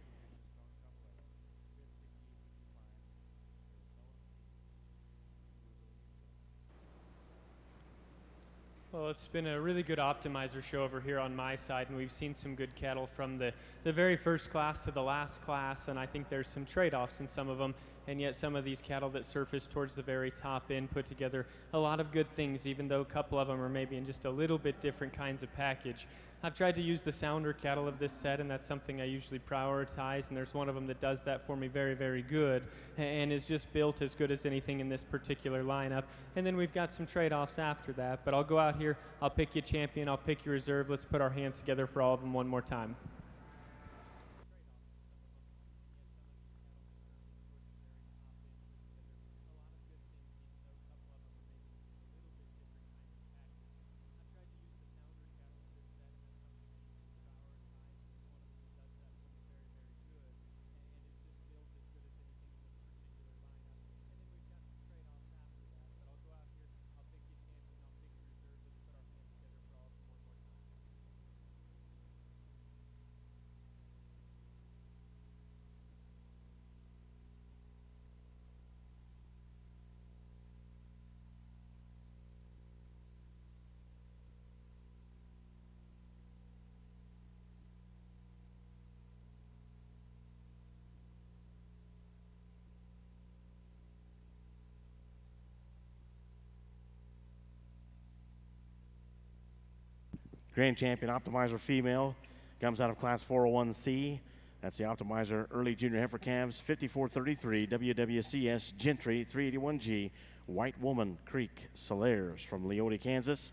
Well, it's been a really good optimizer show over here on my side, and we've seen some good cattle from the very first class to the last class, and I think there's some trade-offs in some of them, and yet some of these cattle that surface towards the very top end put together a lot of good things, even though a couple of them are maybe in just a little bit different kinds of package. I've tried to use the sounder cattle of this set, and that's something I usually prioritize, and there's one of them that does that for me very, very good and is just built as good as anything in this particular lineup. And then we've got some trade-offs after that, but I'll go out here, I'll pick you champion, I'll pick you reserve. Let's put our hands together for all of them one more time. Grand Champion Optimizer female comes out of Class 401C. That's the Optimizer Early Junior Heifer Calves, 5433 WWCS Gentry 381G, White Woman Creek Solaires from Leoti, Kansas.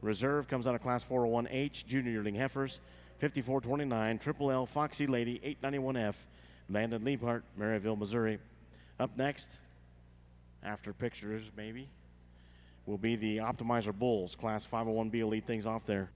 Reserve comes out of Class 401H Junior Yearling Heifers, 5429 Triple L Foxy Lady 891F, Landon Liebhart, Maryville, Missouri. Up next, after pictures maybe, will be the Optimizer Bulls, Class 501B. Will lead things off there.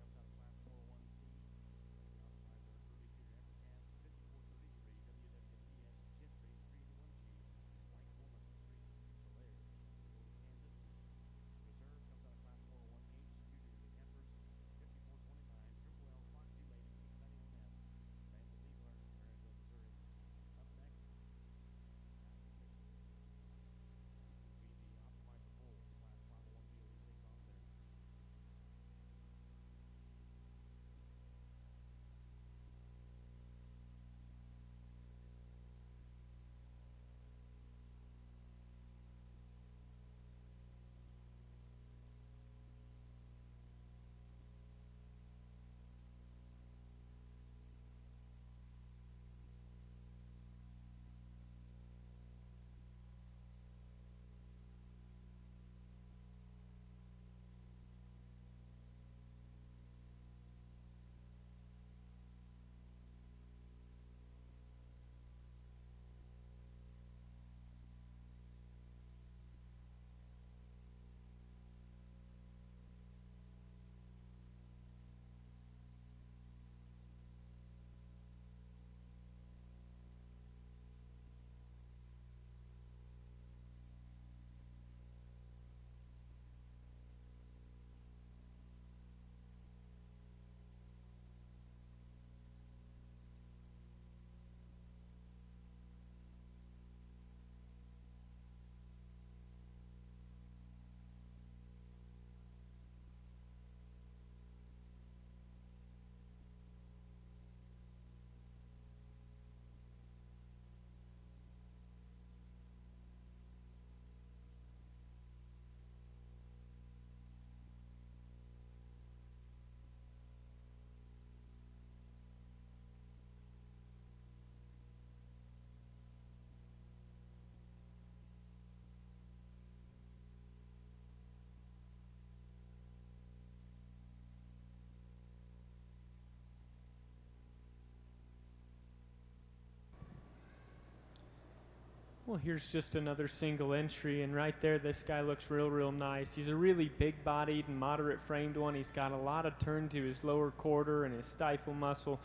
Well, here's just another single entry, and right there, this guy looks real nice. He's a really big-bodied and moderate-framed one. He's got a lot of turn to his lower quarter and his stifle muscle.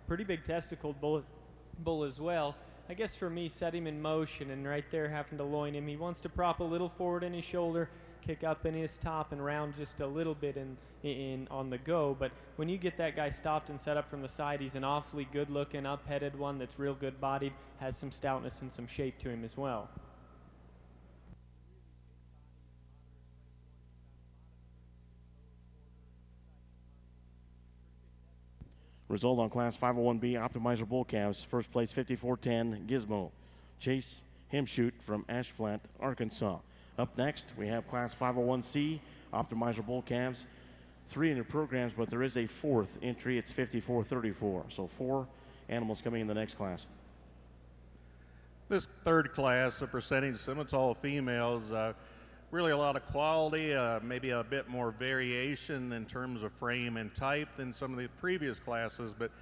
Pretty big testicled bull as well. I guess for me, set him in motion, and right there, having to loin him. He wants to prop a little forward in his shoulder, kick up in his top, and round just a little bit in on the go. But when you get that guy stopped and set up from the side, he's an awfully good-looking, up-headed one that's real good-bodied, has some stoutness and some shape to him as well. Result on Class 501B Optimizer Bull Calves. First place 5410 Gizmo Chase Hemshoot from Ashflat, Arkansas. Up next, we have Class 501C Optimizer Bull Calves. 3 in the programs, but there is a 4th entry. It's 5434. So 4 animals coming in the next class. This third class, the percentage Simmental females, really a lot of quality, maybe a bit more variation in terms of frame and type than some of the previous classes. But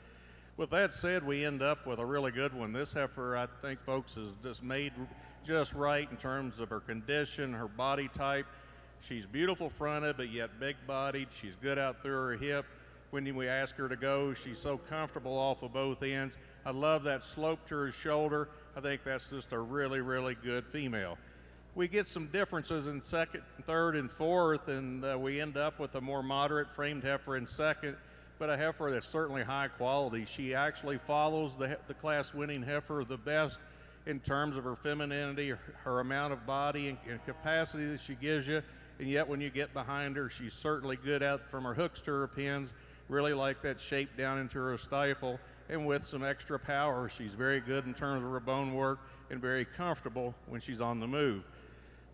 with that said, we end up with a really good one. This heifer, I think, folks, is just made just right in terms of her condition, her body type. She's beautiful fronted, but yet big-bodied. She's good out through her hip. When we ask her to go, she's so comfortable off of both ends. I love that slope to her shoulder. I think that's just a really good female. We get some differences in second, third, and fourth, and we end up with a more moderate framed heifer in second, but a heifer that's certainly high quality. She actually follows the class-winning heifer the best in terms of her femininity, her amount of body and capacity that she gives you, and yet when you get behind her, she's certainly good out from her hooks to her pins. Really like that shape down into her stifle, and with some extra power, she's very good in terms of her bone work and very comfortable when she's on the move.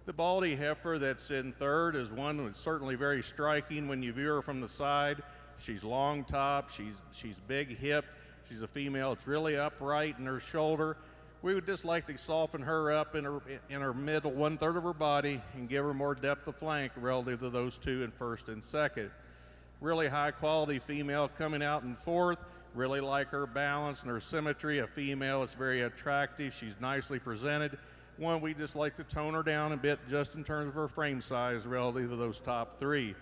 The baldy heifer that's in third is one that's certainly very striking when you view her from the side. She's long top, she's big hip, she's a female. It's really upright in her shoulder. We would just like to soften her up in her middle 1/3 of her body and give her more depth of flank relative to those two in first and second. Really high quality female coming out in fourth. Really like her balance and her symmetry. A female that's very attractive. She's nicely presented. One, we just like to tone her down a bit just in terms of her frame size relative to those top three.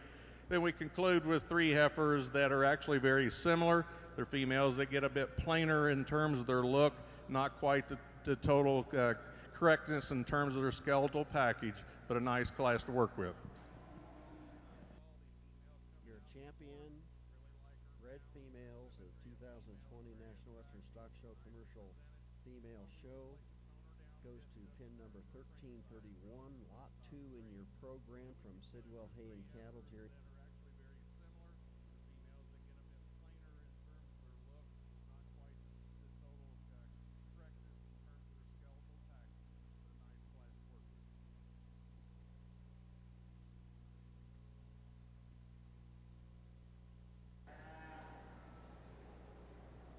Then we conclude with 3 heifers that are actually very similar. They're females that get a bit plainer in terms of their look, not quite the total correctness in terms of their skeletal package, but a nice class to work with. Your champion bred females at the 2020 National Western Stock Show Commercial Female Show goes to pin number 1331, lot 2 in your program from Sidwell Hay and Cattle. Jerry.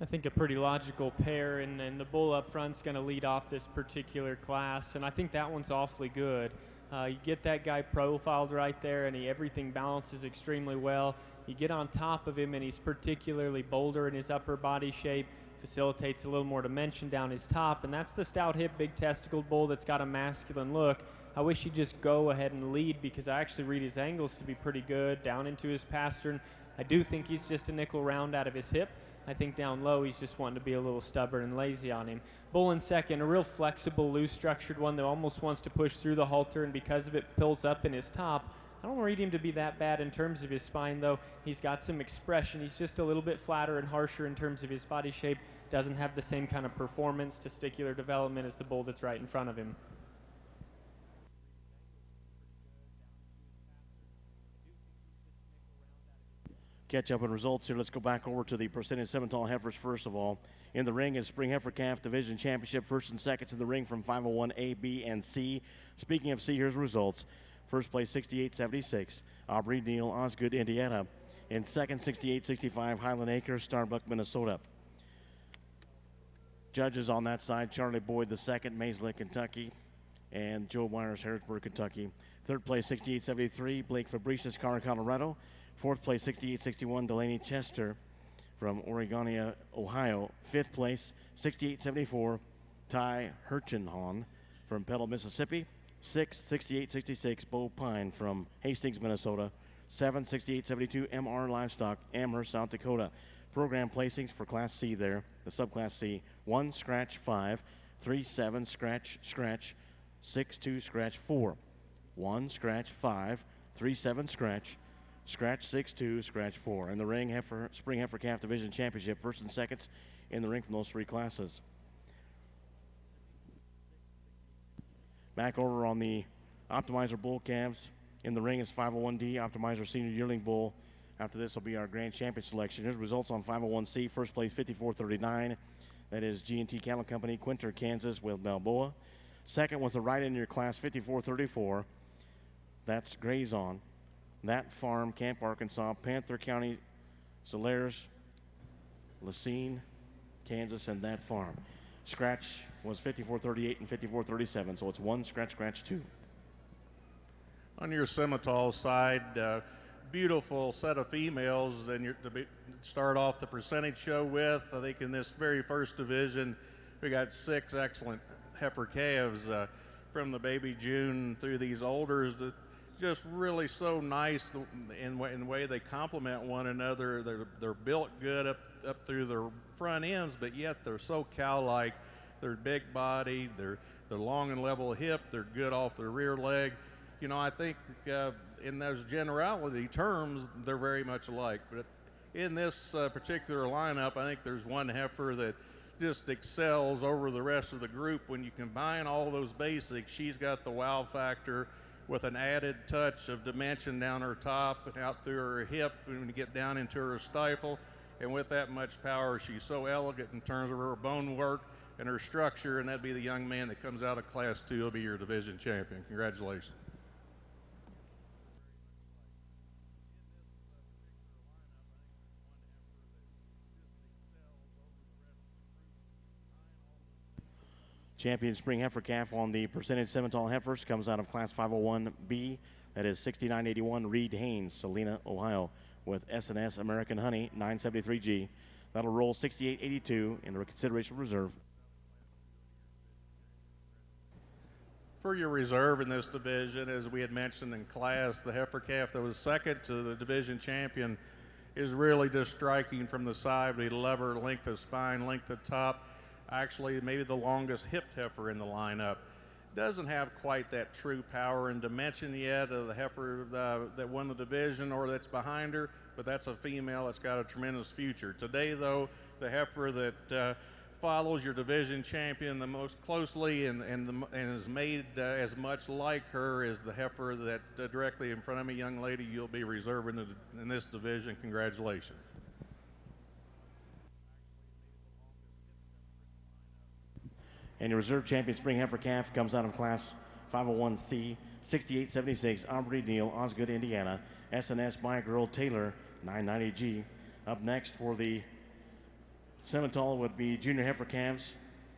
I think a pretty logical pair, and the bull up front's going to lead off this particular class, and I think that one's awfully good. You get that guy profiled right there, and everything balances extremely well. You get on top of him, and he's particularly bolder in his upper body shape, facilitates a little more dimension down his top, and that's the stout hip, big testicled bull that's got a masculine look. I wish he'd just go ahead and lead, because I actually read his angles to be pretty good down into his pastern. I do think he's just a nickel round out of his hip. I think down low he's just wanting to be a little stubborn and lazy on him. Bull in second, a real flexible, loose-structured one that almost wants to push through the halter, and because of it pulls up in his top. I don't read him to be that bad in terms of his spine, though. He's got some expression. He's just a little bit flatter and harsher in terms of his body shape. Doesn't have the same kind of performance, testicular development as the bull that's right in front of him. Catch up on results here. Let's go back over to the percentage Simmental heifers first of all. In the ring is Spring Heifer Calf Division Championship. First and seconds in the ring from 501A, B, and C. Speaking of C, here's results. First place, 68-76, Aubrey Neal, Osgood, Indiana. In second, 68-65, Highland Acres, Starbuck, Minnesota. Judges on that side, Charlie Boyd II, Mayslick, Kentucky, and Joe Myers, Harrisburg, Kentucky. Third place, 68-73, Blake Fabricius, Carr, Colorado. Fourth place, 68-61, Delaney Chester from Oregonia, Ohio. Fifth place, 68-74, Ty Hirchenhahn from Petal, Mississippi. Sixth, 68-66, Bo Pine from Hastings, Minnesota. Seventh, 68-72, MR Livestock, Amherst, South Dakota. Program placings for Class C there, the subclass C. 1, scratch 5, 3, 7, scratch, scratch, 6, 2, scratch 4. 1, scratch 5, 3, 7, scratch, scratch 6, 2, scratch 4. In the ring, Spring Heifer Calf Division Championship, first and seconds in the ring from those 3 classes. Back over on the Optimizer Bull calves. In the ring is 501D Optimizer Senior Yearling Bull. After this will be our Grand Champion selection. Here's results on 501C. First place, 54-39. That is G&T Cattle Company, Quinter, Kansas, with Balboa. Second was the right in your class, 54-34. That's Grazon. That farm, Camp, Arkansas, Panther County, Solaris, Lacine, Kansas, and that farm. Scratch was 54-38 and 54-37, so it's 1, scratch, scratch 2. On your Simmental side, beautiful set of females, and you're to start off the percentage show with. I think in this very first division, we got 6 excellent heifer calves from the baby June through these olders that just really so nice in the way they complement one another. They're built good up through their front ends, but yet they're so cow-like. They're big body, they're long and level hip, they're good off their rear leg. You know, I think in those generality terms, they're very much alike. But in this particular lineup, I think there's one heifer that just excels over the rest of the group. When you combine all those basics, she's got the wow factor with an added touch of dimension down her top and out through her hip when you get down into her stifle. And with that much power, she's so elegant in terms of her bone work and her structure, and that'd be the young man that comes out of Class 2. He'll be your division champion. Congratulations. Champion Spring Heifer Calf on the percentage Simmental heifers comes out of Class 501B. That is 6981 Reed Haynes, Salina, Ohio, with S&S American Honey 973G. That'll roll 6882 in the consideration reserve. For your reserve in this division, as we had mentioned in class, the heifer calf that was second to the division champion is really just striking from the side. We love her length of spine, length of top. Actually, maybe the longest hipped heifer in the lineup. Doesn't have quite that true power and dimension yet of the heifer that won the division or that's behind her, but that's a female that's got a tremendous future. Today, though, the heifer that follows your division champion the most closely and is made as much like her as the heifer that directly in front of me, young lady, you'll be reserving in this division. Congratulations. And your reserve champion Spring Heifer Calf comes out of Class 501C, 6876 Aubrey Neal, Osgood, Indiana, S&S My Girl Taylor, 990G. Up next for the Simmental would be Junior Heifer Calves,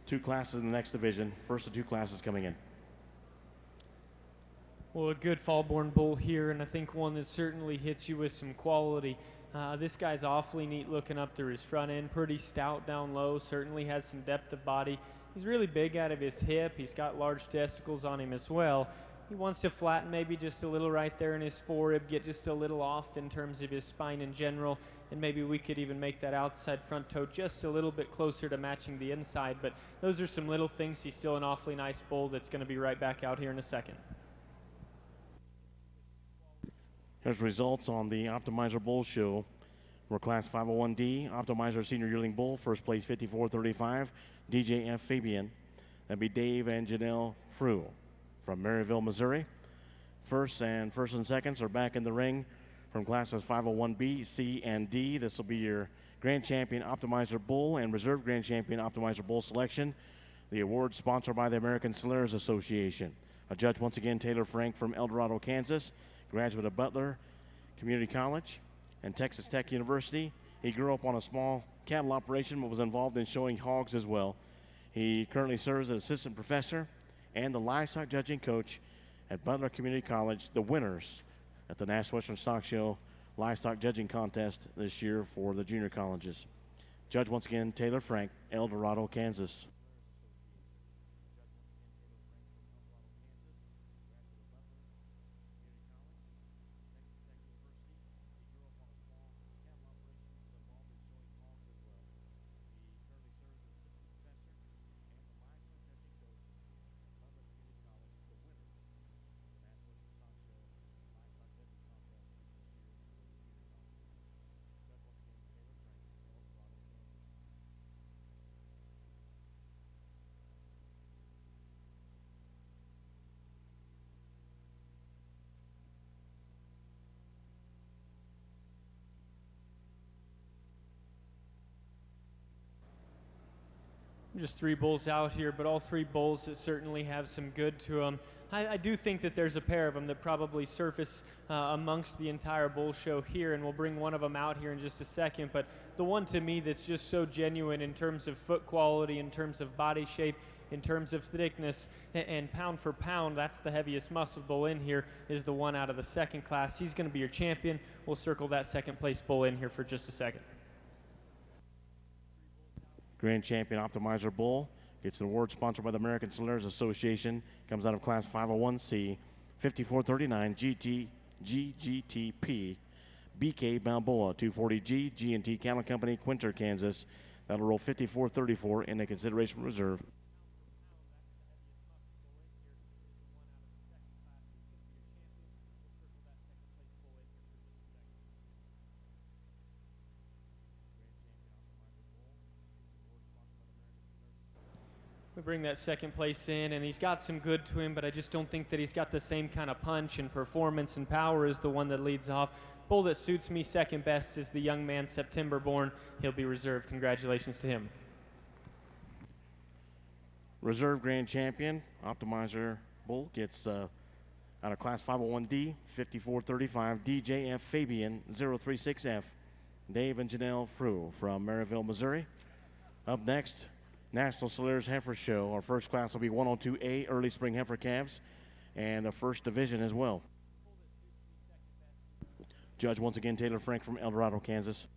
2 classes in the next division. First of 2 classes coming in. Well, a good fall-born bull here, and I think one that certainly hits you with some quality. This guy's awfully neat looking up through his front end, pretty stout down low, certainly has some depth of body. He's really big out of his hip. He's got large testicles on him as well. He wants to flatten maybe just a little right there in his forerib, get just a little off in terms of his spine in general, and maybe we could even make that outside front toe just a little bit closer to matching the inside. But those are some little things. He's still an awfully nice bull that's going to be right back out here in a second. Here's results on the Optimizer Bull Show. For Class 501D, Optimizer Senior Yearling Bull, first place 5435, DJF Fabian. That'd be Dave and Janelle Frew from Maryville, Missouri. First and seconds are back in the ring from classes 501B, C, and D. This will be your Grand Champion Optimizer Bull and Reserve Grand Champion Optimizer Bull selection. The award sponsored by the American Slayers Association. A judge once again, Taylor Frank from El Dorado, Kansas, graduate of Butler Community College and Texas Tech University. He grew up on a small cattle operation but was involved in showing hogs as well. He currently serves as assistant professor and the livestock judging coach at Butler Community College, the winners at the National Western Stock Show livestock judging contest this year for the junior colleges. Judge once again, Taylor Frank, El Dorado, Kansas. Just 3 bulls out here, but all 3 bulls that certainly have some good to them. I do think that there's a pair of them that probably surface amongst the entire bull show here, and we'll bring one of them out here in just a second. But the one to me that's just so genuine in terms of foot quality, in terms of body shape, in terms of thickness, and pound for pound, that's the heaviest muscle bull in here, is the one out of the second class. He's going to be your champion. We'll circle that second place bull in here for just a second. Grand Champion Optimizer Bull gets an award sponsored by the American Slayers Association. Comes out of Class 501C, 5439 GGTP, BK Balboa, 240G, G&T Cattle Company, Quinter, Kansas. That'll roll 5434 in the consideration reserve. We bring that second place in, and he's got some good to him, but I just don't think that he's got the same kind of punch and performance and power as the one that leads off. Bull that suits me second best is the young man, September born. He'll be reserved. Congratulations to him. Reserve Grand Champion Optimizer Bull gets out of Class 501D, 5435 DJF Fabian 036F, Dave and Janelle Frew from Maryville, Missouri. Up next, National Solers Heifer Show. Our first class will be 102A early spring heifer calves and the first division as well. Judge once again Taylor Frank from El Dorado, Kansas.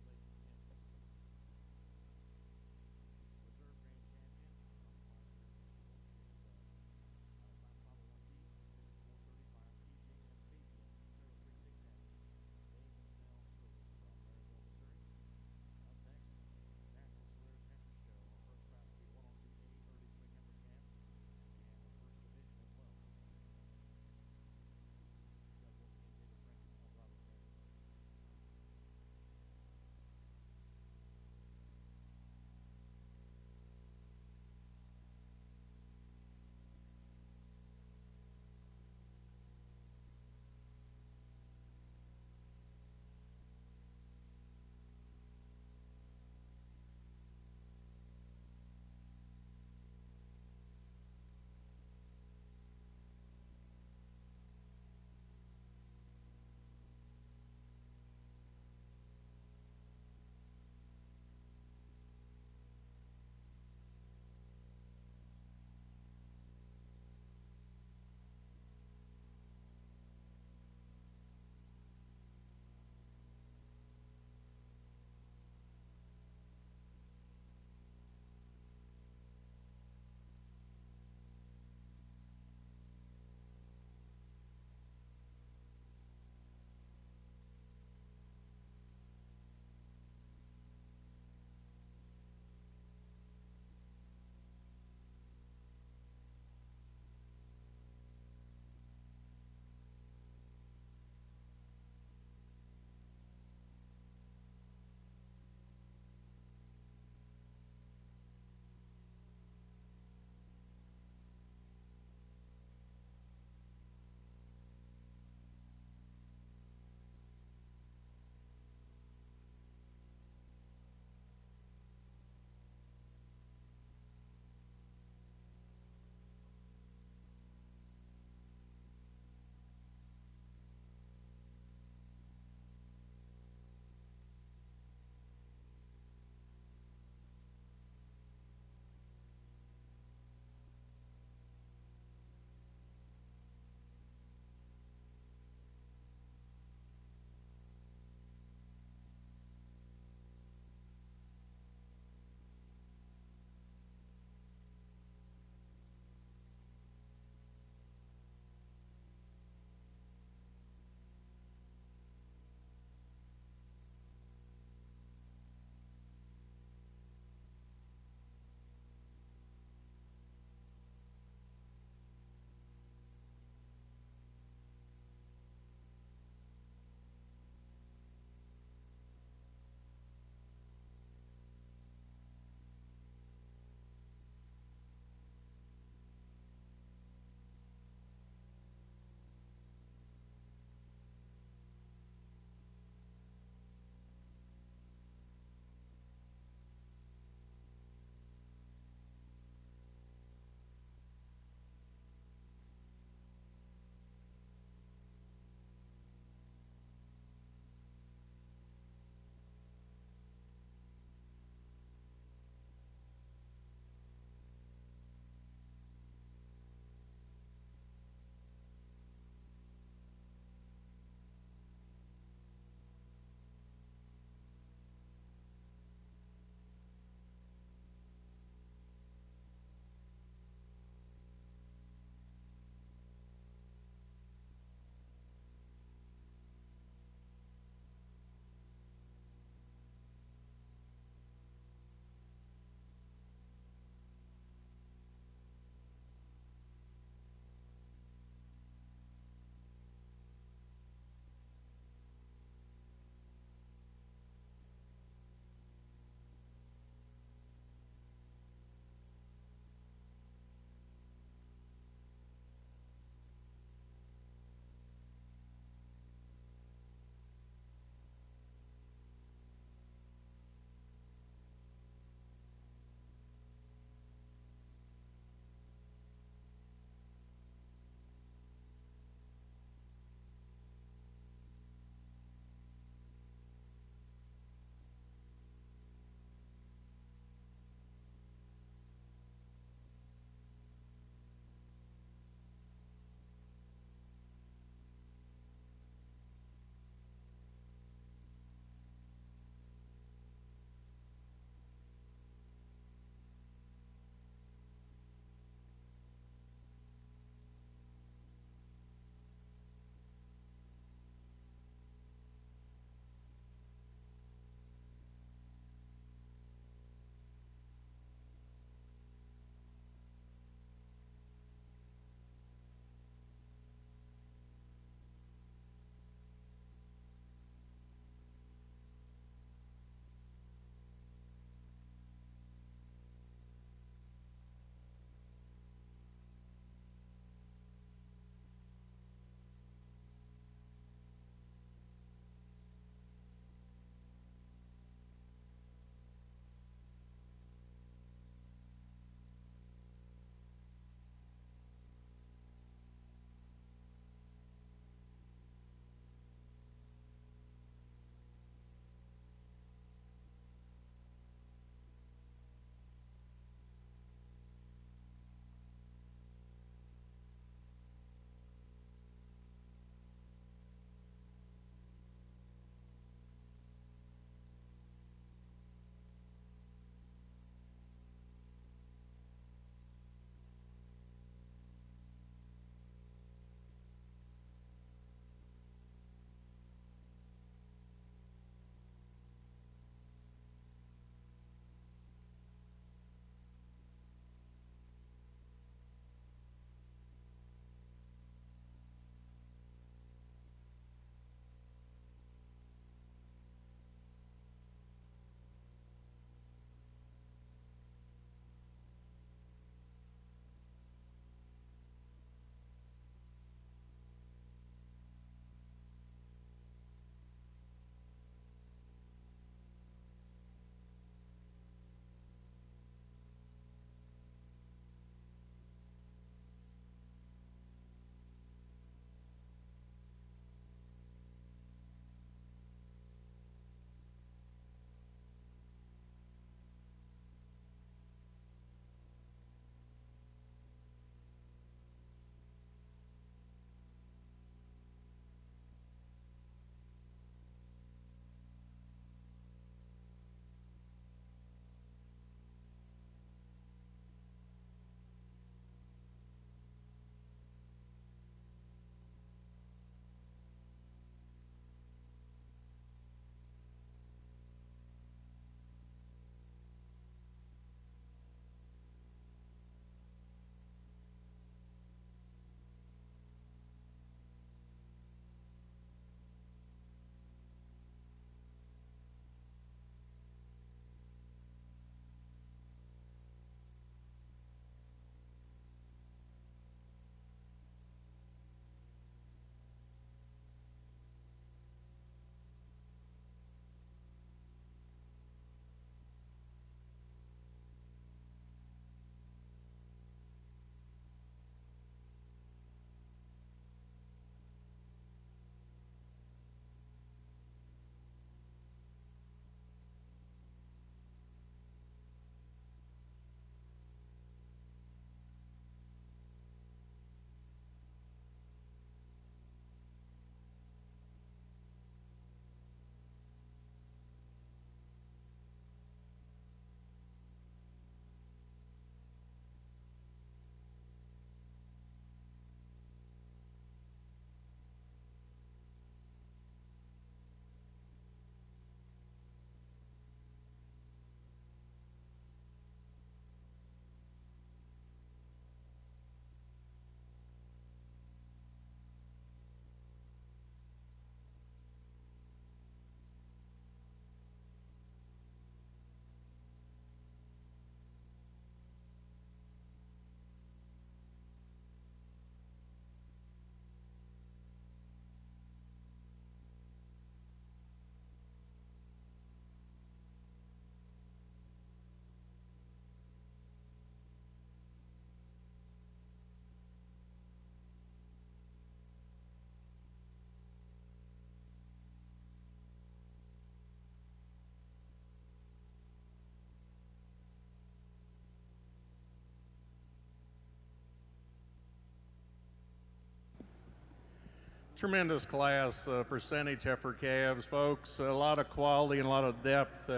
tremendous class, percentage heifer calves, folks. A lot of quality and a lot of depth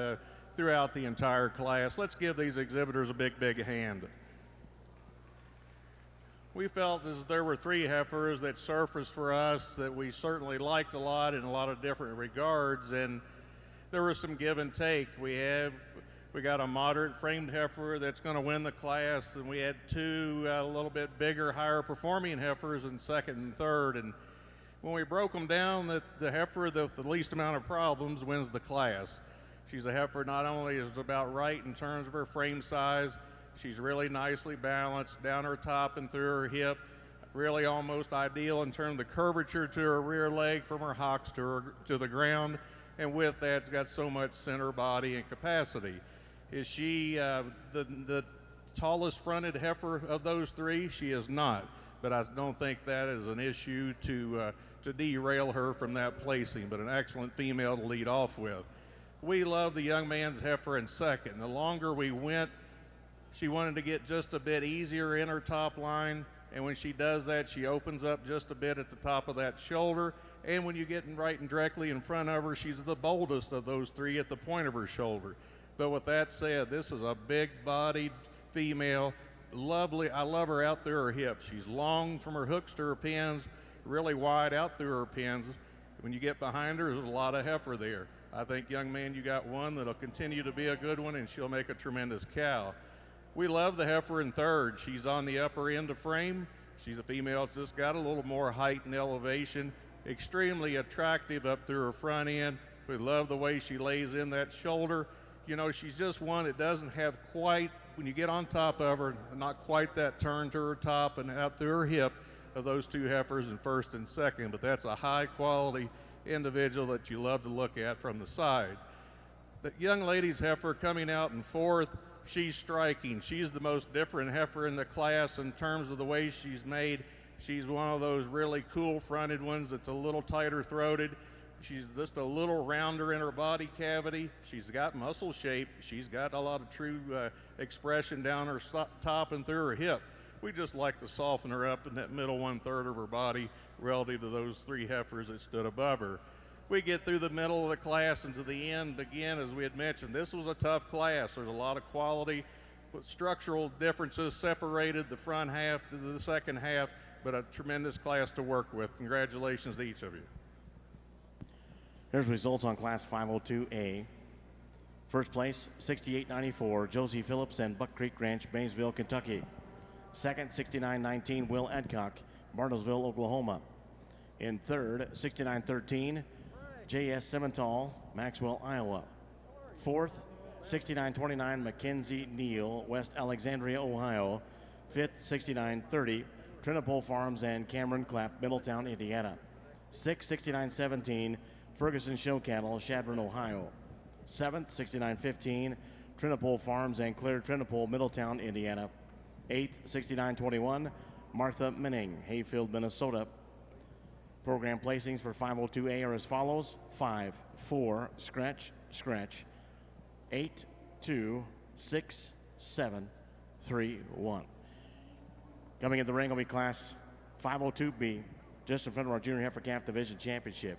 throughout the entire class. Let's give these exhibitors a big, big hand. We felt as there were 3 heifers that surfaced for us that we certainly liked a lot in a lot of different regards, and there was some give and take. We got a moderate framed heifer that's going to win the class, and we had 2 a little bit bigger, higher performing heifers in second and third. And when we broke them down, the heifer with the least amount of problems wins the class. She's a heifer not only is about right in terms of her frame size, she's really nicely balanced down her top and through her hip, really almost ideal in terms of the curvature to her rear leg from her hocks to the ground, and with that, it's got so much center body and capacity. Is she the tallest fronted heifer of those 3? She is not, but I don't think that is an issue to derail her from that placing, but an excellent female to lead off with. We love the young man's heifer in second. The longer we went, she wanted to get just a bit easier in her top line, and when she does that, she opens up just a bit at the top of that shoulder, and when you get right and directly in front of her, she's the boldest of those 3 at the point of her shoulder. But with that said, this is a big-bodied female, lovely. I love her out through her hips. She's long from her hooks to her pins, really wide out through her pins. When you get behind her, there's a lot of heifer there. I think, young man, you got one that'll continue to be a good one, and she'll make a tremendous cow. We love the heifer in third. She's on the upper end of frame. She's a female that's just got a little more height and elevation. Extremely attractive up through her front end. We love the way she lays in that shoulder. You know, she's just one that doesn't have quite, when you get on top of her, not quite that turn to her top and out through her hip of those 2 heifers in first and second, but that's a high quality individual that you love to look at from the side. The young lady's heifer coming out in fourth, she's striking. She's the most different heifer in the class in terms of the way she's made. She's one of those really cool fronted ones that's a little tighter throated. She's just a little rounder in her body cavity. She's got muscle shape. She's got a lot of true expression down her top and through her hip. We just like to soften her up in that middle 1/3 of her body relative to those 3 heifers that stood above her. We get through the middle of the class and to the end, again, as we had mentioned, this was a tough class. There's a lot of quality, but structural differences separated the front half to the second half, but a tremendous class to work with. Congratulations to each of you. Here's results on Class 502A. First place, 6894, Josie Phillips and Buck Creek Ranch, Maysville, Kentucky. Second, 6919, Will Adcock, Bartlesville, Oklahoma. In third, 6913, J.S. Simmental, Maxwell, Iowa. Fourth, 6929, Mackenzie Neal, West Alexandria, Ohio. Fifth, 6930, Trinipole Farms and Cameron Clapp, Middletown, Indiana. Sixth, 6917, Ferguson Show Cattle, Shadron, Ohio. Seventh, 6915, Trinipole Farms and Claire Trinipole, Middletown, Indiana. Eighth, 6921, Martha Minning, Hayfield, Minnesota. Program placings for 502A are as follows: 5, 4, scratch, scratch, 8, 2, 6, 7, 3, 1. Coming in the ring will be Class 502B, just in front of our Junior Heifer Calf Division Championship.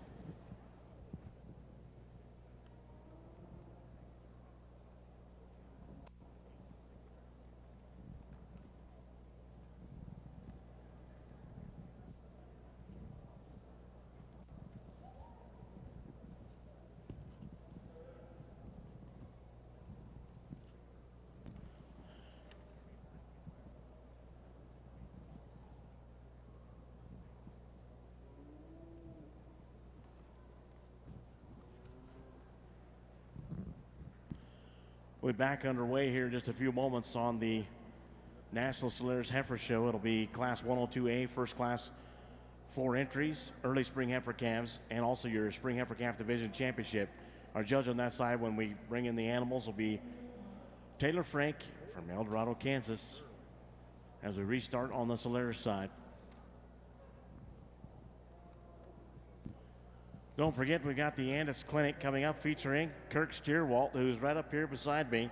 We'll be back underway here in just a few moments on the National Solaris Heifer Show. It'll be Class 102A, first class 4 entries, early spring heifer calves, and also your spring heifer calf division championship. Our judge on that side when we bring in the animals will be Taylor Frank from El Dorado, Kansas, as we restart on the Solaris side. Don't forget, we got the Andis Clinic coming up featuring Kirk Steerwalt, who's right up here beside me.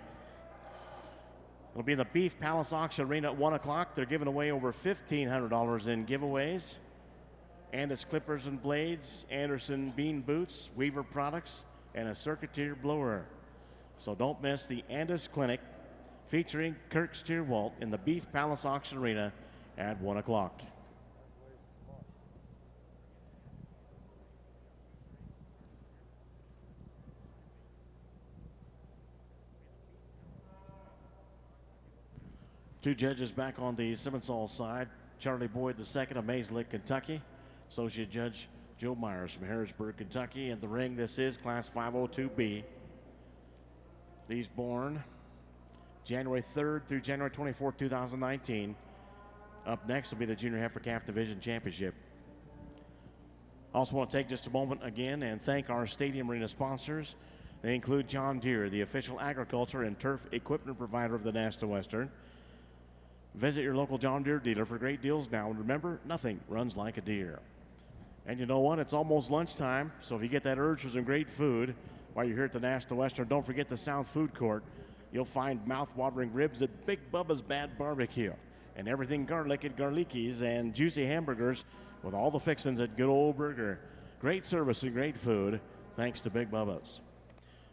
It'll be in the Beef Palace Auction Arena at 1 o'clock. They're giving away over $1,500 in giveaways. Andis clippers and blades, Anderson bean boots, Weaver products, and a circuiteer blower. So don't miss the Andis Clinic featuring Kirk Steerwalt in the Beef Palace Auction Arena at 1 o'clock. Two judges back on the Simmental side. Charlie Boyd II of Mays Lick, Kentucky. Associate Judge Joe Myers from Harrisburg, Kentucky. In the ring, this is Class 502B. These born January 3rd through January 24th, 2019. Up next will be the Junior Heifer Calf Division Championship. Also want to take just a moment again and thank our stadium arena sponsors. They include John Deere, the official agriculture and turf equipment provider of the National Western. Visit your local John Deere dealer for great deals now. And remember, nothing runs like a Deere. And you know what? It's almost lunchtime, so if you get that urge for some great food while you're here at the National Western, don't forget the South Food Court. You'll find mouth-watering ribs at Big Bubba's Bad Barbecue and everything garlic at Garlicki's and juicy hamburgers with all the fixins at Good Old Burger. Great service and great food, thanks to Big Bubba's.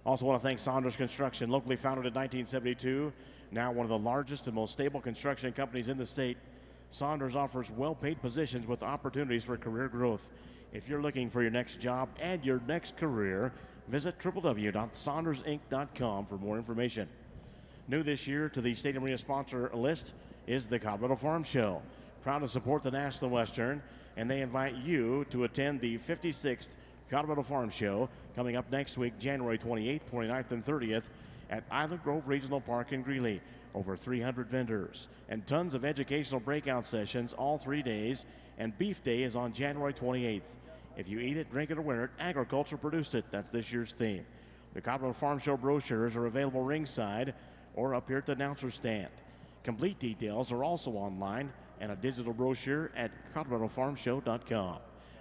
Also want to thank Saunders Construction, locally founded in 1972. Now one of the largest and most stable construction companies in the state. Saunders offers well-paid positions with opportunities for career growth. If you're looking for your next job and your next career, visit www.saundersinc.com for more information. New this year to the Stadium Arena sponsor list is the Colorado Farm Show. Proud to support the National Western, and they invite you to attend the 56th Colorado Farm Show coming up next week, January 28th, 29th, and 30th at Island Grove Regional Park in Greeley. Over 300 vendors and tons of educational breakout sessions all 3 days, and Beef Day is on January 28th. If you eat it, drink it, or wear it, agriculture produced it. That's this year's theme. The Colorado Farm Show brochures are available ringside or up here at the announcer stand. Complete details are also online and a digital brochure at coloradofarmshow.com.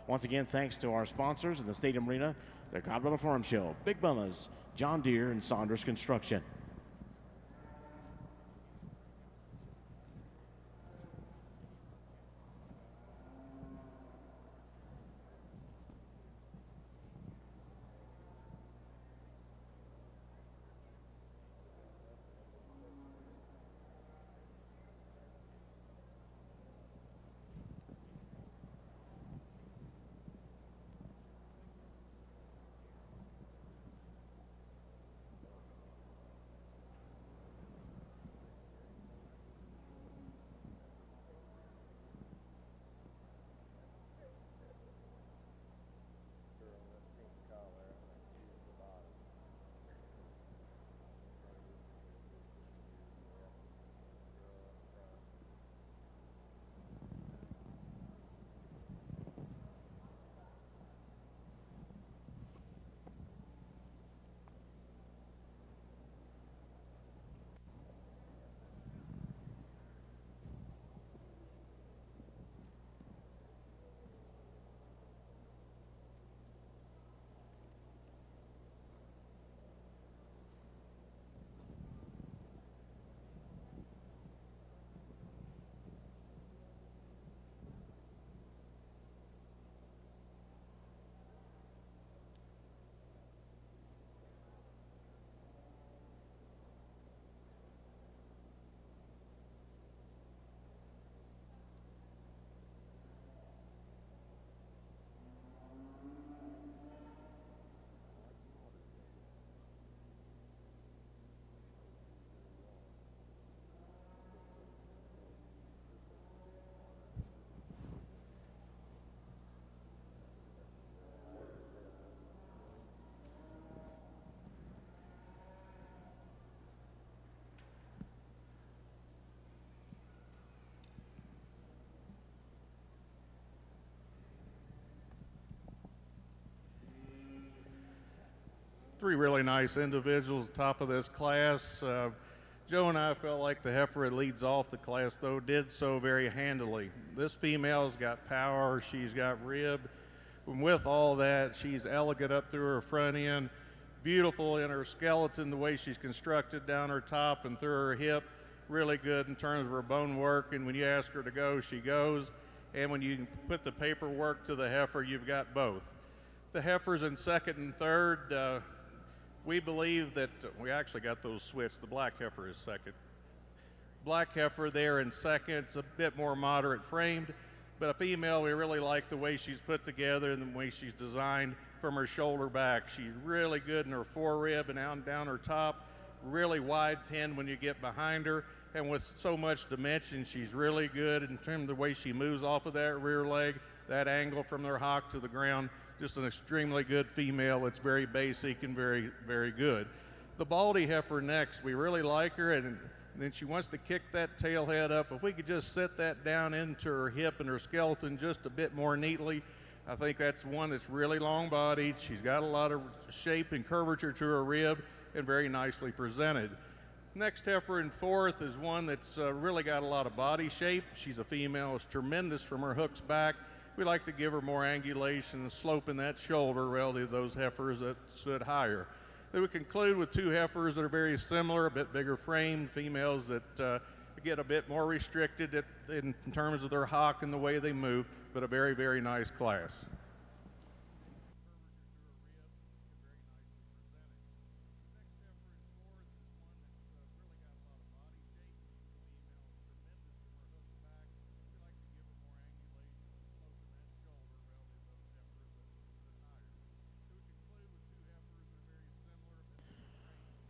Once again, thanks to our sponsors in the Stadium Arena, the Colorado Farm Show, Big Bubba's, John Deere, and Saunders Construction. Three really nice individuals top of this class. Joe and I felt like the heifer that leads off the class, though, did so very handily. This female's got power, she's got rib, and with all that, she's elegant up through her front end, beautiful in her skeleton, the way she's constructed down her top and through her hip, really good in terms of her bone work, and when you ask her to go, she goes. and when you put the paperwork to the heifer, you've got both. The heifers in second and third, we believe that we actually got those switched. The black heifer is second. Black heifer there in second. It's a bit more moderate framed, but a female, we really like the way she's put together and the way she's designed from her shoulder back. She's really good in her forerib and down her top, really wide pin when you get behind her, and with so much dimension, she's really good in terms of the way she moves off of that rear leg, that angle from their hock to the ground. Just an extremely good female. It's very basic and very, very good. The baldy heifer next, we really like her, and then she wants to kick that tail head up. If we could just set that down into her hip and her skeleton just a bit more neatly, I think that's one that's really long bodied. She's got a lot of shape and curvature to her rib and very nicely presented. Next heifer in fourth is one that's really got a lot of body shape. She's a female. It's tremendous from her hooks back. We like to give her more angulation and slope in that shoulder relative to those heifers that stood higher. Then we conclude with two heifers that are very similar, a bit bigger framed, females that get a bit more restricted in terms of their hock and the way they move, but a very, very nice class.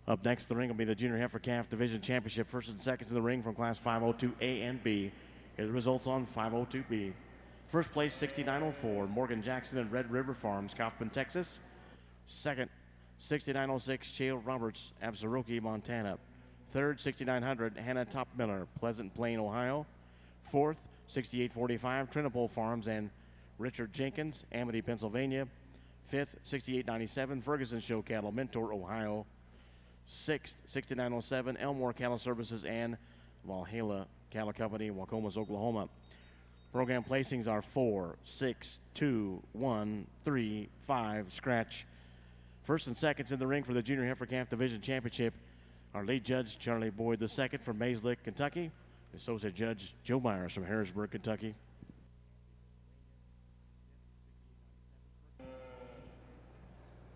Up next in the ring will be the Junior Heifer Calf Division Championship. First and seconds in the ring from Class 502A and B. Here are the results on 502B. First place, 6904, Morgan Jackson and Red River Farms, Kaufman, Texas. Second, 6906, Chael Roberts, Absaroki, Montana. Third, 6900, Hannah Topmiller, Pleasant Plain, Ohio. Fourth, 6845, Trinipole Farms and Richard Jenkins, Amity, Pennsylvania. Fifth, 6897, Ferguson Show Cattle, Mentor, Ohio. Sixth, 6907, Elmore Cattle Services and Valhalla Cattle Company, Wacomas, Oklahoma. Program placings are 4, 6, 2, 1, 3, 5, scratch. First and seconds in the ring for the Junior Heifer Calf Division Championship. Our lead judge, Charlie Boyd II from Mayslick, Kentucky. Associate Judge Joe Myers from Harrisburg, Kentucky.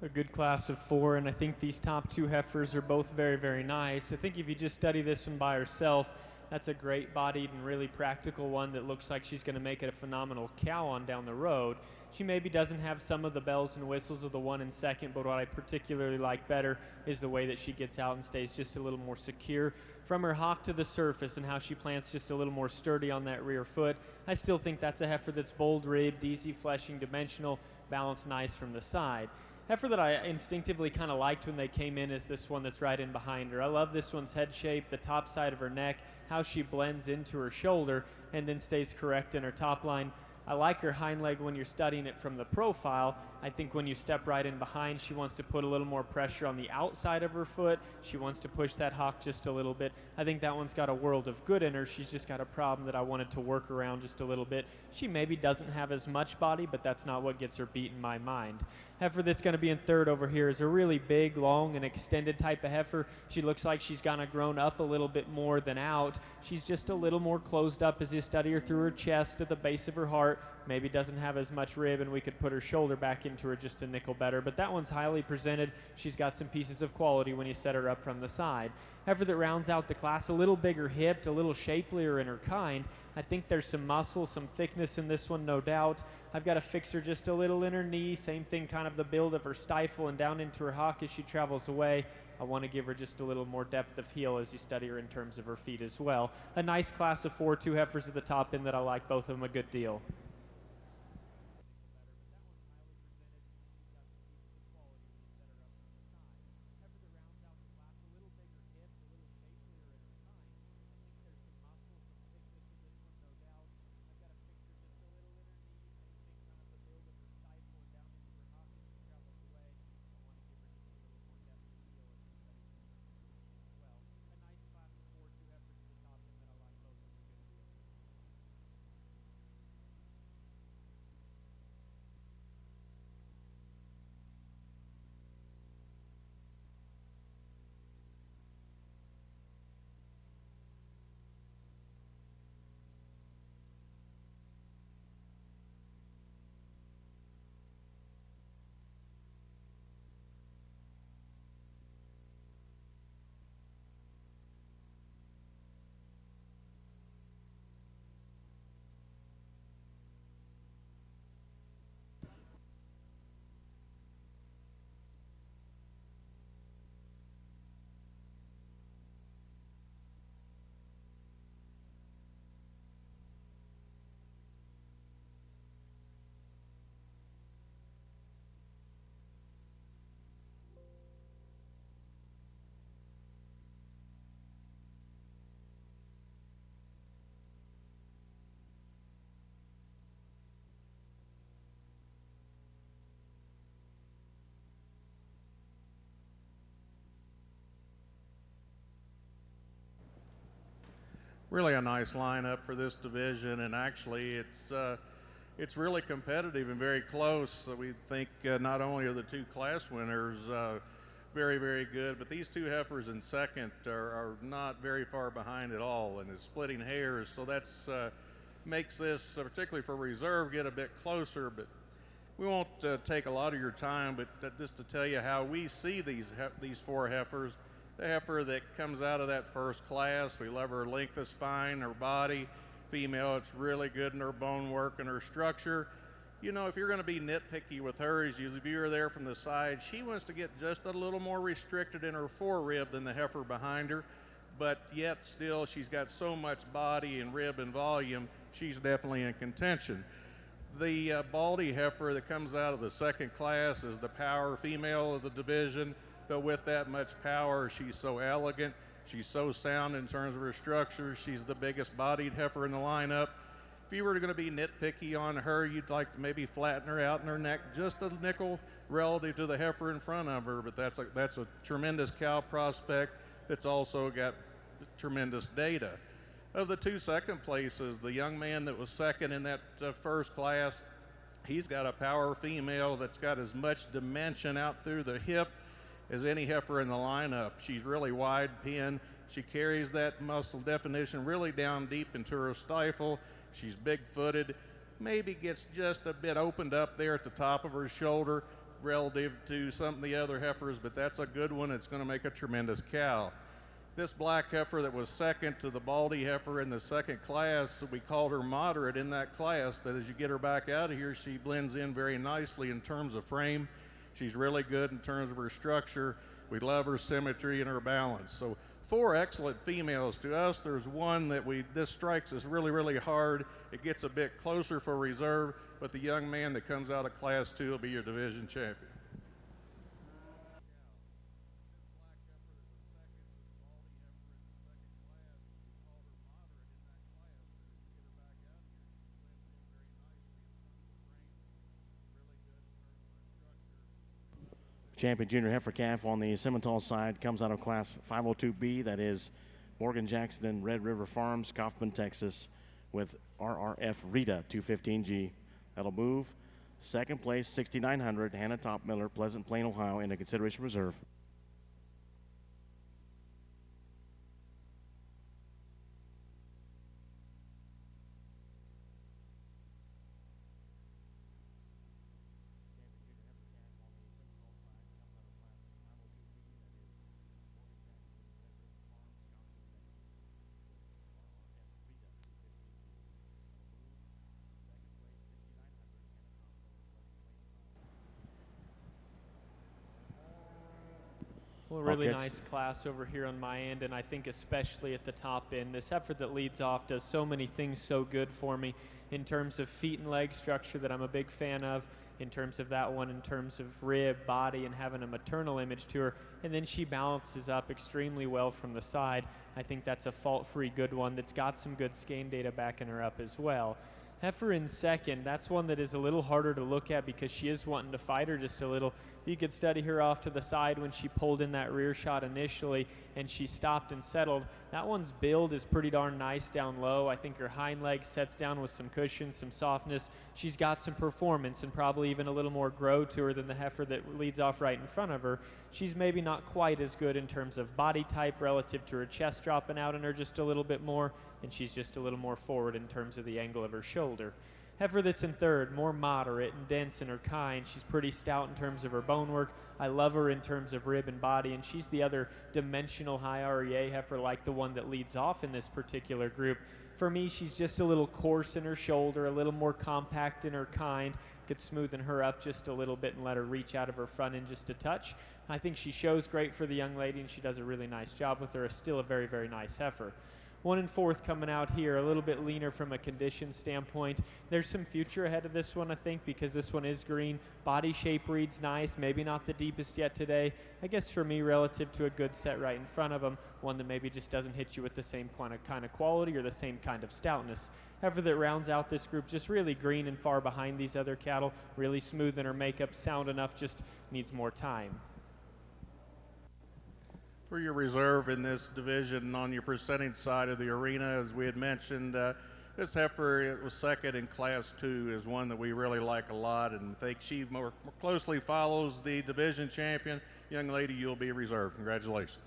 A good class of 4, and I think these top two heifers are both very, very nice. I think if you just study this one by herself, that's a great bodied and really practical one that looks like she's going to make it a phenomenal cow on down the road. She maybe doesn't have some of the bells and whistles of the one in second, but what I particularly like better is the way that she gets out and stays just a little more secure from her hock to the surface and how she plants just a little more sturdy on that rear foot. I still think that's a heifer that's bold ribbed, easy fleshing, dimensional, balanced nice from the side. Heifer that I instinctively kind of liked when they came in is this one that's right in behind her. I love this one's head shape, the top side of her neck, how she blends into her shoulder and then stays correct in her top line. I like her hind leg when you're studying it from the profile. I think when you step right in behind, she wants to put a little more pressure on the outside of her foot. She wants to push that hock just a little bit. I think that one's got a world of good in her. She's just got a problem that I wanted to work around just a little bit. She maybe doesn't have as much body, but that's not what gets her beat in my mind. Heifer that's going to be in third over here is a really big, long, and extended type of heifer. She looks like she's kind of grown up a little bit more than out. She's just a little more closed up as you study her through her chest at the base of her heart. Maybe doesn't have as much rib, and we could put her shoulder back into her just a nickel better. But that one's highly presented. She's got some pieces of quality when you set her up from the side. Heifer that rounds out the class, a little bigger hipped, a little shapelier in her kind. I think there's some muscle, some thickness in this one, no doubt. I've got to fix her just a little in her knee. Same thing, kind of the build of her stifle and down into her hock as she travels away. I want to give her just a little more depth of heel as you study her in terms of her feet as well. A nice class of 4, 2 heifers at the top end that I like, both of them a good deal. really a nice lineup for this division, and actually it's really competitive and very close. So we think not only are the two class winners very, very good, but these two heifers in second are not very far behind at all, and is splitting hairs. So that's makes this, particularly for reserve, get a bit closer. But we won't take a lot of your time, but just to tell you how we see these four heifers. The heifer that comes out of that first class, we love her length of spine, her body. Female, it's really good in her bone work and her structure. You know, if you're going to be nitpicky with her, as you view her there from the side, she wants to get just a little more restricted in her forerib than the heifer behind her, but yet still she's got so much body and rib and volume, she's definitely in contention. The baldy heifer that comes out of the second class is the power female of the division, but with that much power, she's so elegant, she's so sound in terms of her structure, she's the biggest bodied heifer in the lineup. If you were going to be nitpicky on her, you'd like to maybe flatten her out in her neck just a nickel relative to the heifer in front of her, but that's a tremendous cow prospect that's also got tremendous data. Of the two second places, the young man that was second in that first class, he's got a power female that's got as much dimension out through the hip as any heifer in the lineup. She's really wide pin. She carries that muscle definition really down deep into her stifle. She's big-footed, maybe gets just a bit opened up there at the top of her shoulder relative to some of the other heifers, but that's a good one. It's going to make a tremendous cow. This black heifer that was second to the baldy heifer in the second class, we called her moderate in that class, but as you get her back out of here, she blends in very nicely in terms of frame. She's really good in terms of her structure. We love her symmetry and her balance. So four excellent females. To us, there's one that this strikes us really, really hard. It gets a bit closer for reserve, but the young man that comes out of class 2 will be your division champion. Champion junior heifer calf on the Simmental side comes out of class 502B. That is Morgan Jackson and Red River Farms, Kaufman, Texas, with RRF Rita 215G. That'll move. Second place, 6,900, Hannah Topmiller, Pleasant Plain, Ohio, in a consideration reserve. Well, really nice class over here on my end, and I think especially at the top end. This heifer that leads off does so many things so good for me in terms of feet and leg structure that I'm a big fan of, in terms of that one, in terms of rib, body, and having a maternal image to her. And then she balances up extremely well from the side. I think that's a fault-free good one that's got some good skein data backing her up as well. Heifer in second, that's one that is a little harder to look at because she is wanting to fight her just a little. If you could study her off to the side when she pulled in that rear shot initially and she stopped and settled, that one's build is pretty darn nice down low. I think her hind leg sets down with some cushion, some softness. She's got some performance and probably even a little more grow to her than the heifer that leads off right in front of her. She's maybe not quite as good in terms of body type relative to her chest dropping out in her just a little bit more, and she's just a little more forward in terms of the angle of her shoulder. Heifer that's in third, more moderate and dense in her kind. She's pretty stout in terms of her bone work. I love her in terms of rib and body, and she's the other dimensional high REA heifer like the one that leads off in this particular group. For me, she's just a little coarse in her shoulder, a little more compact in her kind. Could smoothen her up just a little bit and let her reach out of her front end just a touch. I think she shows great for the young lady, and she does a really nice job with her. Still a very, very nice heifer. 1 and 4th coming out here, a little bit leaner from a condition standpoint. There's some future ahead of this one, I think, because this one is green. Body shape reads nice, maybe not the deepest yet today. I guess for me, relative to a good set right in front of them, one that maybe just doesn't hit you with the same kind of quality or the same kind of stoutness. Heifer that rounds out this group, just really green and far behind these other cattle, really smooth in her makeup, sound enough, just needs more time. For your reserve in this division on your percentage side of the arena, as we had mentioned, this heifer, it was second in Class 2, is one that we really like a lot and think she more closely follows the division champion. Young lady, you'll be reserved. Congratulations.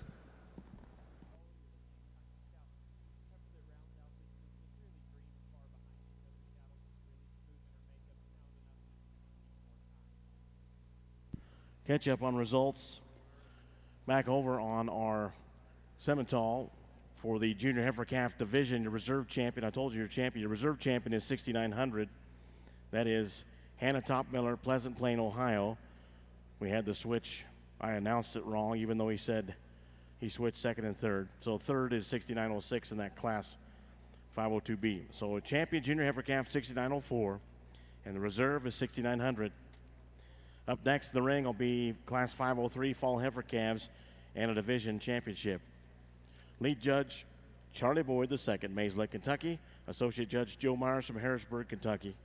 Catch up on results. Back over on our Simmental for the junior heifer calf division. Your reserve champion, I told you your champion. Your reserve champion is 6,900. That is Hannah Topmiller, Pleasant Plain, Ohio. We had the switch. I announced it wrong, even though he said he switched second and third. So third is 6,906 in that class 502B. So champion junior heifer calf 6,904, and the reserve is 6,900. Up next in the ring will be Class 503 Fall Heifer Calves and a division championship. Lead judge Charlie Boyd II, Mays Lake, Kentucky. Associate Judge Joe Myers from Harrisburg, Kentucky.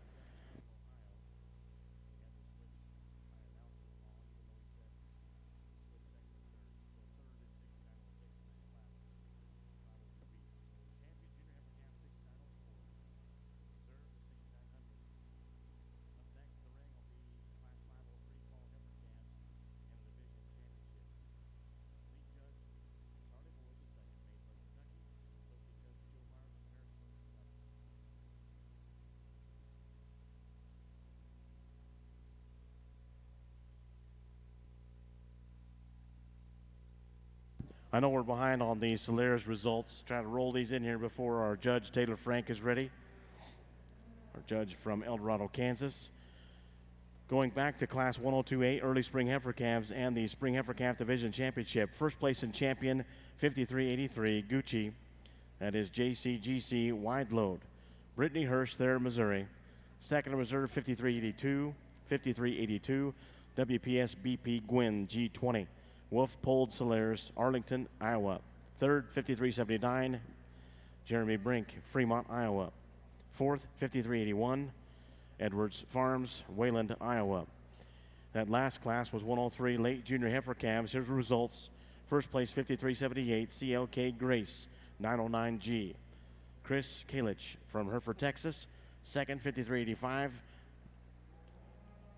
I know we're behind on the Solaris results. Try to roll these in here before our judge, Taylor Frank, is ready. Our judge from El Dorado, Kansas. Going back to Class 102A Early Spring Heifer Calves and the Spring Heifer Calf Division Championship. First place in champion, 5383, Gucci. That is JCGC Wide Load. Brittany Hirsch, there, Missouri. Second in reserve, 5382, 5382, WPS BP Gwynn, G20. Wolf Polled Solaris, Arlington, Iowa. Third, 5379, Jeremy Brink, Fremont, Iowa. Fourth, 5381, Edwards Farms, Wayland, Iowa. That last class was 103 late junior heifer calves. Here's the results. First place, 5378, CLK Grace, 909G. Chris Kalich from Hereford, Texas. Second, 5385.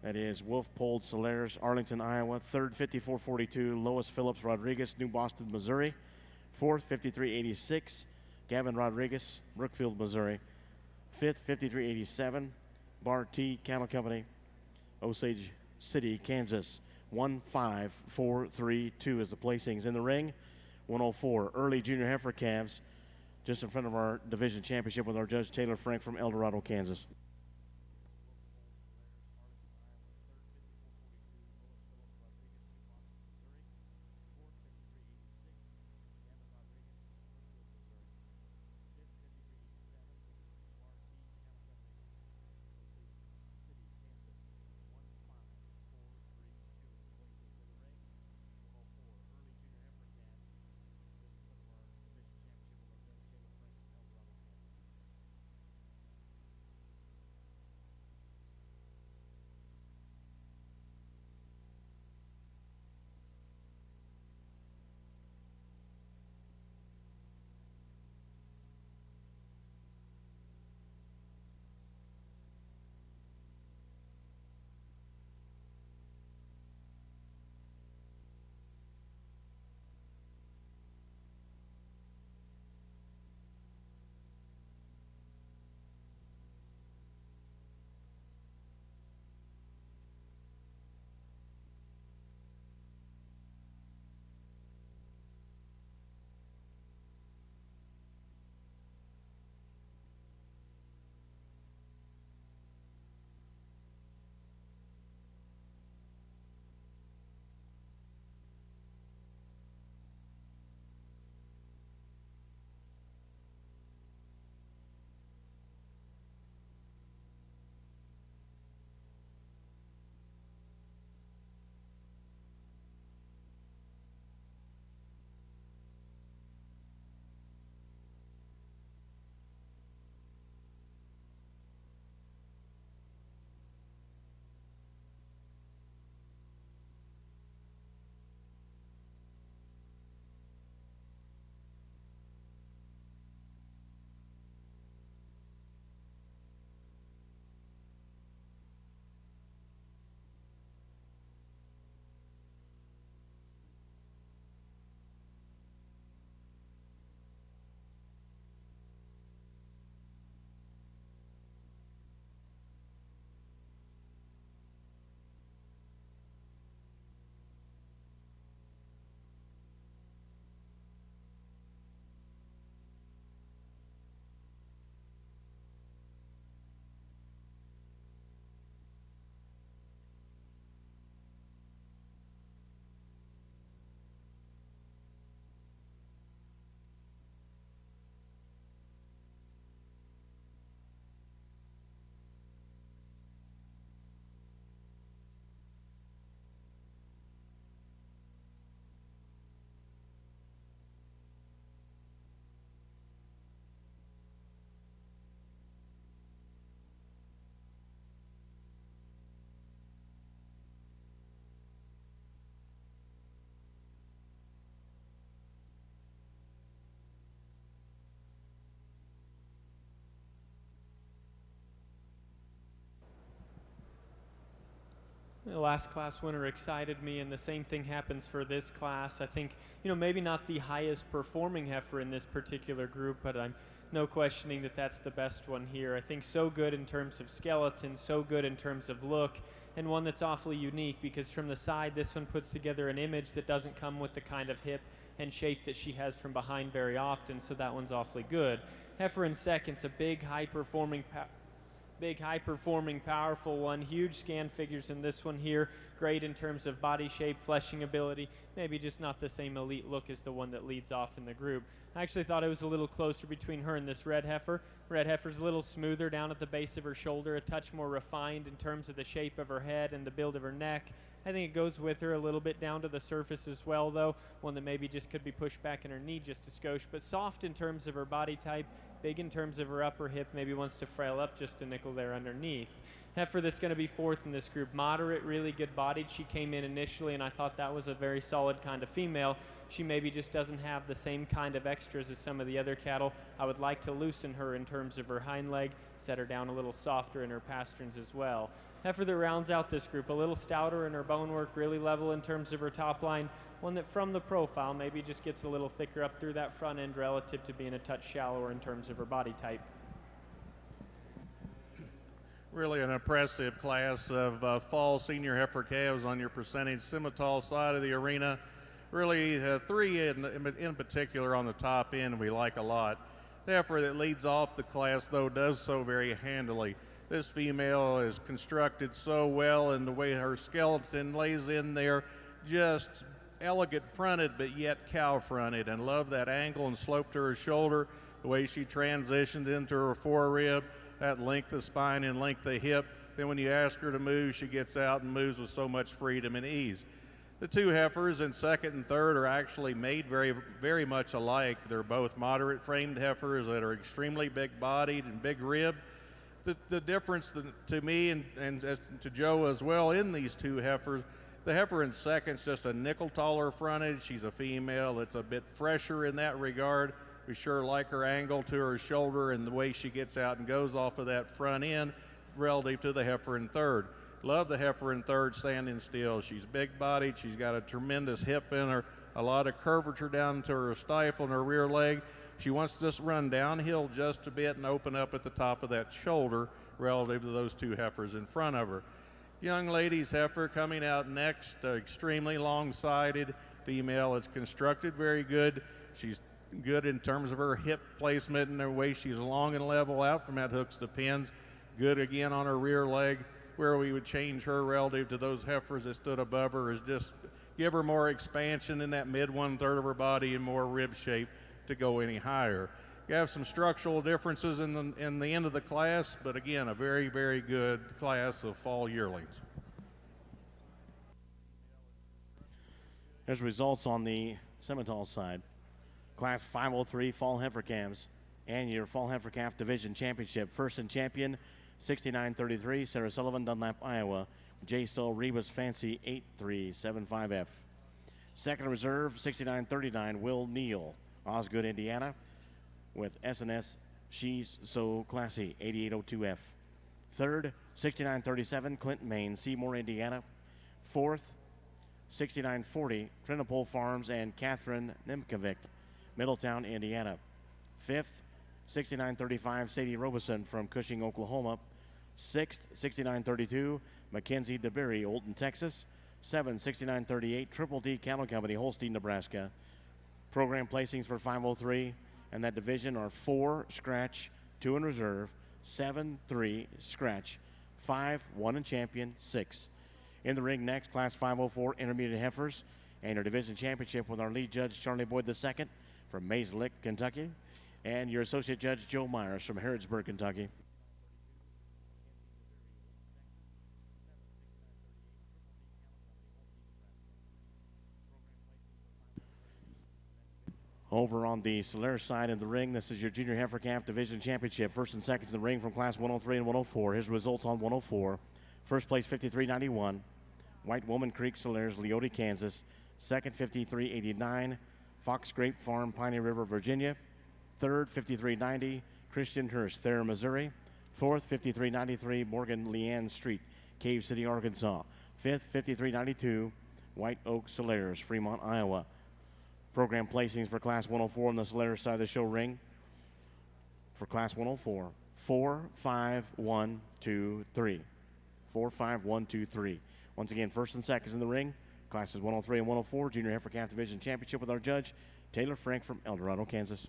That is Wolf Polled Solaris, Arlington, Iowa. Third, 5442, Lois Phillips Rodriguez, New Boston, Missouri. Fourth, 5386, Gavin Rodriguez, Brookfield, Missouri. Fifth, 5387, Bar T Cattle Company, Osage City, Kansas. 15432 is the placings in the ring. 104 early junior heifer calves, just in front of our division championship with our judge Taylor Frank from El Dorado, Kansas. The last class winner excited me, and the same thing happens for this class. I think, maybe not the highest performing heifer in this particular group, but I'm no questioning that that's the best one here. I think so good in terms of skeleton, so good in terms of look, and one that's awfully unique because from the side, this one puts together an image that doesn't come with the kind of hip and shape that she has from behind very often, so that one's awfully good. Heifer in second's a big, high-performing, powerful one. Huge scan figures in this one here. Great in terms of body shape, fleshing ability. Maybe just not the same elite look as the one that leads off in the group. I actually thought it was a little closer between her and this red heifer. Red heifer's a little smoother down at the base of her shoulder, a touch more refined in terms of the shape of her head and the build of her neck. I think it goes with her a little bit down to the surface as well, though. One that maybe just could be pushed back in her knee just a skosh, but soft in terms of her body type, big in terms of her upper hip, maybe wants to frail up just a nickel there underneath. Heifer that's going to be fourth in this group, moderate, really good bodied. She came in initially, and I thought that was a very solid kind of female. She maybe just doesn't have the same kind of extras as some of the other cattle. I would like to loosen her in terms of her hind leg, set her down a little softer in her pasterns as well. Heifer that rounds out this group, a little stouter in her bone work, really level in terms of her top line. One that from the profile maybe just gets a little thicker up through that front end relative to being a touch shallower in terms of her body type. Really an impressive class of fall senior heifer calves on your percentage Simmental side of the arena. Really three in particular on the top end we like a lot. The heifer that leads off the class, though, does so very handily. This female is constructed so well, and the way her skeleton lays in there, just elegant fronted but yet cow fronted, and love that angle and slope to her shoulder, the way she transitions into her forerib, that length of spine and length of hip. Then when you ask her to move, she gets out and moves with so much freedom and ease. The two heifers in second and third are actually made very, very much alike. They're both moderate framed heifers that are extremely big bodied and big ribbed. The difference to me and to Joe as well in these two heifers, the heifer in second is just a nickel taller frontage. She's a female. It's a bit fresher in that regard. We sure like her angle to her shoulder and the way she gets out and goes off of that front end relative to the heifer in third. Love the heifer in third standing still. She's big bodied. She's got a tremendous hip in her, a lot of curvature down to her stifle and her rear leg. She wants to just run downhill just a bit and open up at the top of that shoulder relative to those two heifers in front of her. Young lady's heifer coming out next, extremely long-sided female. It's constructed very good. She's good in terms of her hip placement and the way she's long and level out from that hooks to pins. Good again on her rear leg. Where we would change her relative to those heifers that stood above her is just give her more expansion in that mid 1/3 of her body and more rib shape to go any higher. You have some structural differences in the end of the class, but again, a very, very good class of fall yearlings. There's results on the Simmental side. Class 503 fall heifer calves and your fall heifer calf division championship. First and champion, 6933, Sarah Sullivan, Dunlap, Iowa. J. Sol Rebus Fancy 8375F. Second reserve, 6939, Will Neal, Osgood, Indiana, with SNS She's So Classy 8802F. Third, 6937, Clinton, Maine, Seymour, Indiana. Fourth, 6940, Trinopole Farms and Catherine Nimkovic, Middletown, Indiana. Fifth, 6935, Sadie Robeson from Cushing, Oklahoma. Sixth, 6932, Mackenzie DeBerry, Olton, Texas. 7, 6938, Triple D Cattle Company, Holstein, Nebraska. Program placings for 503 and that division are 4 scratch, 2 in reserve, 7, 3 scratch, 5, 1 in champion, 6. In the ring next, Class 504 intermediate heifers and your division championship with our lead judge Charlie Boyd II from Mays Lick, Kentucky, and your associate judge Joe Myers from Harrodsburg, Kentucky. Over on the Solaris side of the ring, this is your junior heifer calf division championship. First and seconds in the ring from class 103 and 104. His results on 104. First place, 53.91. White Woman Creek, Solaris, Leote, Kansas. Second, 53.89. Fox Grape Farm, Piney River, Virginia. Third, 53.90. Christian Hurst, Thayer, Missouri. Fourth, 53.93. Morgan Leanne Street, Cave City, Arkansas. Fifth, 5392, White Oak Solaris, Fremont, Iowa. Program placings for Class 104 on the Solaris side of the show ring. For Class 104, 4, 5, 1, 2, 3. 4, 5, 1, 2, 3. Once again, first and seconds in the ring. Classes 103 and 104, Junior Heifer Calf Division Championship with our judge, Taylor Frank from El Dorado, Kansas.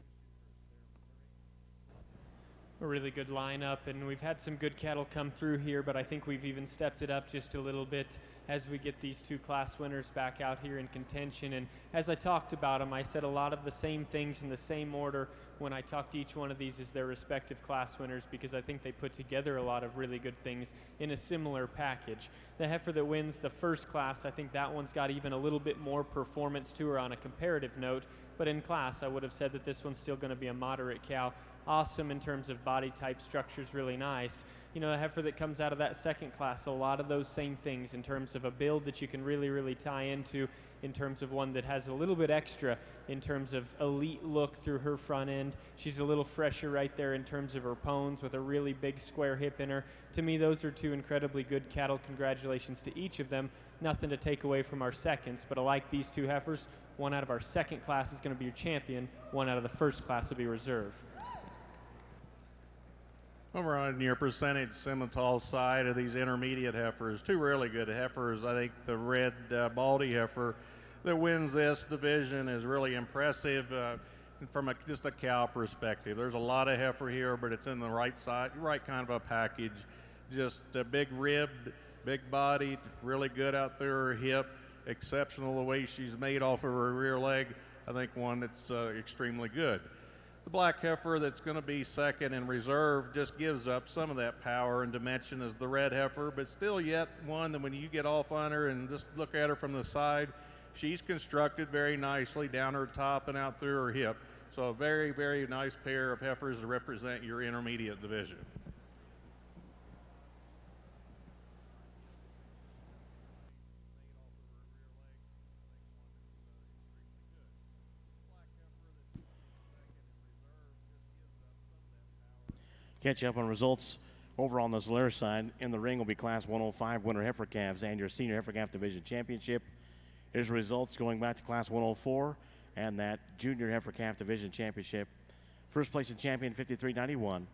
A really good lineup, and we've had some good cattle come through here, but I think we've even stepped it up just a little bit as we get these two class winners back out here in contention. And as I talked about them, I said a lot of the same things in the same order when I talked each one of these as their respective class winners, because I think they put together a lot of really good things in a similar package. The heifer that wins the first class, I think that one's got even a little bit more performance to her on a comparative note, but in class I would have said that this one's still going to be a moderate cow. Awesome in terms of body type, structure's really nice. You know, the heifer that comes out of that second class, a lot of those same things in terms of a build that you can really tie into, in terms of one that has a little bit extra in terms of elite look through her front end. She's a little fresher right there in terms of her pones with a really big square hip in her. To me, those are two incredibly good cattle. Congratulations to each of them. Nothing to take away from our seconds, but I like these two heifers. One out of our second class is going to be your champion. One out of the first class will be reserve. Over on your percentage Simmental side of these intermediate heifers, two really good heifers. I think the red baldy heifer that wins this division is really impressive from just a cow perspective. There's a lot of heifer here, but it's in the right side, right kind of a package. Just a big ribbed, big bodied, really good out there her hip, exceptional the way she's made off of her rear leg. I think one that's extremely good. The black heifer that's going to be second in reserve just gives up some of that power and dimension as the red heifer, but still yet one that when you get off on her and just look at her from the side, she's constructed very nicely down her top and out through her hip. So a very nice pair of heifers to represent your intermediate division. Catch up on results over on the Solaris side. In the ring will be Class 105 winner heifer calves and your Senior Heifer Calf Division Championship. Here's the results going back to Class 104 and that Junior Heifer Calf Division Championship. First place in champion 5391,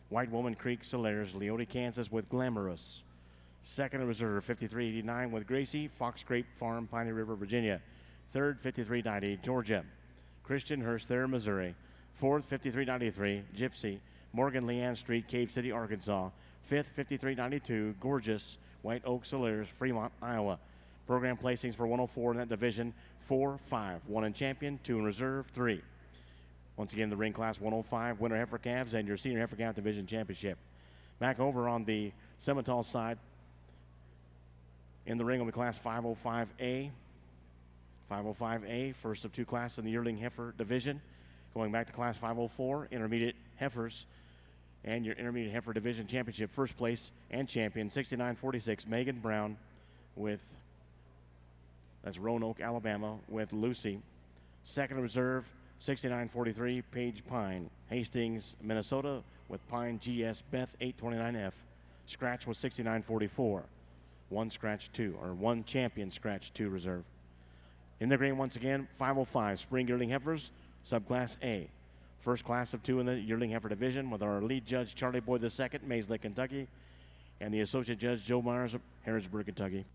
White Woman Creek Solaris, Leota, Kansas with Glamorous. Second in reserve 5389 with Gracie, Fox Grape Farm, Piney River, Virginia. Third 5390, Georgia. Christian Hurst there, Missouri. Fourth 5393, Gypsy, Morgan Leanne Street, Cave City, Arkansas. Fifth, 5392, Gorgeous, White Oak Solaris, Fremont, Iowa. Program placings for 104 in that division, 4, 5. 1 in champion, 2 in reserve, 3. Once again, the ring class 105, winner heifer calves and your Senior Heifer Calf Division Championship. Back over on the Simmental side, in the ring will be class 505A. 505A, first of two classes in the Yearling Heifer Division. Going back to class 504, intermediate heifers, and your intermediate heifer division championship, first place and champion 6946 Megan Brown that's Roanoke, Alabama with Lucy. Second reserve 6943 Paige Pine, Hastings, Minnesota with Pine GS Beth 829F. Scratch was 6944. One champion scratch, 2 reserve. In the green once again 505 Spring Yearling Heifers, subclass A. First class of 2 in the Yearling Heifer Division with our lead judge, Charlie Boyd II, Mayslick, Kentucky, and the associate judge, Joe Myers of Harrisburg, Kentucky.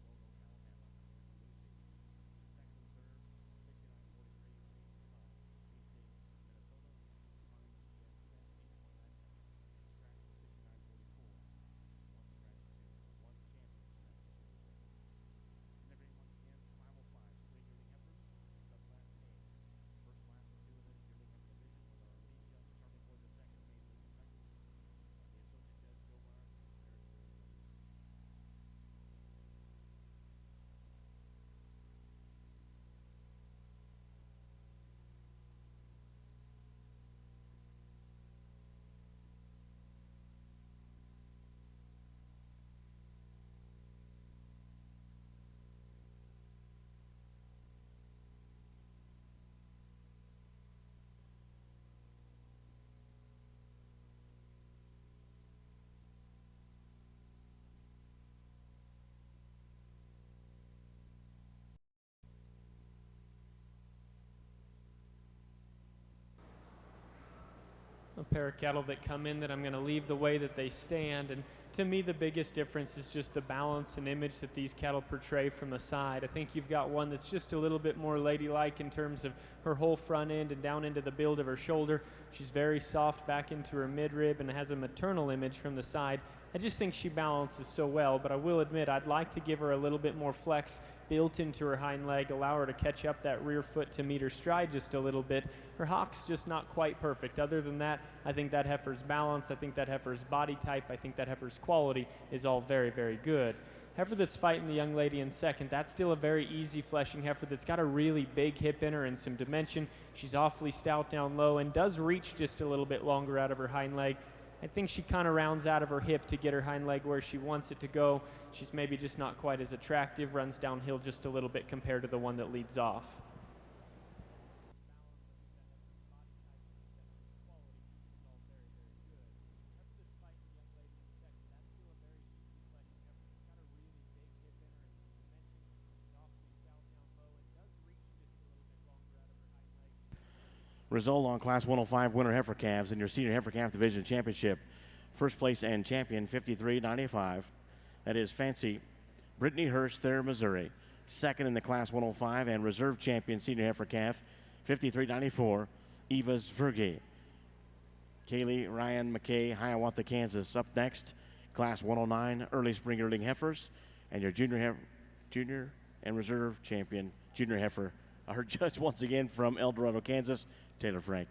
pair of cattle that come in that I'm going to leave the way that they stand. And to me, the biggest difference is just the balance and image that these cattle portray from the side. I think you've got one that's just a little bit more ladylike in terms of her whole front end and down into the build of her shoulder. She's very soft back into her midrib and has a maternal image from the side. I just think she balances so well, but I will admit I'd like to give her a little bit more flex built into her hind leg, allow her to catch up that rear foot to meet her stride just a little bit. Her hock's just not quite perfect. Other than that, I think that heifer's balance, I think that heifer's body type, I think that heifer's quality is all very, very good. Heifer that's fighting the young lady in second, that's still a very easy fleshing heifer that's got a really big hip in her and some dimension. She's awfully stout down low and does reach just a little bit longer out of her hind leg. I think she kind of rounds out of her hip to get her hind leg where she wants it to go. She's maybe just not quite as attractive, runs downhill just a little bit compared to the one that leads off. Result on Class 105 winner heifer calves in your senior heifer calf division championship. First place and champion 53.95. That is Fancy Brittany Hurst, Thayer, Missouri. Second in the Class 105 and reserve champion senior heifer calf 53.94. Eva's Verge. Kaylee Ryan McKay, Hiawatha, Kansas. Up next, Class 109 early spring yearling heifers and your junior and reserve champion junior heifer. Our judge once again from El Dorado, Kansas, Taylor Frank.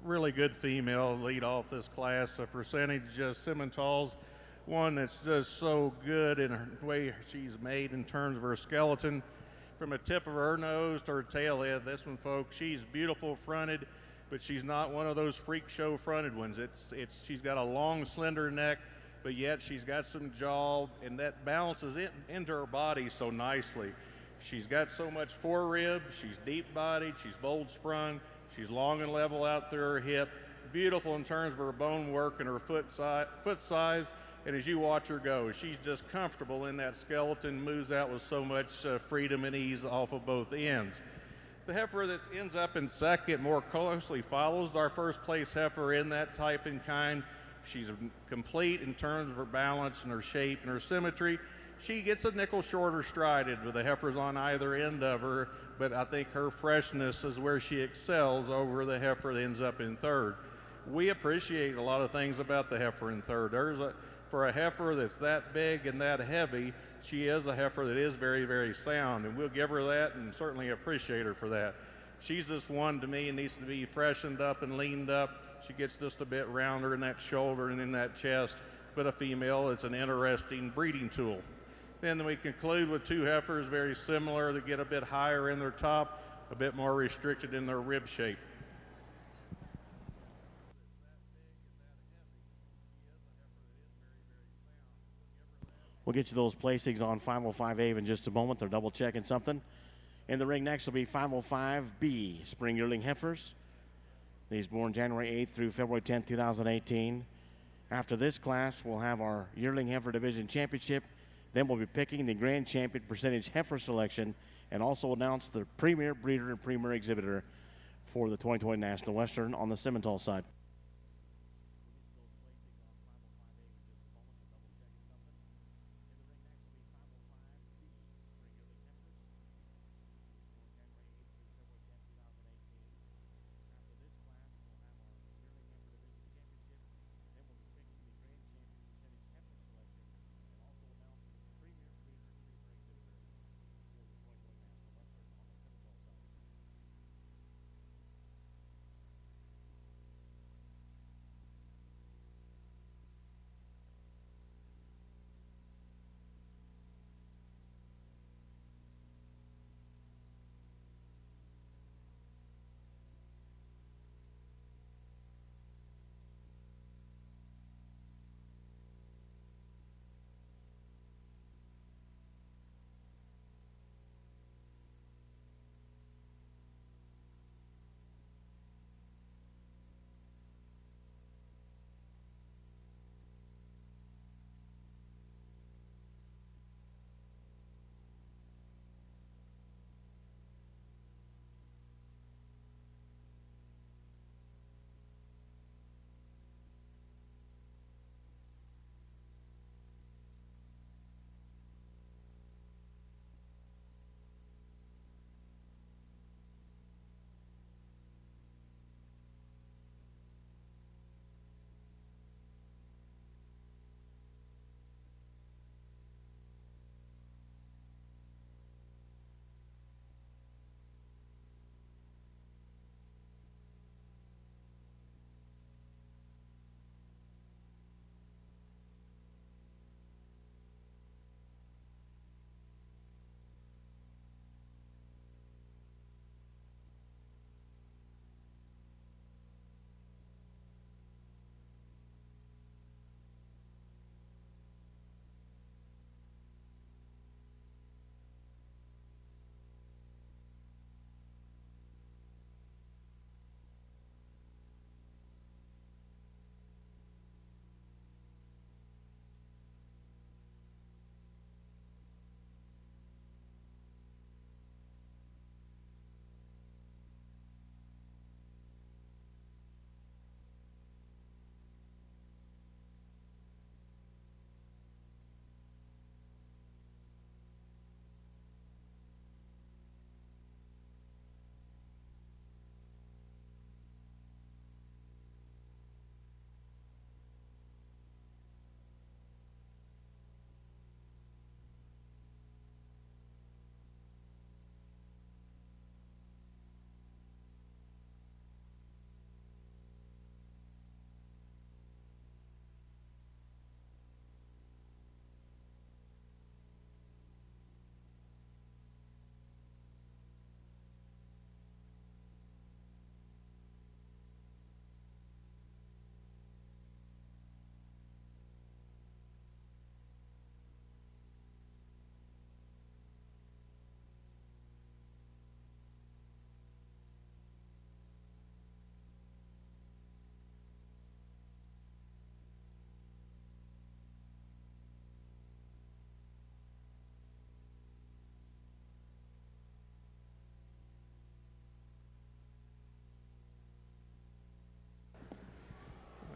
Really good female lead off this class. A percentage Simmental's one that's just so good in her way she's made in terms of her skeleton. From the tip of her nose to her tail head, this one, folks, she's beautiful fronted, but she's not one of those freak show fronted ones. She's got a long, slender neck, but yet she's got some jaw, and that balances into her body so nicely. She's got so much forerib, she's deep-bodied, she's bold-sprung, she's long and level out through her hip, beautiful in terms of her bone work and her foot size, and as you watch her go, she's just comfortable in that skeleton, moves out with so much freedom and ease off of both ends. The heifer that ends up in second more closely follows our first place heifer in that type and kind. She's complete in terms of her balance and her shape and her symmetry. She gets a nickel shorter strided with the heifers on either end of her, but I think her freshness is where she excels over the heifer that ends up in third. We appreciate a lot of things about the heifer in third. For a heifer that's that big and that heavy, she is a heifer that is very, very sound, and we'll give her that and certainly appreciate her for that. She's just one to me and needs to be freshened up and leaned up. She gets just a bit rounder in that shoulder and in that chest, but a female, it's an interesting breeding tool. Then we conclude with two heifers very similar that get a bit higher in their top, a bit more restricted in their rib shape. We'll get you those placings on 505A in just a moment. They're double checking something. In the ring next will be 505B, spring yearling heifers. These born January 8th through February 10th, 2018. After this class, we'll have our Yearling Heifer Division Championship. Then we'll be picking the Grand Champion Percentage Heifer Selection and also announce the Premier Breeder and Premier Exhibitor for the 2020 National Western on the Simmental side.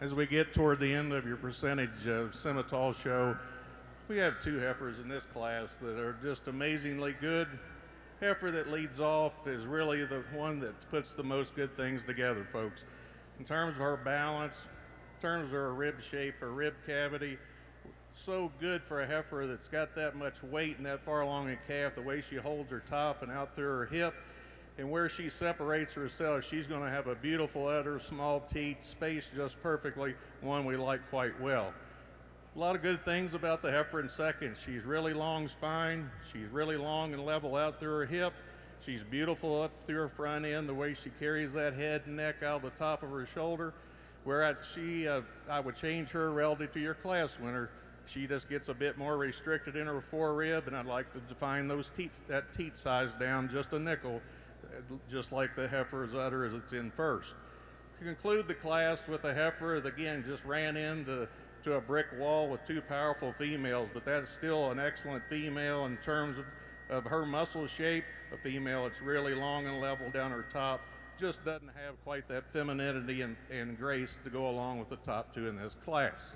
As we get toward the end of your percentage Simmental show, we have two heifers in this class that are just amazingly good. Heifer that leads off is really the one that puts the most good things together, folks. In terms of her balance, in terms of her rib shape, her rib cavity, so good for a heifer that's got that much weight and that far along a calf, the way she holds her top and out through her hip, and where she separates herself, she's going to have a beautiful udder, small teat, spaced just perfectly, one we like quite well. A lot of good things about the heifer in second. She's really long spine, she's really long and level out through her hip, she's beautiful up through her front end, the way she carries that head and neck out of the top of her shoulder, where I would change her relative to your class winner. She just gets a bit more restricted in her forerib, and I'd like to define that teat size down just a nickel, just like the heifer's udder as it's in first. conclude the class with a heifer that, again, just ran into a brick wall with two powerful females, but that's still an excellent female in terms of her muscle shape. A female that's really long and level down her top, just doesn't have quite that femininity and grace to go along with the top two in this class.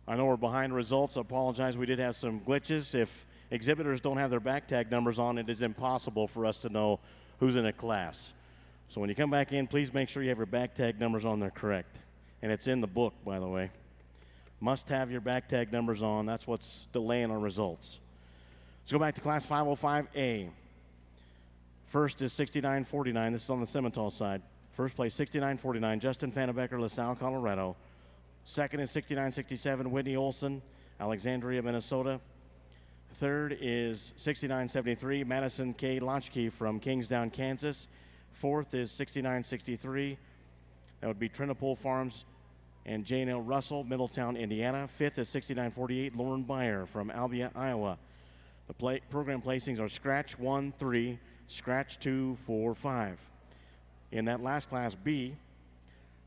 I know we're behind results. I apologize. We did have some glitches. If exhibitors don't have their back tag numbers on, it is impossible for us to know who's in a class. So when you come back in, please make sure you have your back tag numbers on there correct. And it's in the book, by the way. Must have your back tag numbers on. That's what's delaying our results. Let's go back to class 505A. First is 6949. This is on the Simmental side. First place, 6949, Justin Vannebecker, LaSalle, Colorado. Second is 6967, Whitney Olson, Alexandria, Minnesota. Third is 6973, Madison K. Lotchkey from Kingsdown, Kansas. Fourth is 6963. That would be Trinopole Farms and Jane L. Russell, Middletown, Indiana. Fifth is 6948, Lauren Byer from Albia, Iowa. The program placings are scratch 1, 3, scratch 2, 4, 5. In that last class B,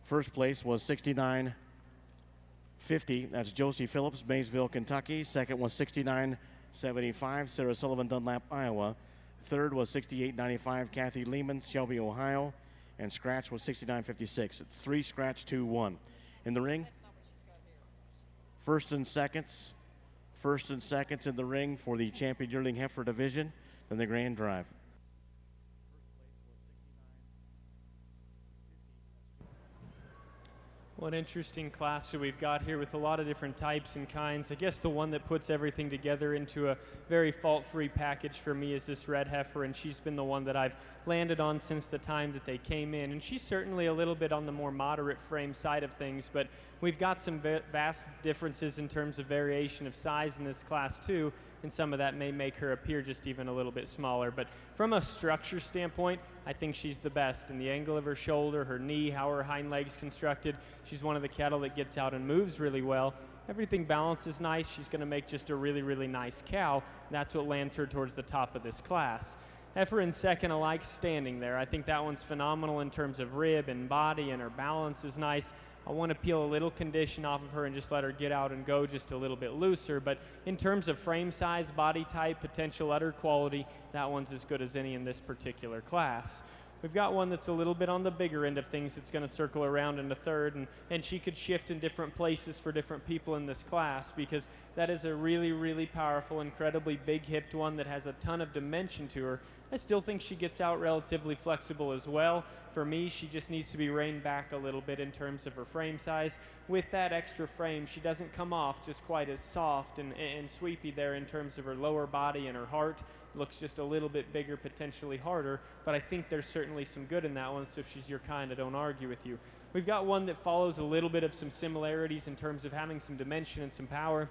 first place was 6950. That's Josie Phillips, Maysville, Kentucky. Second was 6975, Sarah Sullivan, Dunlap, Iowa. Third was 6895, Kathy Lehman, Shelby, Ohio. And scratch was 6956. It's 3 scratch, 2, 1. In the ring, first and seconds in the ring for the champion yearling heifer division, then the grand drive. What interesting class that we've got here with a lot of different types and kinds. I guess the one that puts everything together into a very fault-free package for me is this red heifer, and she's been the one that I've landed on since the time that they came in. And she's certainly a little bit on the more moderate frame side of things, but we've got some vast differences in terms of variation of size in this class too, and some of that may make her appear just even a little bit smaller. But from a structure standpoint, I think she's the best. In the angle of her shoulder, her knee, how her hind legs constructed, she's one of the cattle that gets out and moves really well. Everything balances nice. She's going to make just a really, really nice cow. That's what lands her towards the top of this class. Heifer in second, I like standing there. I think that one's phenomenal in terms of rib and body, and her balance is nice. I want to peel a little condition off of her and just let her get out and go just a little bit looser. But in terms of frame size, body type, potential udder quality, that one's as good as any in this particular class. We've got one that's a little bit on the bigger end of things that's going to circle around into third, and she could shift in different places for different people in this class, because that is a really, really powerful, incredibly big-hipped one that has a ton of dimension to her. I still think she gets out relatively flexible as well. For me, she just needs to be reined back a little bit in terms of her frame size. With that extra frame, she doesn't come off just quite as soft and sweepy there in terms of her lower body, and her heart looks just a little bit bigger, potentially harder, but I think there's certainly some good in that one, so if she's your kind, I don't argue with you. We've got one that follows a little bit of some similarities in terms of having some dimension and some power.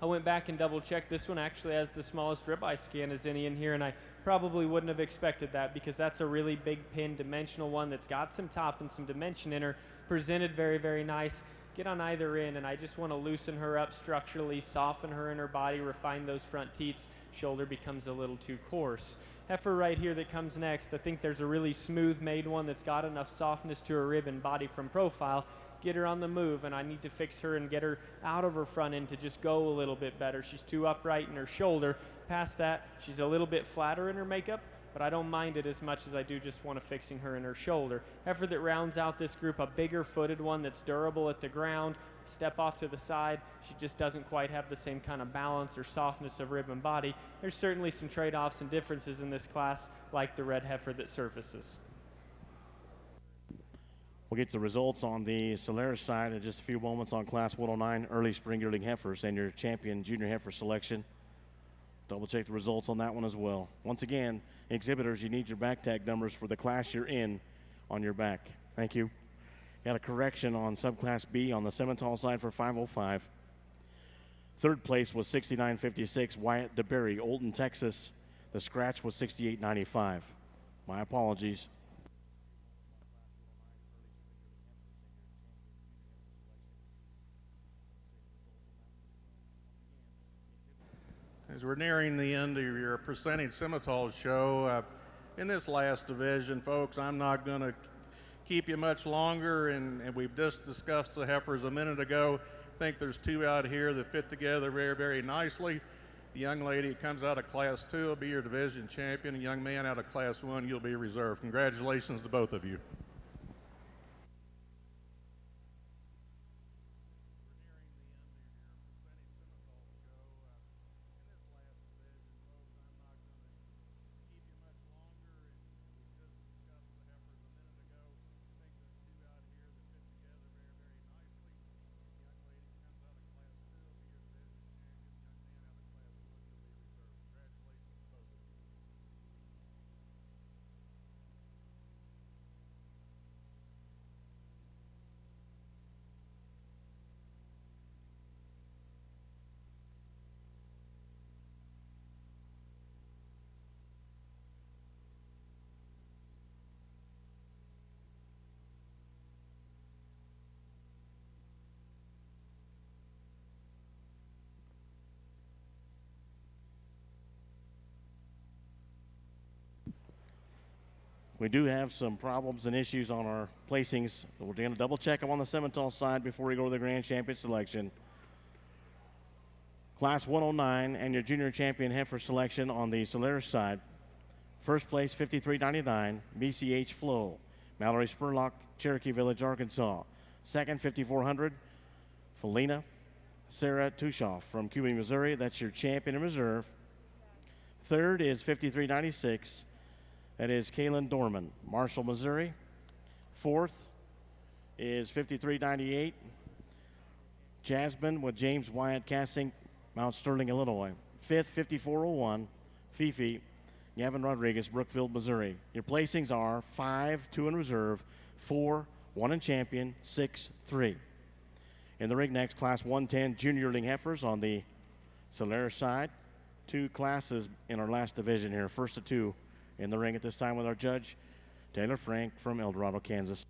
I went back and double-checked. This one actually has the smallest ribeye scan as any in here, and I probably wouldn't have expected that, because that's a really big pin dimensional one that's got some top and some dimension in her, presented very, very nice. Get on either end, and I just want to loosen her up structurally, soften her in her body, refine those front teats. Shoulder becomes a little too coarse. Heifer right here that comes next, I think there's a really smooth made one that's got enough softness to her rib and body from profile. Get her on the move, and I need to fix her and get her out of her front end to just go a little bit better. She's too upright in her shoulder. Past that, she's a little bit flatter in her makeup, but I don't mind it as much as I do just want to fixing her in her shoulder. Heifer that rounds out this group, a bigger footed one that's durable at the ground. Step off to the side, she just doesn't quite have the same kind of balance or softness of rib and body. There's certainly some trade-offs and differences in this class, like the red heifer that surfaces. We'll get the results on the Solaris side in just a few moments on Class 109 early spring yearling heifers and your champion junior heifer selection. Double check the results on that one as well. Once again, exhibitors, you need your back tag numbers for the class you're in on your back. Thank you. Got a correction on subclass B on the Simmental side for 505. Third place was 6956, Wyatt DeBerry, Olton, Texas. The scratch was 6895. My apologies. As we're nearing the end of your presenting Simmental show, in this last division, folks, I'm not going to keep you much longer, and we've just discussed the heifers a minute ago. I think there's two out here that fit together very, very nicely. The young lady who comes out of Class 2 will be your division champion. A young man out of Class 1, you'll be reserved. Congratulations to both of you. We do have some problems and issues on our placings. We're going to double check them on the Simmental side before we go to the Grand Champion selection. Class 109 and your junior champion heifer selection on the Solaris side. First place, 53.99, BCH Flow, Mallory Spurlock, Cherokee Village, Arkansas. Second, 5400, Felina Sarah Tushoff from Cuba, Missouri. That's your champion in reserve. Third is 53.96. That is Kaylin Dorman, Marshall, Missouri. Fourth is 53.98. Jasmine with James Wyatt Cassing, Mount Sterling, Illinois. Fifth, 54.01. Fifi, Gavin Rodriguez, Brookfield, Missouri. Your placings are 5, 2 in reserve, 4, 1 in champion, 6, 3. In the ring next, Class 110 junior yearling heifers on the Solaris side. Two classes in our last division here, first of two in the ring at this time with our judge, Taylor Frank from El Dorado, Kansas.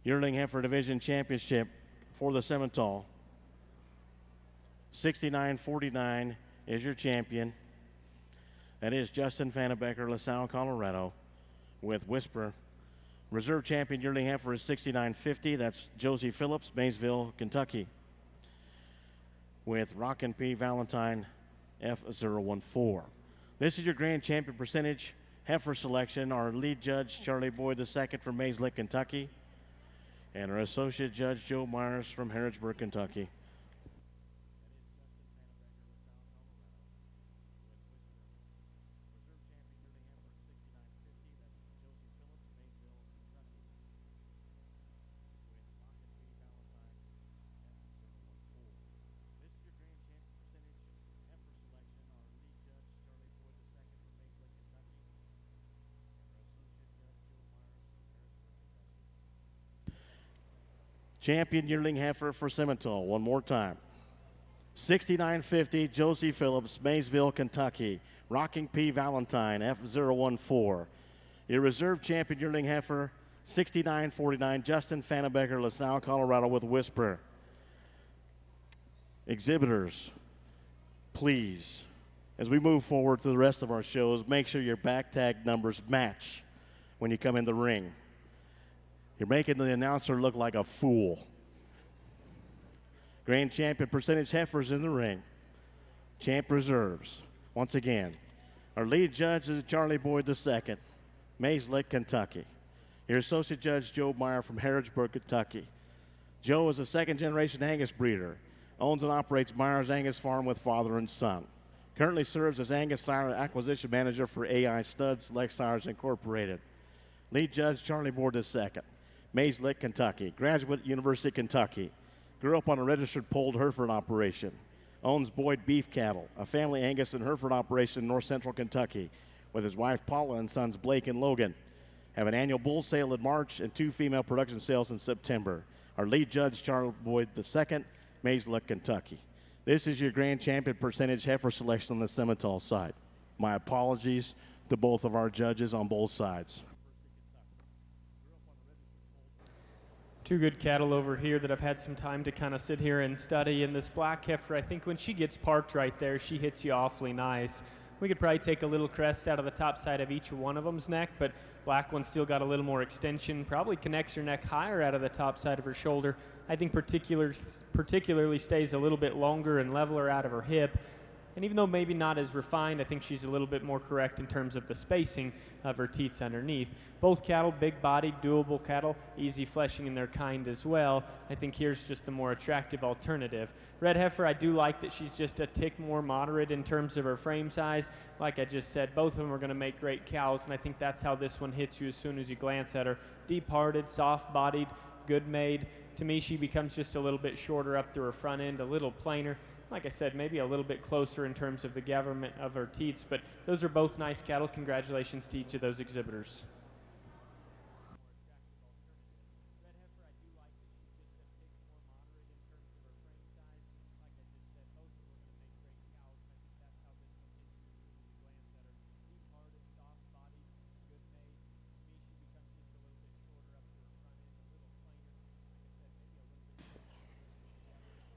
Yearling Heifer Division Championship for the Simmental. 69.49 is your champion. That is Justin Vannebecker, LaSalle, Colorado, with Whisper. Reserve champion yearling heifer is 69.50. That's Josie Phillips, Maysville, Kentucky, with Rockin' P. Valentine, F014. This is your grand champion percentage heifer selection. Our lead judge, Charlie Boyd II from Mayslick, Kentucky, and our associate judge, Joe Myers from Harrodsburg, Kentucky. Champion yearling heifer for Simmental, one more time. 69.50, Josie Phillips, Maysville, Kentucky. Rocking P. Valentine, F014. Your reserve champion yearling heifer, 69.49, Justin Vannebecker, LaSalle, Colorado, with Whisper. Exhibitors, please, as we move forward to the rest of our shows, make sure your back tag numbers match when you come in the ring. You're making the announcer look like a fool. Grand champion percentage heifers in the ring. Champ reserves. Once again, our lead judge is Charlie Boyd II, Mayslick, Kentucky. Your associate judge, Joe Meyer from Harrodsburg, Kentucky. Joe is a second-generation Angus breeder. Owns and operates Myers Angus Farm with father and son. Currently serves as Angus Sire Acquisition Manager for AI Studs Select Sires Incorporated. Lead judge, Charlie Boyd II. Mayslick, Kentucky. Graduate, University of Kentucky. Grew up on a registered polled Hereford operation. Owns Boyd Beef Cattle, a family Angus and Hereford operation in north central Kentucky, with his wife Paula and sons Blake and Logan. Have an annual bull sale in March and 2 female production sales in September. Our lead judge, Charlie Boyd II, Mayslick, Kentucky. This is your grand champion percentage heifer selection on the Simmental side. My apologies to both of our judges on both sides. Two good cattle over here that I've had some time to kind of sit here and study. And this black heifer, I think when she gets parked right there, she hits you awfully nice. We could probably take a little crest out of the top side of each one of them's neck, but black one's still got a little more extension, probably connects her neck higher out of the top side of her shoulder. I think particularly stays a little bit longer and leveler out of her hip. And even though maybe not as refined, I think she's a little bit more correct in terms of the spacing of her teats underneath. Both cattle, big-bodied, doable cattle, easy fleshing in their kind as well. I think here's just the more attractive alternative. Red heifer, I do like that she's just a tick more moderate in terms of her frame size. Like I just said, both of them are going to make great cows, and I think that's how this one hits you as soon as you glance at her. Deep-hearted, soft-bodied, good-made. To me, she becomes just a little bit shorter up through her front end, a little plainer. Like I said, maybe a little bit closer in terms of the government of her teats, but those are both nice cattle. Congratulations to each of those exhibitors.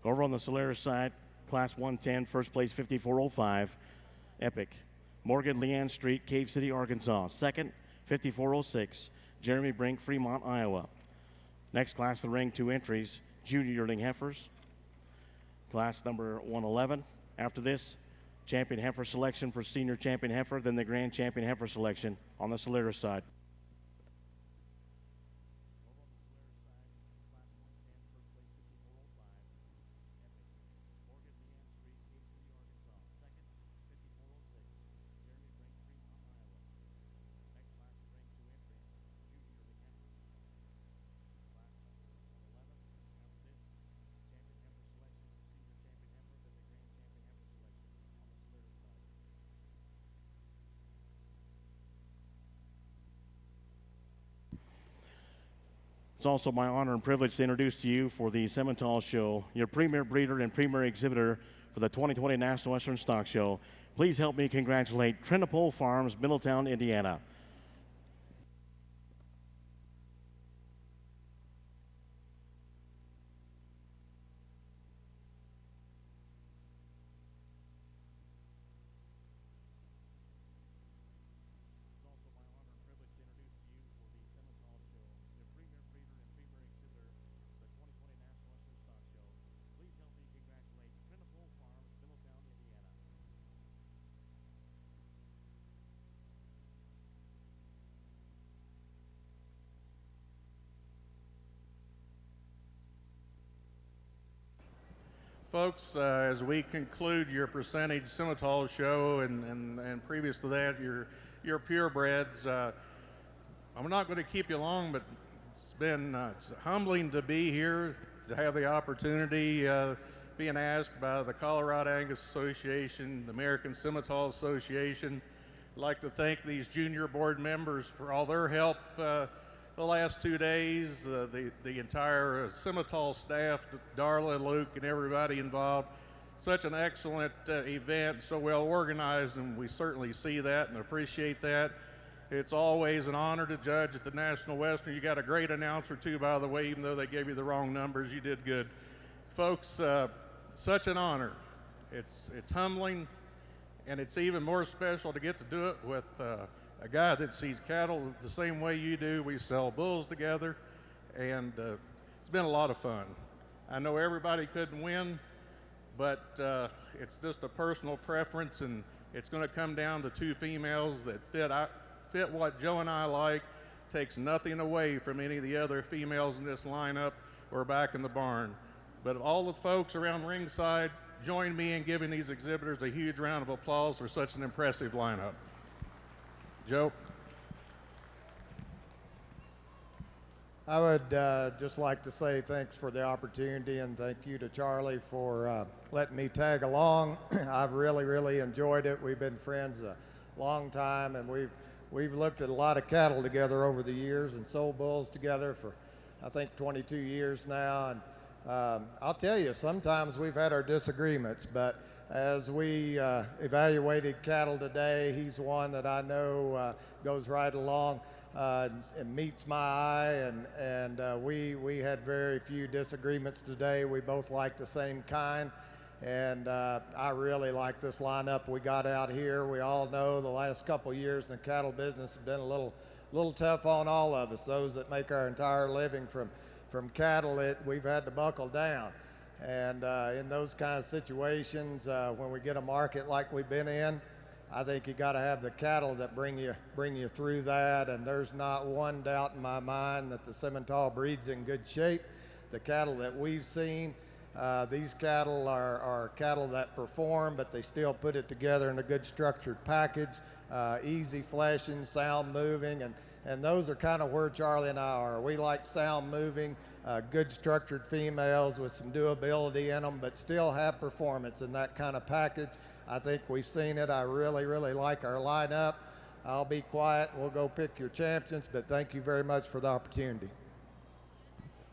Over on the Solaris side, Class 110, first place 5405, Epic. Morgan Leanne Street, Cave City, Arkansas. Second, 5406, Jeremy Brink, Fremont, Iowa. Next class of the ring, 2 entries, junior yearling heifers. Class number 111. After this, champion heifer selection for senior champion heifer, then the grand champion heifer selection on the Solaris side. It's also my honor and privilege to introduce to you for the Simmental Show, your premier breeder and premier exhibitor for the 2020 National Western Stock Show. Please help me congratulate Trinopole Farms, Middletown, Indiana. Folks, as we conclude your percentage Simmental show and previous to that, your purebreds, I'm not going to keep you long, but it's humbling to be here, to have the opportunity being asked by the Colorado Angus Association, the American Simmental Association. I'd like to thank these junior board members for all their help the last 2 days, the entire Simmental staff, Darla, Luke, and everybody involved. Such an excellent event, so well organized, and we certainly see that and appreciate that. It's always an honor to judge at the National Western. You got a great announcer too, by the way, even though they gave you the wrong numbers, you did good. Folks, such an honor. It's humbling, and it's even more special to get to do it with a guy that sees cattle the same way you do. We sell bulls together, and it's been a lot of fun. I know everybody couldn't win, but it's just a personal preference, and it's going to come down to 2 females that fit what Joe and I like, takes nothing away from any of the other females in this lineup or back in the barn. But all the folks around ringside, join me in giving these exhibitors a huge round of applause for such an impressive lineup. Joe? I would just like to say thanks for the opportunity, and thank you to Charlie for letting me tag along. I've really enjoyed it. We've been friends a long time, and we've looked at a lot of cattle together over the years and sold bulls together for I think 22 years now, and I'll tell you, sometimes we've had our disagreements, but as we evaluated cattle today, he's one that I know goes right along and meets my eye, and we had very few disagreements today. We both like the same kind, and I really like this lineup we got out here. We all know the last couple of years in the cattle business have been a little tough on all of us. Those that make our entire living from cattle, we've had to buckle down. And in those kind of situations, when we get a market like we've been in, I think you got to have the cattle that bring you through that. And there's not one doubt in my mind that the Simmental breed's in good shape. The cattle that we've seen, these cattle are cattle that perform, but they still put it together in a good structured package, easy fleshing, sound moving, and those are kind of where Charlie and I are. We like sound moving, good structured females with some doability in them, but still have performance in that kind of package. I think we've seen it. I really, really like our lineup. I'll be quiet. We'll go pick your champions, but thank you very much for the opportunity.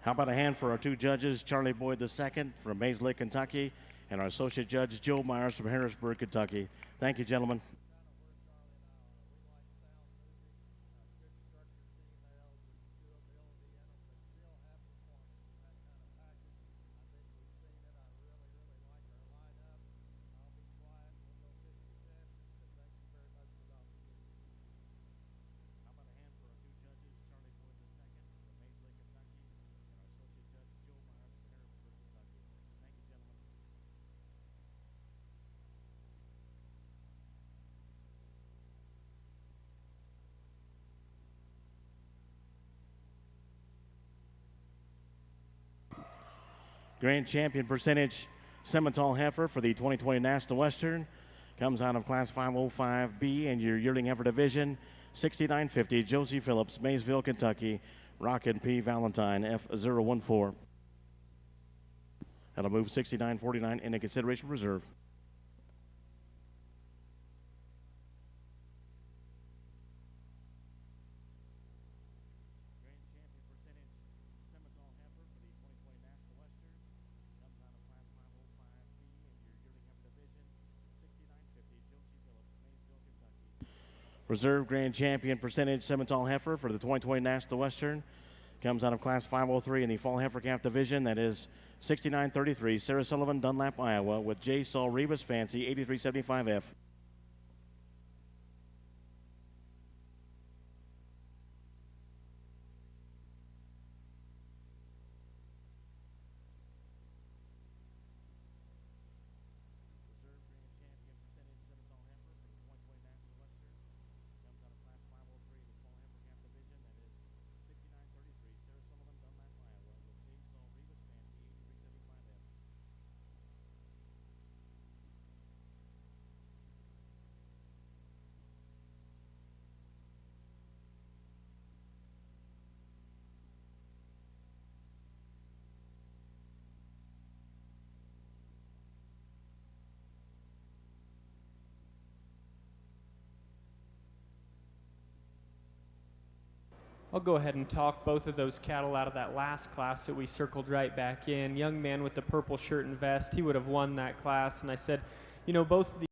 How about a hand for our two judges, Charlie Boyd II from Mays Lake, Kentucky, and our associate judge, Joe Myers from Harrisburg, Kentucky. Thank you, gentlemen. Grand champion percentage, Simmental heifer for the 2020 National Western. Comes out of Class 505B in your yearling heifer division. 6950, Josie Phillips, Maysville, Kentucky. Rockin' P. Valentine, F014. That'll move 6949 into consideration reserve. Reserve Grand Champion percentage, Simmental heifer for the 2020 National Western. Comes out of Class 503 in the Fall Heifer Calf Division. That is 6933, Sarah Sullivan, Dunlap, Iowa, with J. Saul Rebus Fancy, 8375F. I'll go ahead and talk both of those cattle out of that last class that we circled right back in. Young man with the purple shirt and vest, he would have won that class. And I said, you know, both of these